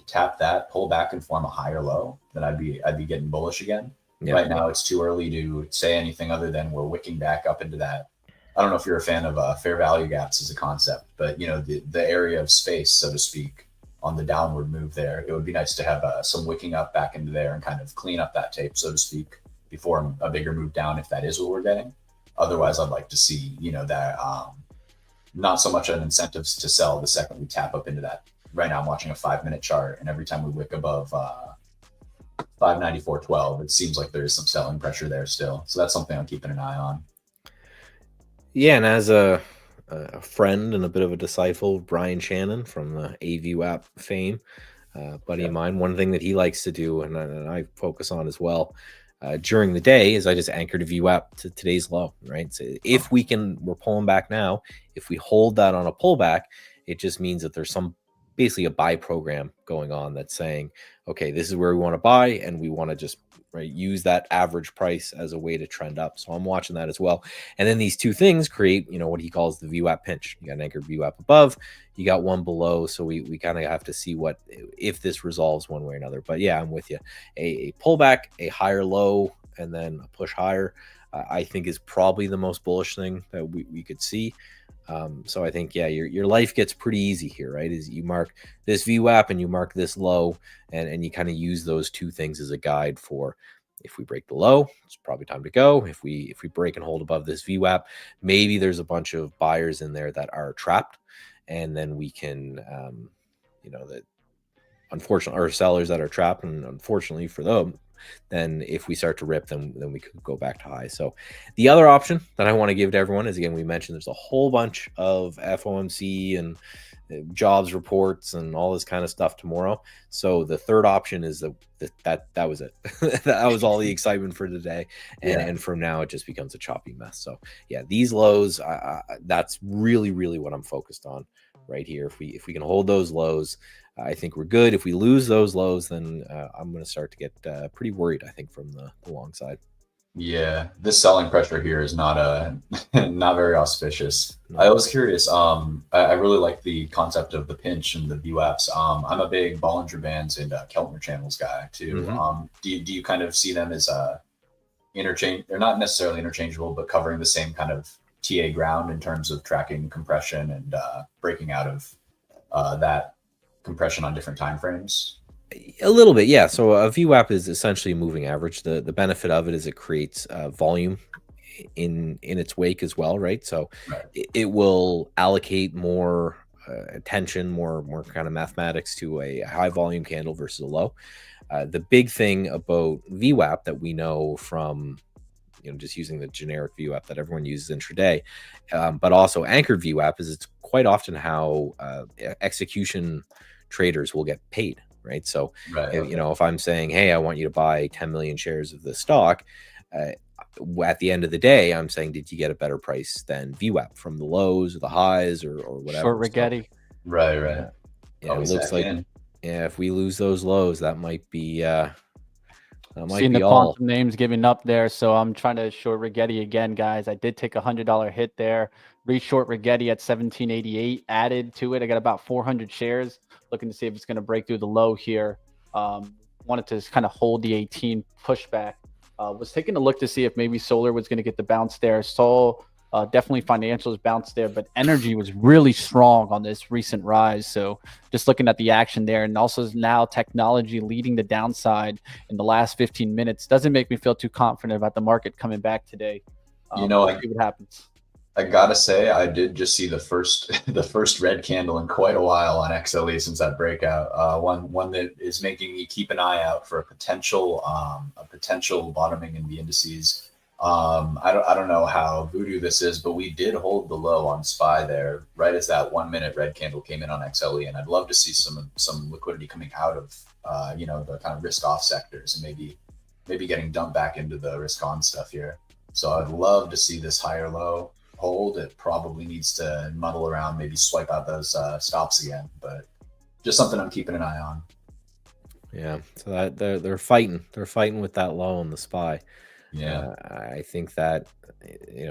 tap that, pull back and form a higher low, then I'd be getting bullish again. Right now it's too early to say anything other than we're wicking back up into that. I don't know if you're a fan of fair value gaps as a concept, but you know, the area of space, so to speak, on the downward move there, it would be nice to have some wicking up back into there and kind of clean up that tape, so to speak, before a bigger move down, if that is what we're getting. Otherwise, I'd like to see, you know, that not so much an incentive to sell the second we tap up into that. Right now I'm watching a 5-minute chart, and every time we wick above 594.12, it seems like there's some selling pressure there still. So that's something I'm keeping an eye on. Yeah, and as a friend and a bit of a disciple of Brian Shannon from the AVWAP fame, buddy of mine, one thing that he likes to do, and I focus on as well, during the day, is I just anchor to VWAP to today's low, right? So if we're pulling back now, if we hold that on a pullback, it just means that there's basically a buy program going on that's saying, okay, this is where we want to buy, and we want to just use that average price as a way to trend up. So I'm watching that as well. And then these two things create, you know, what he calls the VWAP pinch. You got an anchored VWAP above, you got one below. So we kind of have to see if this resolves one way or another. But yeah, I'm with you. A pullback, a higher low, and then a push higher. I think is probably the most bullish thing that we could see. So I think, yeah, your life gets pretty easy here, right? Is you mark this VWAP and you mark this low, and you kind of use those two things as a guide for, if we break the low, it's probably time to go. If we break and hold above this VWAP, maybe there's a bunch of buyers in there that are trapped, and then we can, that unfortunately, or sellers that are trapped, and unfortunately for them, then if we start to rip, then we could go back to high. So the other option that I want to give to everyone is, again, we mentioned there's a whole bunch of FOMC and jobs reports and all this kind of stuff tomorrow. So the third option is that was it. That was all the excitement for today. And from now it just becomes a choppy mess. So yeah, these lows, that's really, really what I'm focused on right here. If we can hold those lows, I think we're good. If we lose those lows, then I'm going to start to get pretty worried, I think, from the long side. Yeah, this selling pressure here is not not very auspicious. I was curious. I really like the concept of the pinch and the VWAPs. I'm a big Bollinger Bands and Keltner channels guy too. Do you kind of see them as interchange? They're not necessarily interchangeable, but covering the same kind of TA ground in terms of tracking compression and breaking out of that compression on different time frames? A little bit, yeah. So a VWAP is essentially a moving average. The benefit of it is it creates volume in its wake as well, right? So it will allocate more attention, more kind of mathematics to a high volume candle versus a low. The big thing about VWAP that we know from just using the generic VWAP that everyone uses intraday, but also anchored VWAP, is it's quite often how execution traders will get paid, right? So, if I'm saying, hey, I want you to buy 10 million shares of the stock, at the end of the day, I'm saying, did you get a better price than VWAP from the lows or the highs or whatever? Short Rigetti. Right. Yeah, it looks like, if we lose those lows, that might be Seeing the quantum names giving up there, so I'm trying to short Rigetti again, guys. I did take $100 hit there. Re-short Rigetti at 1788. Added to it, I got about 400 shares. Looking to see if it's going to break through the low here. Wanted to kind of hold the 18 pushback. Was taking a look to see if maybe solar was going to get the bounce there. Saw definitely financials bounced there, but energy was really strong on this recent rise. So just looking at the action there, and also now technology leading the downside in the last 15 minutes doesn't make me feel too confident about the market coming back today. We'll see what happens. I gotta say, I did just see the first red candle in quite a while on XLE since that breakout. One that is making me keep an eye out for a potential bottoming in the indices. I don't know how voodoo this is, but we did hold the low on SPY there right as that 1 minute red candle came in on XLE, and I'd love to see some liquidity coming out of the kind of risk off sectors and maybe getting dumped back into the risk on stuff here. So I'd love to see this higher low hold. It probably needs to muddle around, maybe swipe out those stops again, but just something I'm keeping an eye on. Yeah, so that they're fighting with that low on the SPY. Yeah, I think that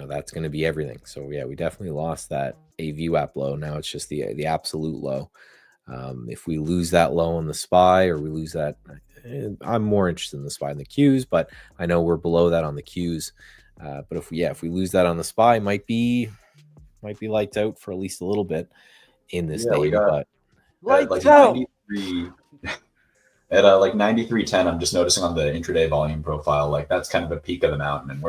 that's going to be everything. So yeah, we definitely lost that VWAP low. Now it's just the absolute low. If we lose that low on the SPY, or we lose that, I'm more interested in the SPY than the Qs, but I know we're below that on the Qs. But if we lose that on the SPY, might be lights out for at least a little bit in this day. But lights out. At like 93.10, I'm just noticing on the intraday volume profile, like that's kind of a peak of the mountain, and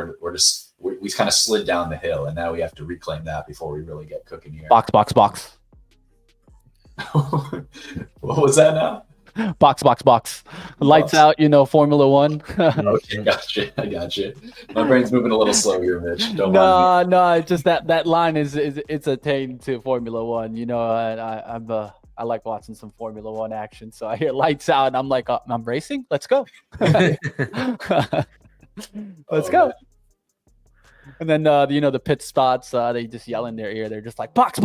we kind of slid down the hill, and now we have to reclaim that before we really get cooking here. Box. What was that now? Box. Lights out, Formula One. Okay, I got you. My brain's moving a little slow here, Mitch. Don't mind me. No, it's just that line is attained to Formula One. I like watching some Formula One action. So I hear lights out and I'm like, I'm racing. Let's go. Let's go. Man. And then, the pit spots, they just yell in their ear. They're just like, box.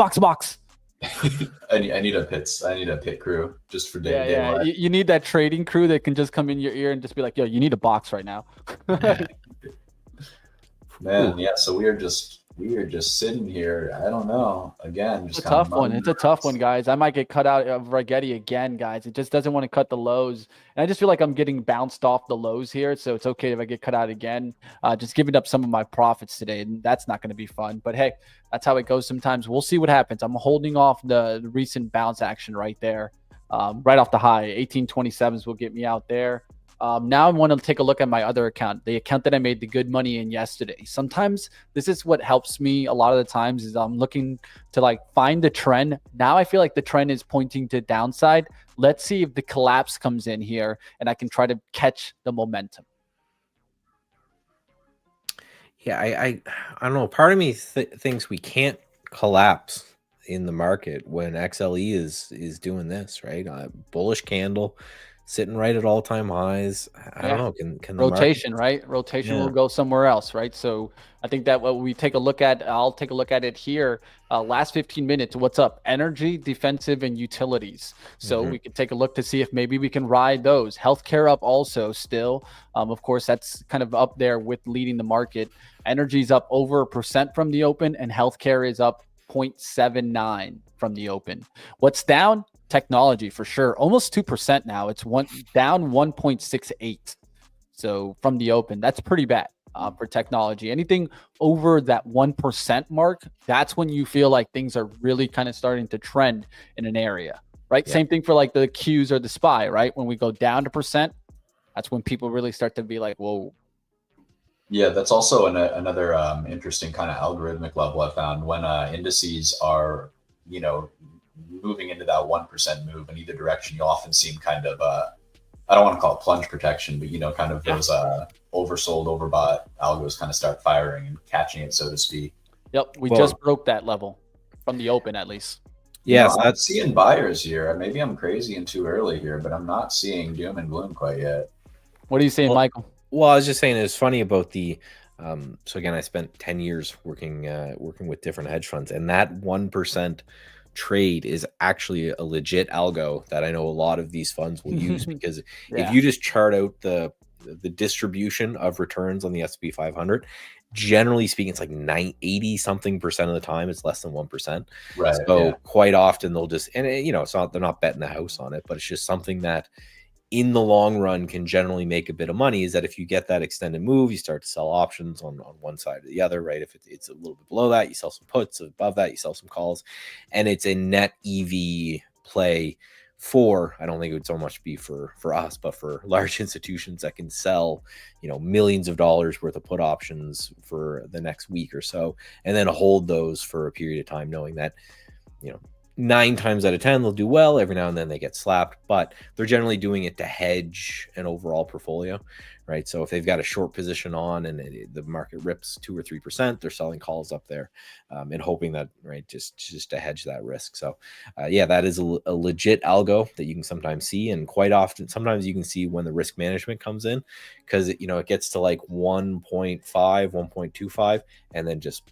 I need a pit crew just for day to day. Yeah. You need that trading crew that can just come in your ear and just be like, yo, you need a box right now. Man, yeah. So we are just we are just sitting here. I don't know. Again, It's just a kind of tough one. It's a tough one, guys. I might get cut out of Rigetti again, guys. It just doesn't want to cut the lows. And I just feel like I'm getting bounced off the lows here. So it's okay if I get cut out again. Just giving up some of my profits today. And that's not going to be fun. But hey, that's how it goes sometimes. We'll see what happens. I'm holding off the recent bounce action right there. Right off the high. 1827s will get me out there. Now I want to take a look at my other account, the account that I made the good money in yesterday. Sometimes this is what helps me a lot of the times is I'm looking to like find the trend. Now I feel like the trend is pointing to downside. Let's see if the collapse comes in here and I can try to catch the momentum. Yeah, I don't know. Part of me thinks we can't collapse in the market when XLE is doing this, right? Bullish candle, sitting right at all-time highs. I don't know. Can the rotation, market... right? Rotation will go somewhere else, right? So I think that what we take a look at, I'll take a look at it here. Last 15 minutes, what's up? Energy, defensive, and utilities. So we can take a look to see if maybe we can ride those. Healthcare up also still. Of course, that's kind of up there with leading the market. Energy's up over 1% from the open, and healthcare is up 0.79 from the open. What's down? Technology for sure, almost 2% now. It's down 1.68. So from the open, that's pretty bad for technology. Anything over that 1% mark, that's when you feel like things are really kind of starting to trend in an area, right? Same thing for like the Qs or the SPY, right? When we go down to percent, that's when people really start to be like, whoa. Yeah, that's also another interesting kind of algorithmic level I found when indices are, moving into that 1% move in either direction. You often see them kind of, I don't want to call it plunge protection, but kind of those oversold, overbought algos kind of start firing and catching it, so to speak. Yep, we just broke that level from the open at least. Yes, I'm seeing buyers here. Maybe I'm crazy and too early here, but I'm not seeing doom and gloom quite yet. What are you saying, Michael? Well, I was just saying it's funny about the so again, I spent 10 years working with different hedge funds, and that 1% trade is actually a legit algo that I know a lot of these funds will use because if you just chart out the distribution of returns on the S&P 500, generally speaking, it's like 80 something percent of the time it's less than 1%. Right. So quite often they'll just, and it's not, they're not betting the house on it, but it's just something that in the long run can generally make a bit of money. Is that if you get that extended move, you start to sell options on one side or the other, right? If it's a little bit below that, you sell some puts. Above that, you sell some calls, and it's a net EV play for, I don't think it would so much be for us, but for large institutions that can sell, millions of dollars worth of put options for the next week or so, and then hold those for a period of time, knowing that, 9 times out of 10 they'll do well. Every now and then they get slapped, but they're generally doing it to hedge an overall portfolio, right? So if they've got a short position on and the market rips 2 or 3%, they're selling calls up there and hoping that, right, just to hedge that risk. So that is a legit algo that you can sometimes see, and quite often sometimes you can see when the risk management comes in, because it gets to like 1.5 1.25 and then just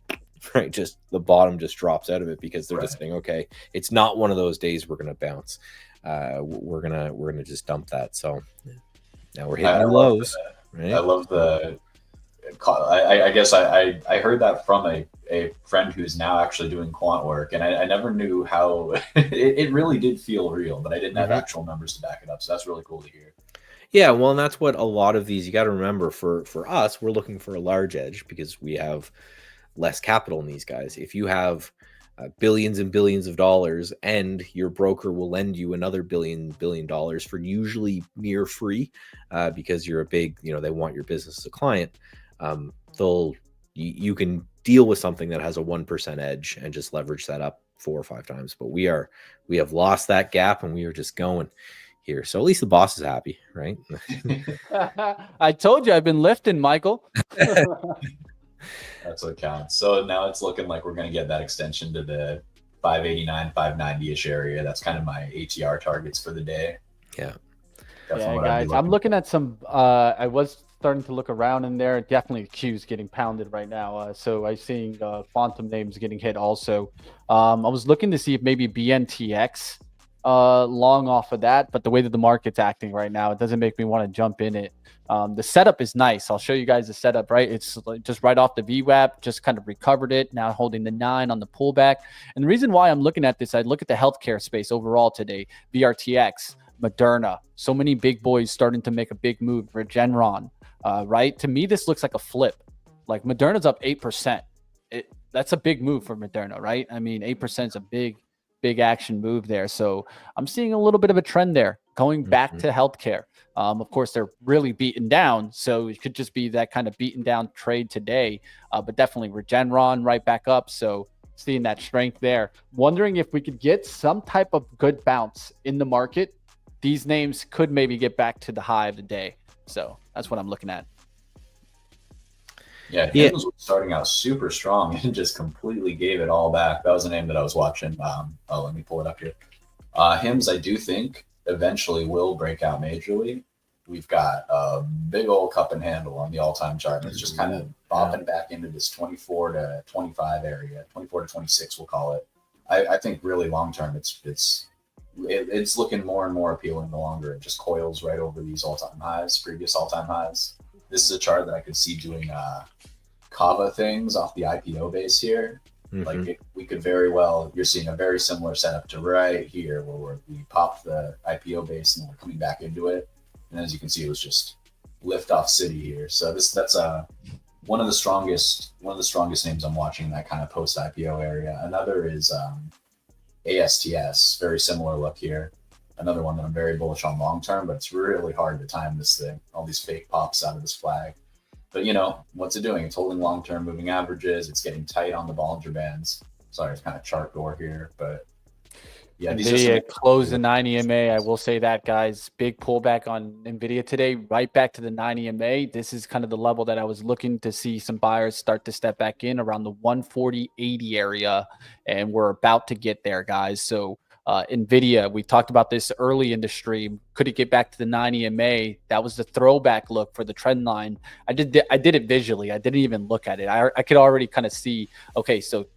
right, just the bottom just drops out of it because they're just saying, okay, it's not one of those days we're gonna bounce. We're gonna just dump that. So now we're hitting new lows. Right? I love the. I guess I heard that from a friend who's now actually doing quant work, and I never knew how it really did feel real, but I didn't have actual numbers to back it up. So that's really cool to hear. Yeah, well, and that's what a lot of these, you got to remember, for us, we're looking for a large edge because we have less capital in these guys. If you have billions and billions of dollars and your broker will lend you another billion dollars for usually near free because you're a big, they want your business as a client, you can deal with something that has a 1% edge and just leverage that up 4 or 5 times. But we have lost that gap and we are just going here. So at least the boss is happy, right? I told you I've been lifting, Michael. That's what counts. So now it's looking like we're going to get that extension to the 589, 590-ish area. That's kind of my ATR targets for the day. Yeah. Guys, I'm looking at some, I was starting to look around in there. Definitely Q's getting pounded right now. So I'm seeing quantum names getting hit also. I was looking to see if maybe BNTX long off of that, but the way that the market's acting right now, it doesn't make me want to jump in it. The setup is nice. I'll show you guys the setup, right? It's just right off the VWAP, just kind of recovered it. Now holding the 9 on the pullback. And the reason why I'm looking at this, I look at the healthcare space overall today, VRTX, Moderna, so many big boys starting to make a big move, Regeneron, right? To me, this looks like a flip. Like Moderna's up 8%. That's a big move for Moderna, right? I mean, 8% is a big action move there. So I'm seeing a little bit of a trend there going back to healthcare. Of course, they're really beaten down. So it could just be that kind of beaten down trade today, but definitely Regeneron right back up. So seeing that strength there, wondering if we could get some type of good bounce in the market. These names could maybe get back to the high of the day. So that's what I'm looking at. Yeah, Hims was starting out super strong and just completely gave it all back. That was a name that I was watching. Let me pull it up here. Hims, I do think eventually will break out majorly. We've got a big old cup and handle on the all-time chart. It's just kind of bopping back into this 24 to 25 area, 24 to 26, we'll call it. I think really long-term, it's looking more and more appealing the longer it just coils right over these all-time highs, previous all-time highs. This is a chart that I could see doing Kava things off the IPO base here. Like we could very well, you're seeing a very similar setup to right here where we popped the IPO base and we're coming back into it. And as you can see, it was just lift off city here. So that's one of the strongest names I'm watching in that kind of post IPO area. Another is ASTS, very similar look here. Another one that I'm very bullish on long term, but it's really hard to time this thing. All these fake pops out of this flag. But what's it doing? It's holding long term moving averages. It's getting tight on the Bollinger Bands. Sorry, it's kind of chart door here, but yeah, Nvidia closed the 9 EMA. I will say that, guys. Big pullback on Nvidia today, right back to the 9 EMA. This is kind of the level that I was looking to see some buyers start to step back in around the 140.80 area, and we're about to get there, guys. So Nvidia, we talked about this early in the stream. Could it get back to the 9 EMA? That was the throwback look for the trend line. I did it visually. I didn't even look at it. I could already kind of see, okay, so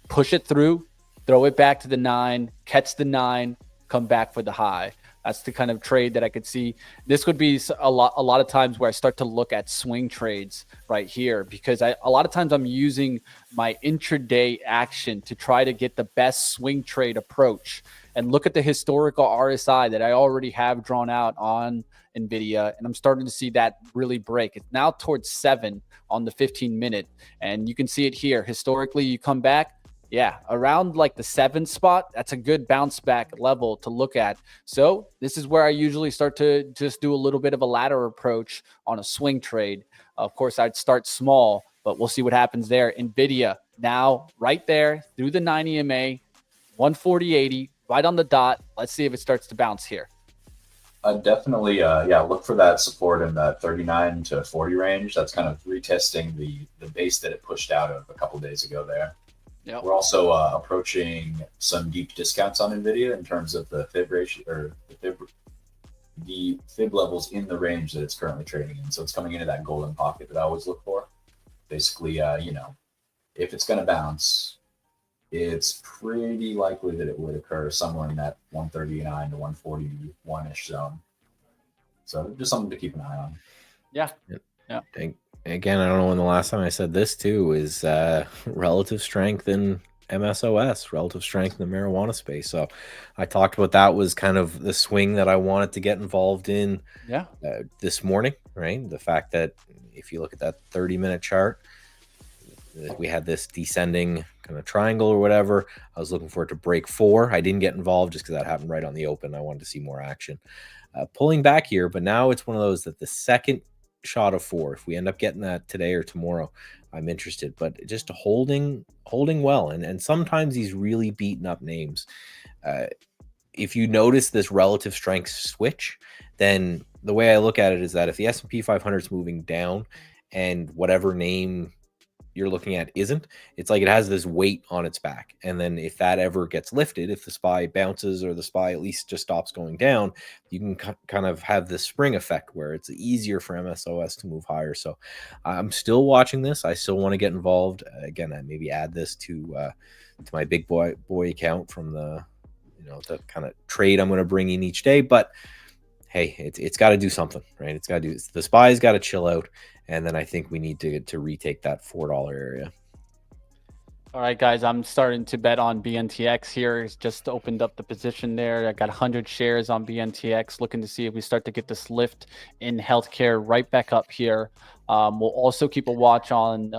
push it through, throw it back to the 9, catch the 9, come back for the high. That's the kind of trade that I could see. This would be a lot of times where I start to look at swing trades right here, because a lot of times I'm using my intraday action to try to get the best swing trade approach and look at the historical RSI that I already have drawn out on Nvidia. And I'm starting to see that really break. It's now towards 7 on the 15-minute. And you can see it here. Historically, you come back. Yeah, around like the 7 spot, that's a good bounce back level to look at. So this is where I usually start to just do a little bit of a ladder approach on a swing trade. Of course, I'd start small, but we'll see what happens there. Nvidia now right there through the 9 EMA, 140.80, right on the dot. Let's see if it starts to bounce here. Definitely, look for that support in that 39 to 40 range. That's kind of retesting the base that it pushed out of a couple days ago there. Yep. We're also approaching some deep discounts on Nvidia in terms of the fib ratio or the fib levels in the range that it's currently trading in. So it's coming into that golden pocket that I always look for. Basically, if it's going to bounce, it's pretty likely that it would occur somewhere in that 139 to 141-ish zone. So just something to keep an eye on. Yeah. Again, I don't know when the last time I said this too is relative strength in MSOS, relative strength in the marijuana space. So I talked about that was kind of the swing that I wanted to get involved in this morning, right? The fact that if you look at that 30-minute chart, we had this descending kind of triangle or whatever. I was looking for it to break 4. I didn't get involved just because that happened right on the open. I wanted to see more action. Pulling back here, but now it's one of those that the second shot of 4, if we end up getting that today or tomorrow, I'm interested. But just holding well, and sometimes these really beaten up names, if you notice this relative strength switch, then the way I look at it is that if the S&P 500 is moving down and whatever name you're looking at isn't, it's like it has this weight on its back. And then if that ever gets lifted, if the SPY bounces or the SPY at least just stops going down, you can kind of have this spring effect where it's easier for MSOS to move higher. So I'm still watching this. I still want to get involved. Again, I maybe add this to my big boy account from the the kind of trade I'm going to bring in each day. But hey, it's got to do something, right? It's got to do, the SPY's got to chill out, and then I think we need to retake that $4 area. All right, guys, I'm starting to bet on BNTX here. It's just opened up the position there. I got 100 shares on BNTX, looking to see if we start to get this lift in healthcare right back up here. We'll also keep a watch on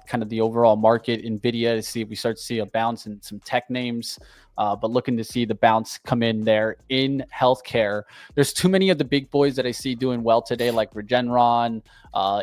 kind of the overall market, Nvidia, to see if we start to see a bounce in some tech names. But looking to see the bounce come in there in healthcare. There's too many of the big boys that I see doing well today, like Regeneron,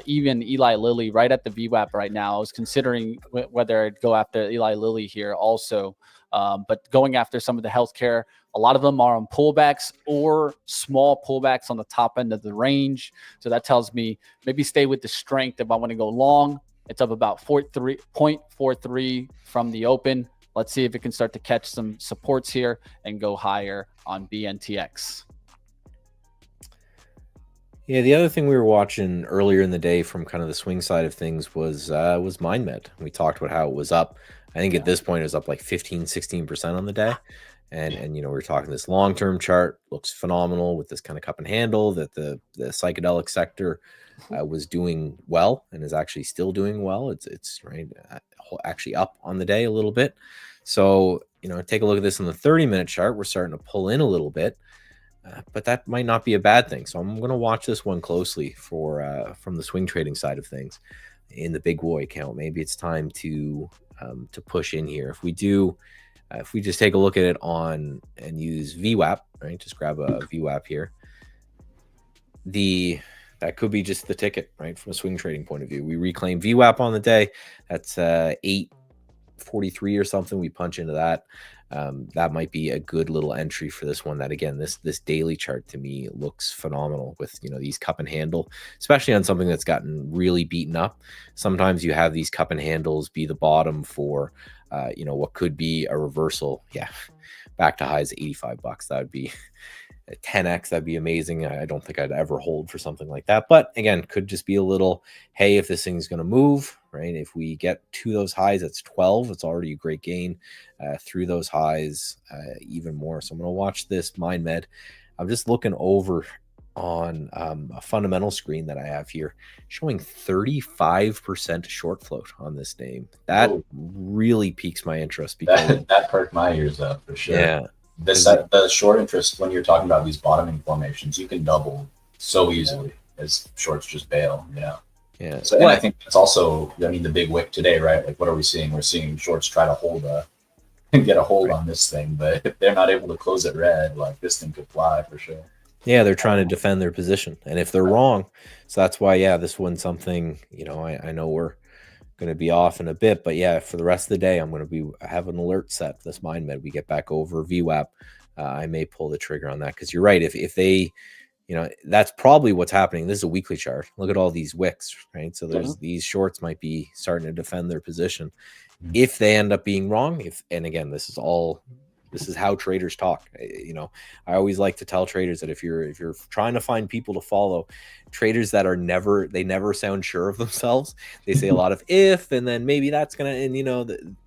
even Eli Lilly right at the VWAP right now. I was considering whether I'd go after Eli Lilly here also. But going after some of the healthcare, a lot of them are on pullbacks or small pullbacks on the top end of the range. So that tells me maybe stay with the strength if I want to go long. It's up about 0.43 from the open. Let's see if it can start to catch some supports here and go higher on BNTX. Yeah, the other thing we were watching earlier in the day from kind of the swing side of things was Mon Wed. We talked about how it was up. I think at this point it was up like 15-16% on the day. And we were talking this long-term chart looks phenomenal with this kind of cup and handle that the psychedelic sector was doing well and is actually still doing well. It's right actually up on the day a little bit. So, take a look at this in the 30-minute chart. We're starting to pull in a little bit, but that might not be a bad thing. So I'm going to watch this one closely for from the swing trading side of things in the big boy account. Maybe it's time to push in here. If we do, if we just take a look at it on and use VWAP, right? Just grab a VWAP here. That could be just the ticket, right? From a swing trading point of view, we reclaim VWAP on the day. That's 843 or something. We punch into that. That might be a good little entry for this one. That again, this daily chart to me looks phenomenal with these cup and handle, especially on something that's gotten really beaten up. Sometimes you have these cup and handles be the bottom for what could be a reversal. Yeah, back to highs $85. That would be 10x. That'd be amazing. I don't think I'd ever hold for something like that, but again, could just be a little, hey, if this thing's going to move, right? If we get to those highs, it's 12. It's already a great gain through those highs, even more. So I'm going to watch this Mon Wed. I'm just looking over on a fundamental screen that I have here showing 35% short float on this name. That really piques my interest because that perked my ears up for sure. Yeah. The short interest, when you're talking about these bottoming formations, you can double so easily as shorts just bail. Yeah. So, and I think it's also, the big wick today, right? Like, what are we seeing? We're seeing shorts try to get a hold on this thing, but if they're not able to close it red, like this thing could fly for sure. Yeah, they're trying to defend their position, and if they're wrong, so that's why, this one's something. I know we're going to be off in a bit, but for the rest of the day, I'm going to have an alert set for this Mon Wed. We get back over VWAP, I may pull the trigger on that because you're right. If they, that's probably what's happening. This is a weekly chart. Look at all these wicks, right? So there's these shorts might be starting to defend their position. If they end up being wrong, and again, this is how traders talk. I always like to tell traders that if you're trying to find people to follow, traders that never sound sure of themselves. They say a lot of if, and then maybe that's gonna, and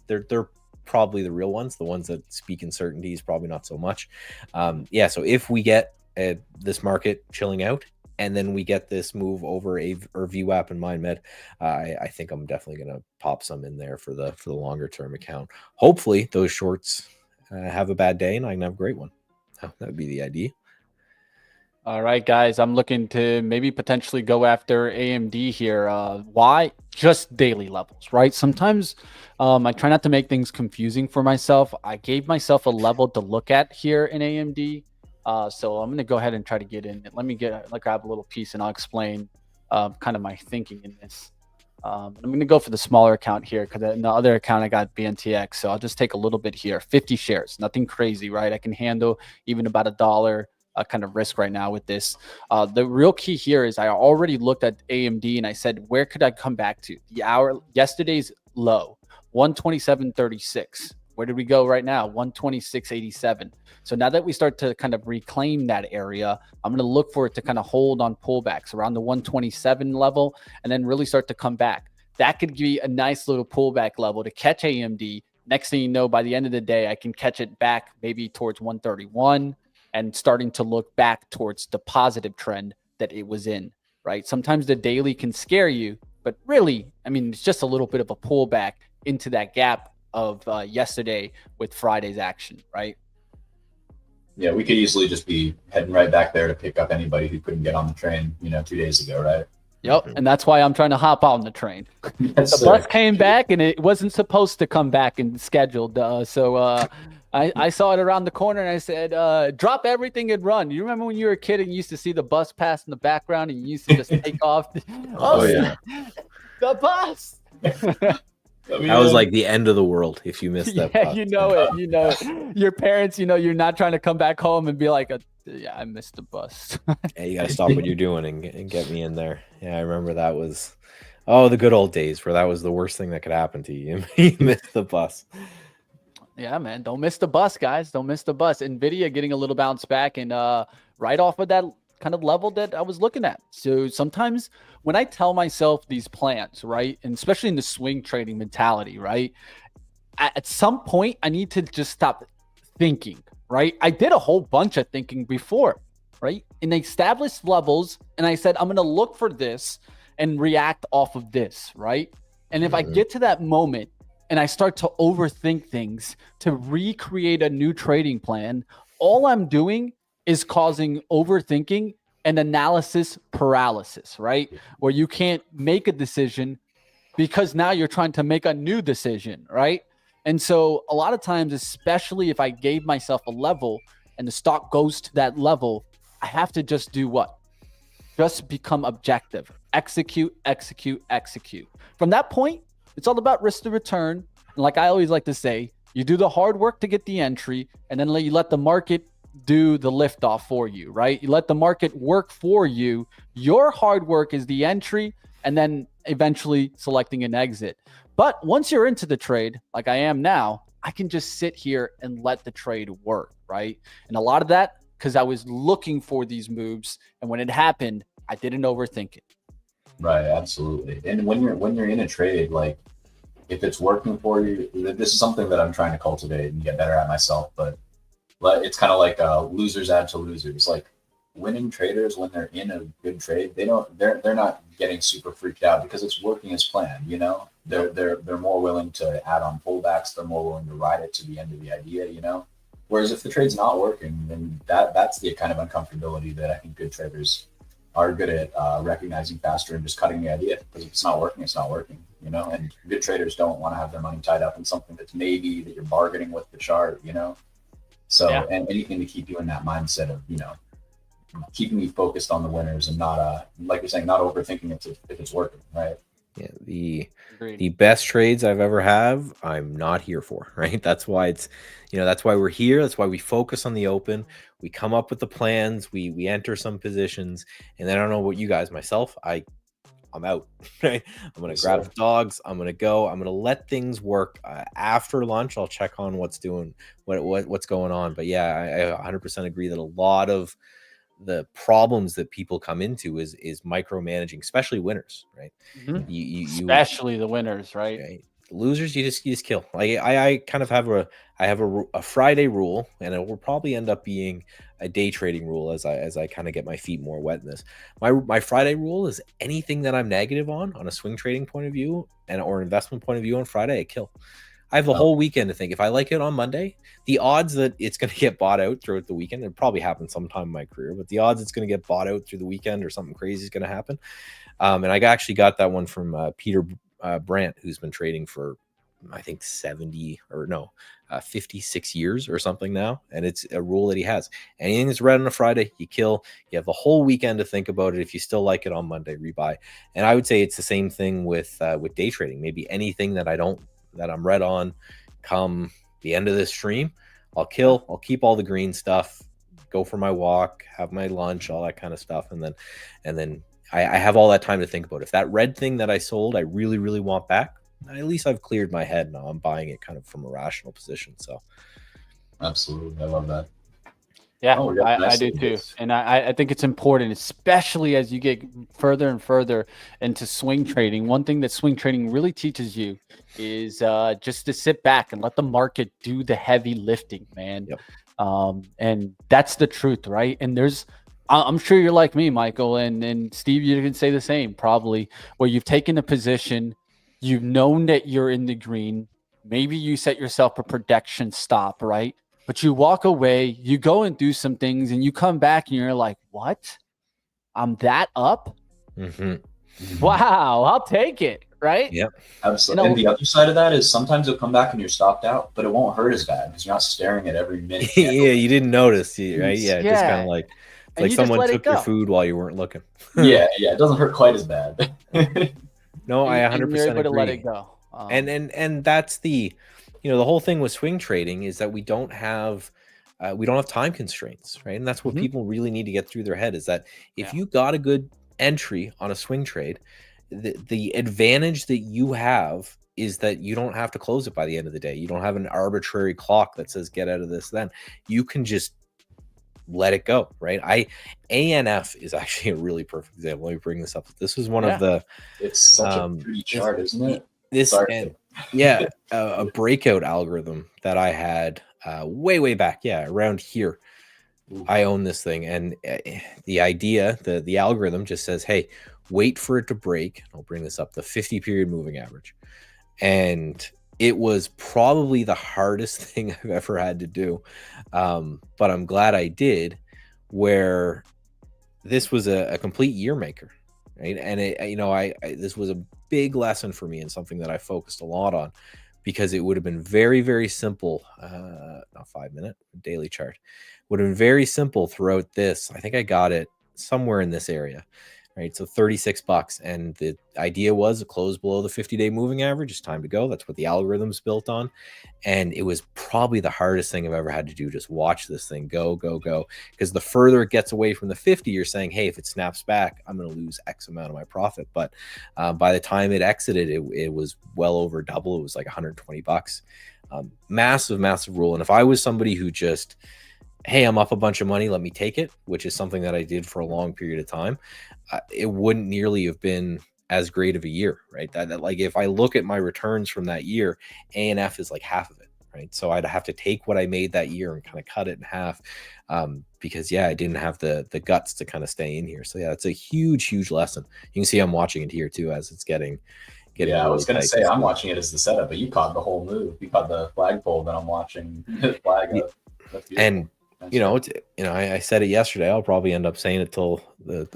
they're probably the real ones. The ones that speak in certainties, probably not so much. So if we get this market chilling out, and then we get this move over VWAP and Mon Wed, I think I'm definitely gonna pop some in there for the longer term account. Hopefully those shorts have a bad day and I can have a great one. That would be the idea. All right, guys, I'm looking to maybe potentially go after AMD here. Why? Just daily levels, right? Sometimes I try not to make things confusing for myself. I gave myself a level to look at here in AMD. So I'm going to go ahead and try to get in. Let me grab a little piece and I'll explain kind of my thinking in this. I'm going to go for the smaller account here because in the other account I got BNTX. So I'll just take a little bit here, 50 shares, nothing crazy, right? I can handle even about $1 kind of risk right now with this. The real key here is I already looked at AMD and I said, where could I come back to? Yesterday's low, 127.36. Where did we go right now? 126.87. So now that we start to kind of reclaim that area, I'm going to look for it to kind of hold on pullbacks around the 127 level and then really start to come back. That could be a nice little pullback level to catch AMD, Next thing you know, by the end of the day, I can catch it back maybe towards 131 and starting to look back towards the positive trend that it was in, right? Sometimes the daily can scare you, but really, I mean, it's just a little bit of a pullback into that gap of yesterday with Friday's action, right? Yeah, we could easily just be heading right back there to pick up anybody who couldn't get on the train, 2 days ago, right? Yep, and that's why I'm trying to hop on the train. Yes, The bus came back, and it wasn't supposed to come back and scheduled. So I saw it around the corner, and I said, "Drop everything and run." You remember when you were a kid and you used to see the bus pass in the background, and you used to just take off? Oh, yeah. The bus. That was like the end of the world if you missed that. Yeah, bus. you know it. Your parents, you're not trying to come back home and be like, "Yeah, I missed the bus." Hey, you got to stop what you're doing and get me in there. Yeah, I remember that was, the good old days where that was the worst thing that could happen to you. You missed the bus. Yeah, man. Don't miss the bus, guys. Don't miss the bus. Nvidia getting a little bounce back and right off of that kind of level that I was looking at. So sometimes when I tell myself these plans, right, and especially in the swing trading mentality, right, at some point I need to just stop thinking, right? I did a whole bunch of thinking before, right? In established levels, and I said, I'm going to look for this and react off of this, right? And if I get to that moment and I start to overthink things to recreate a new trading plan, all I'm doing is causing overthinking and analysis paralysis, right? Where you can't make a decision because now you're trying to make a new decision, right? And so a lot of times, especially if I gave myself a level and the stock goes to that level, I have to just do what? Just become objective. Execute, execute, execute. From that point, it's all about risk to return. And like I always like to say, you do the hard work to get the entry, and then you let the market do the liftoff for you, right? You let the market work for you. Your hard work is the entry, and then eventually selecting an exit. But once you're into the trade, like I am now, I can just sit here and let the trade work, right? And a lot of that because I was looking for these moves, and when it happened, I didn't overthink it. Right, absolutely. And when you're in a trade, like if it's working for you, this is something that I'm trying to cultivate and get better at myself. But it's kind of like losers add to losers. Like winning traders, when they're in a good trade, they're not getting super freaked out because it's working as planned. They're more willing to add on pullbacks. They're more willing to ride it to the end of the idea. Whereas if the trade's not working, then that's the kind of uncomfortability that I think good traders are good at recognizing faster and just cutting the idea, because if it's not working, it's not working, and good traders don't want to have their money tied up in something that's maybe that you're bargaining with the chart, so yeah. And anything to keep you in that mindset of, keeping you focused on the winners and not, like you're saying, not overthinking it if it's working, right? Yeah, the best trades I've ever have, I'm not here for, right? That's why it's, that's why we're here. That's why we focus on the open. We come up with the plans. We enter some positions, and then I don't know what you guys, myself, I'm out, right? I'm going to grab the dogs. I'm going to go. I'm going to let things work. After lunch, I'll check on what's going on. But yeah, I 100% agree that a lot of the problems that people come into is micromanaging, especially winners, right? Mm-hmm. Especially the winners, right? The losers, you just kill. Like I kind of have a Friday rule, and it will probably end up being a day trading rule as I kind of get my feet more wet in this. My Friday rule is anything that I'm negative on a swing trading point of view or investment point of view on Friday, I kill. I have the whole weekend to think. If I like it on Monday, the odds that it's going to get bought out throughout the weekend, it probably happened sometime in my career, but the odds it's going to get bought out through the weekend or something crazy is going to happen. And I actually got that one from Peter Brandt, who's been trading for, I think 56 years or something now. And it's a rule that he has. Anything that's red on a Friday, you kill. You have the whole weekend to think about it. If you still like it on Monday, rebuy. And I would say it's the same thing with day trading. Maybe anything that I'm red on come the end of this stream, I'll kill. I'll keep all the green stuff, go for my walk, have my lunch, all that kind of stuff. And then I have all that time to think about it. If that red thing that I sold, I really, really want back, at least I've cleared my head now. I'm buying it kind of from a rational position. So absolutely. I love that. Yeah, Oh, we got I nice do little too. hits. And I think it's important, especially as you get further and further into swing trading. One thing that swing trading really teaches you is just to sit back and let the market do the heavy lifting, man. Yep. And that's the truth, right? And I'm sure you're like me, Michael, and Steve, you can say the same, probably, where you've taken a position, you've known that you're in the green. Maybe you set yourself a protection stop, right? But you walk away, you go and do some things, and you come back and you're like, what? I'm that up? Wow, I'll take it, right? Yep. Absolutely. And the other side of that is sometimes you'll come back and you're stopped out, but it won't hurt as bad because you're not staring at every minute. Yeah, you didn't notice, right? Yeah, just kind of like it's like someone took your food while you weren't looking. Yeah, it doesn't hurt quite as bad. No, I 100% you're able to agree. let it go. And that's the the whole thing with swing trading is that we don't have time constraints, right? And that's what people really need to get through their head is that if you got a good entry on a swing trade, the advantage that you have is that you don't have to close it by the end of the day. You don't have an arbitrary clock that says get out of this then. You can just let it go, right? ANF is actually a really perfect example. Let me bring this up. This was one of the it's such a pretty chart, isn't it? A breakout algorithm that I had way back, around here. I own this thing, and the idea, the algorithm just says, hey, wait for it to break. I'll bring this up, the 50-period moving average. And it was probably the hardest thing I've ever had to do, but I'm glad I did, where this was a complete year maker, right? And this was a big lesson for me and something that I focused a lot on, because it would have been very, very simple. Not 5-minute daily chart would have been very simple throughout this. I think I got it somewhere in this area, right? So $36, and the idea was a close below the 50-day moving average. It's time to go. That's what the algorithm's built on. And it was probably the hardest thing I've ever had to do. Just watch this thing go, because the further it gets away from the 50, you're saying, hey, if it snaps back, I'm going to lose X amount of my profit. But by the time it exited, it was well over double. It was like $120. Massive rule. And if I was somebody who just, hey, I'm up a bunch of money, let me take it, which is something that I did for a long period of time, it wouldn't nearly have been as great of a year, right? That like, if I look at my returns from that year, ANF is like half of it, right? So I'd have to take what I made that year and kind of cut it in half, because I didn't have the guts to kind of stay in here. So it's a huge lesson. You can see I'm watching it here too as it's getting yeah, I was going to say, I'm watching it as the setup, but you caught the whole move. You caught the flagpole that I'm watching. The flag up. And I said it yesterday. I'll probably end up saying it till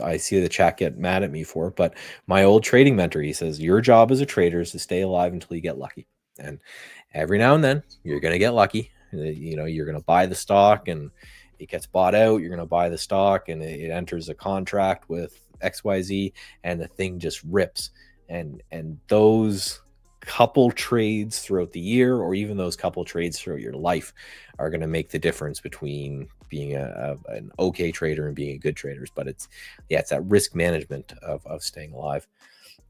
I see the chat get mad at me for it. But my old trading mentor, he says, your job as a trader is to stay alive until you get lucky. And every now and then you're going to get lucky. You're going to buy the stock and it gets bought out. You're going to buy the stock and it enters a contract with XYZ and the thing just rips. And those couple trades throughout the year, or even those couple trades throughout your life, are going to make the difference between being an okay trader and being a good trader. But it's that risk management of staying alive.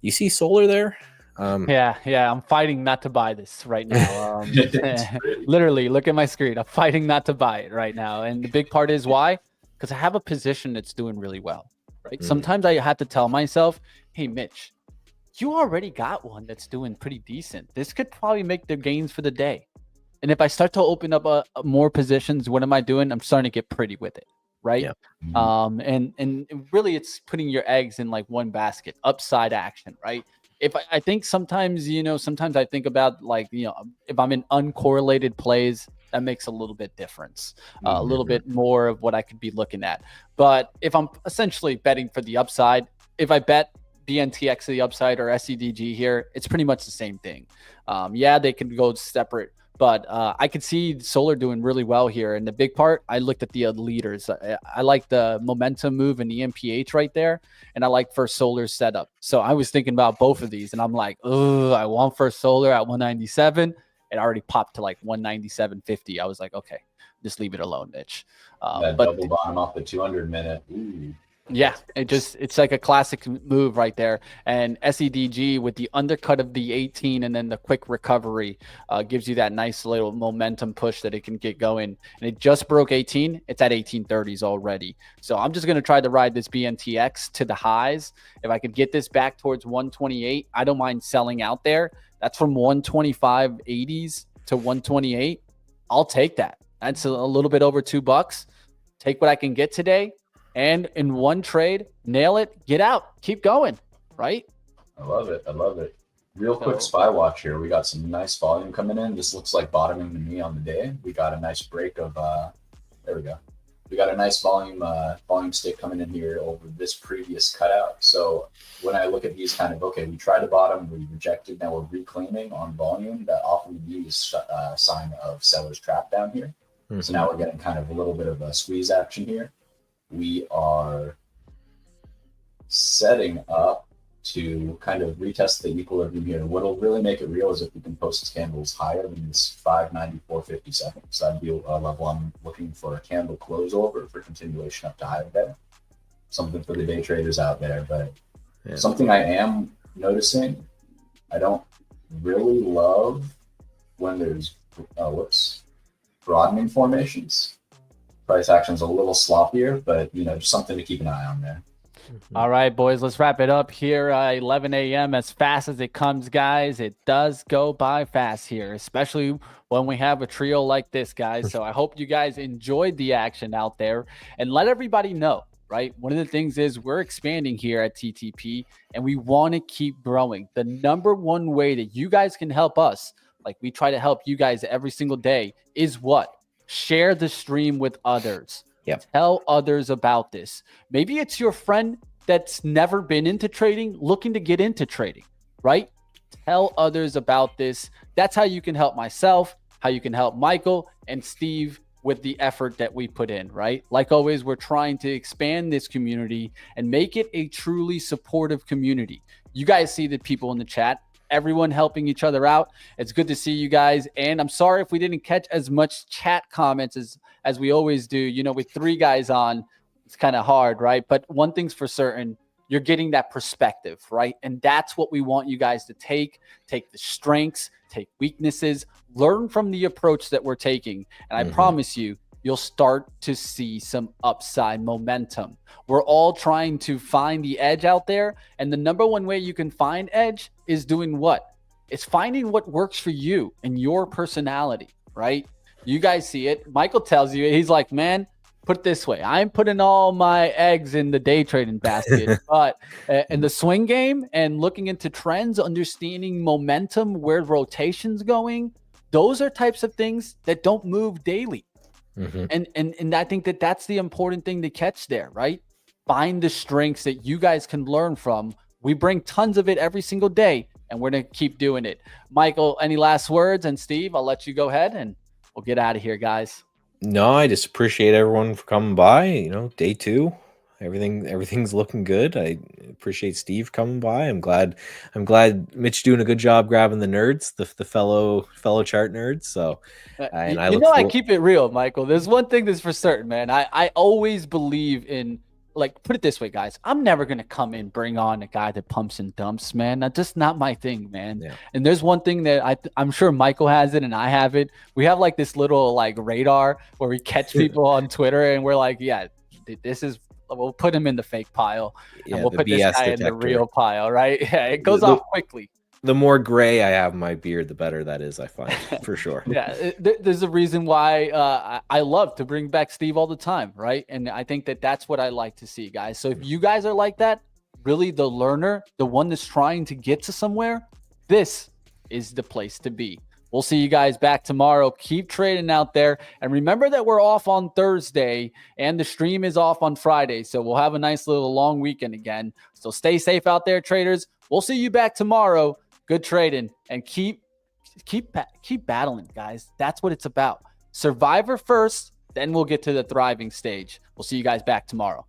You see solar there? I'm fighting not to buy this right now. Literally, look at my screen. I'm fighting not to buy it right now. And the big part is why? Because I have a position that's doing really well, right? Sometimes I have to tell myself, hey, Mitch, you already got one that's doing pretty decent. This could probably make the gains for the day. And if I start to open up more positions, what am I doing? I'm starting to get pretty with it, right? Yeah. And really, it's putting your eggs in like one basket, upside action, right? If I think sometimes I think about if I'm in uncorrelated plays, that makes a little bit difference, a little bit more of what I could be looking at. But if I'm essentially betting for the upside, if I bet BNTX to the upside or SEDG here, it's pretty much the same thing. They can go separate, but I could see solar doing really well here. And the big part, I looked at the leaders. I like the momentum move and the MPH right there, and I like First Solar's setup. So I was thinking about both of these, and I'm like, oh, I want First Solar at 197. It already popped to like 197.50. I was like, okay, just leave it alone, Mitch. That double bottom off the 200 minute. Ooh. Yeah, it's like a classic move right there. And SEDG with the undercut of the 18 and then the quick recovery gives you that nice little momentum push that it can get going. And it just broke 18. It's at 1830s already. So I'm just going to try to ride this BNTX to the highs. If I could get this back towards 128, I don't mind selling out there. That's from 125.80s to 128. I'll take that. That's a little bit over $2. Take what I can get today. And in one trade, nail it, get out, keep going, right? I love it. I love it. Real quick spy watch here. We got some nice volume coming in. This looks like bottoming to me on the day. We got a nice break of, there we go. We got a nice volume stick coming in here over this previous cutout. So when I look at these kind of, okay, we tried to bottom, we rejected, now we're reclaiming on volume. That often is a sign of seller's trap down here. Mm-hmm. So now we're getting kind of a little bit of a squeeze action here. We are setting up to kind of retest the equilibrium here. What'll really make it real is if we can post candles higher than this 594.57. So that'd be a level I'm looking for a candle close over for continuation up to higher there. Something for the day traders out there. But something I am noticing, I don't really love when there's broadening formations. Price action's a little sloppier, but just something to keep an eye on there. All right, boys, let's wrap it up here. 11 a.m. as fast as it comes, guys. It does go by fast here, especially when we have a trio like this, guys. So I hope you guys enjoyed the action out there, and let everybody know, right? One of the things is we're expanding here at TTP, and we want to keep growing. The number one way that you guys can help us, like we try to help you guys every single day, is what? Share the stream with others. Yep. Tell others about this. Maybe it's your friend that's never been into trading, looking to get into trading, right? Tell others about this. That's how you can help myself, how you can help Michael and Steve with the effort that we put in, right? Like always, we're trying to expand this community and make it a truly supportive community. You guys see the people in the chat. Everyone helping each other out. It's good to see you guys. And I'm sorry if we didn't catch as much chat comments as we always do. With 3 guys on, it's kind of hard, right? But one thing's for certain, you're getting that perspective, right? And that's what we want you guys to take the strengths, take weaknesses, learn from the approach that we're taking. And I promise you, you'll start to see some upside momentum. We're all trying to find the edge out there. And the number one way you can find edge is doing what? It's finding what works for you and your personality, right? You guys see it. Michael tells you, he's like, man, put it this way. I'm putting all my eggs in the day trading basket, but in the swing game and looking into trends, understanding momentum, where rotation's going, those are types of things that don't move daily. And I think that's the important thing to catch there, right? Find the strengths that you guys can learn from. We bring tons of it every single day, and we're going to keep doing it. Michael, any last words? And Steve, I'll let you go ahead, and we'll get out of here, guys. No, I just appreciate everyone for coming by. Day 2. Everything's looking good. I appreciate Steve coming by. I'm glad Mitch doing a good job grabbing the nerds, the fellow chart nerds. So, and I keep it real, Michael. There's one thing that's for certain, man. I always believe in, like, put it this way, guys. I'm never gonna come and bring on a guy that pumps and dumps, man. That's just not my thing, man. Yeah. And there's one thing that I'm sure Michael has it and I have it. We have like this little like radar where we catch people on Twitter and we're like, yeah, this is. We'll put him in the fake pile, and we'll put this guy in the real pile, right? Yeah, it goes off quickly. The more gray I have in my beard, the better that is, I find, for sure. Yeah, there's a reason why I love to bring back Steve all the time, right? And I think that's what I like to see, guys. So if you guys are like that, really the learner, the one that's trying to get to somewhere, this is the place to be. We'll see you guys back tomorrow. Keep trading out there. And remember that we're off on Thursday and the stream is off on Friday. So we'll have a nice little long weekend again. So stay safe out there, traders. We'll see you back tomorrow. Good trading and keep battling, guys. That's what it's about. Survivor first, then we'll get to the thriving stage. We'll see you guys back tomorrow.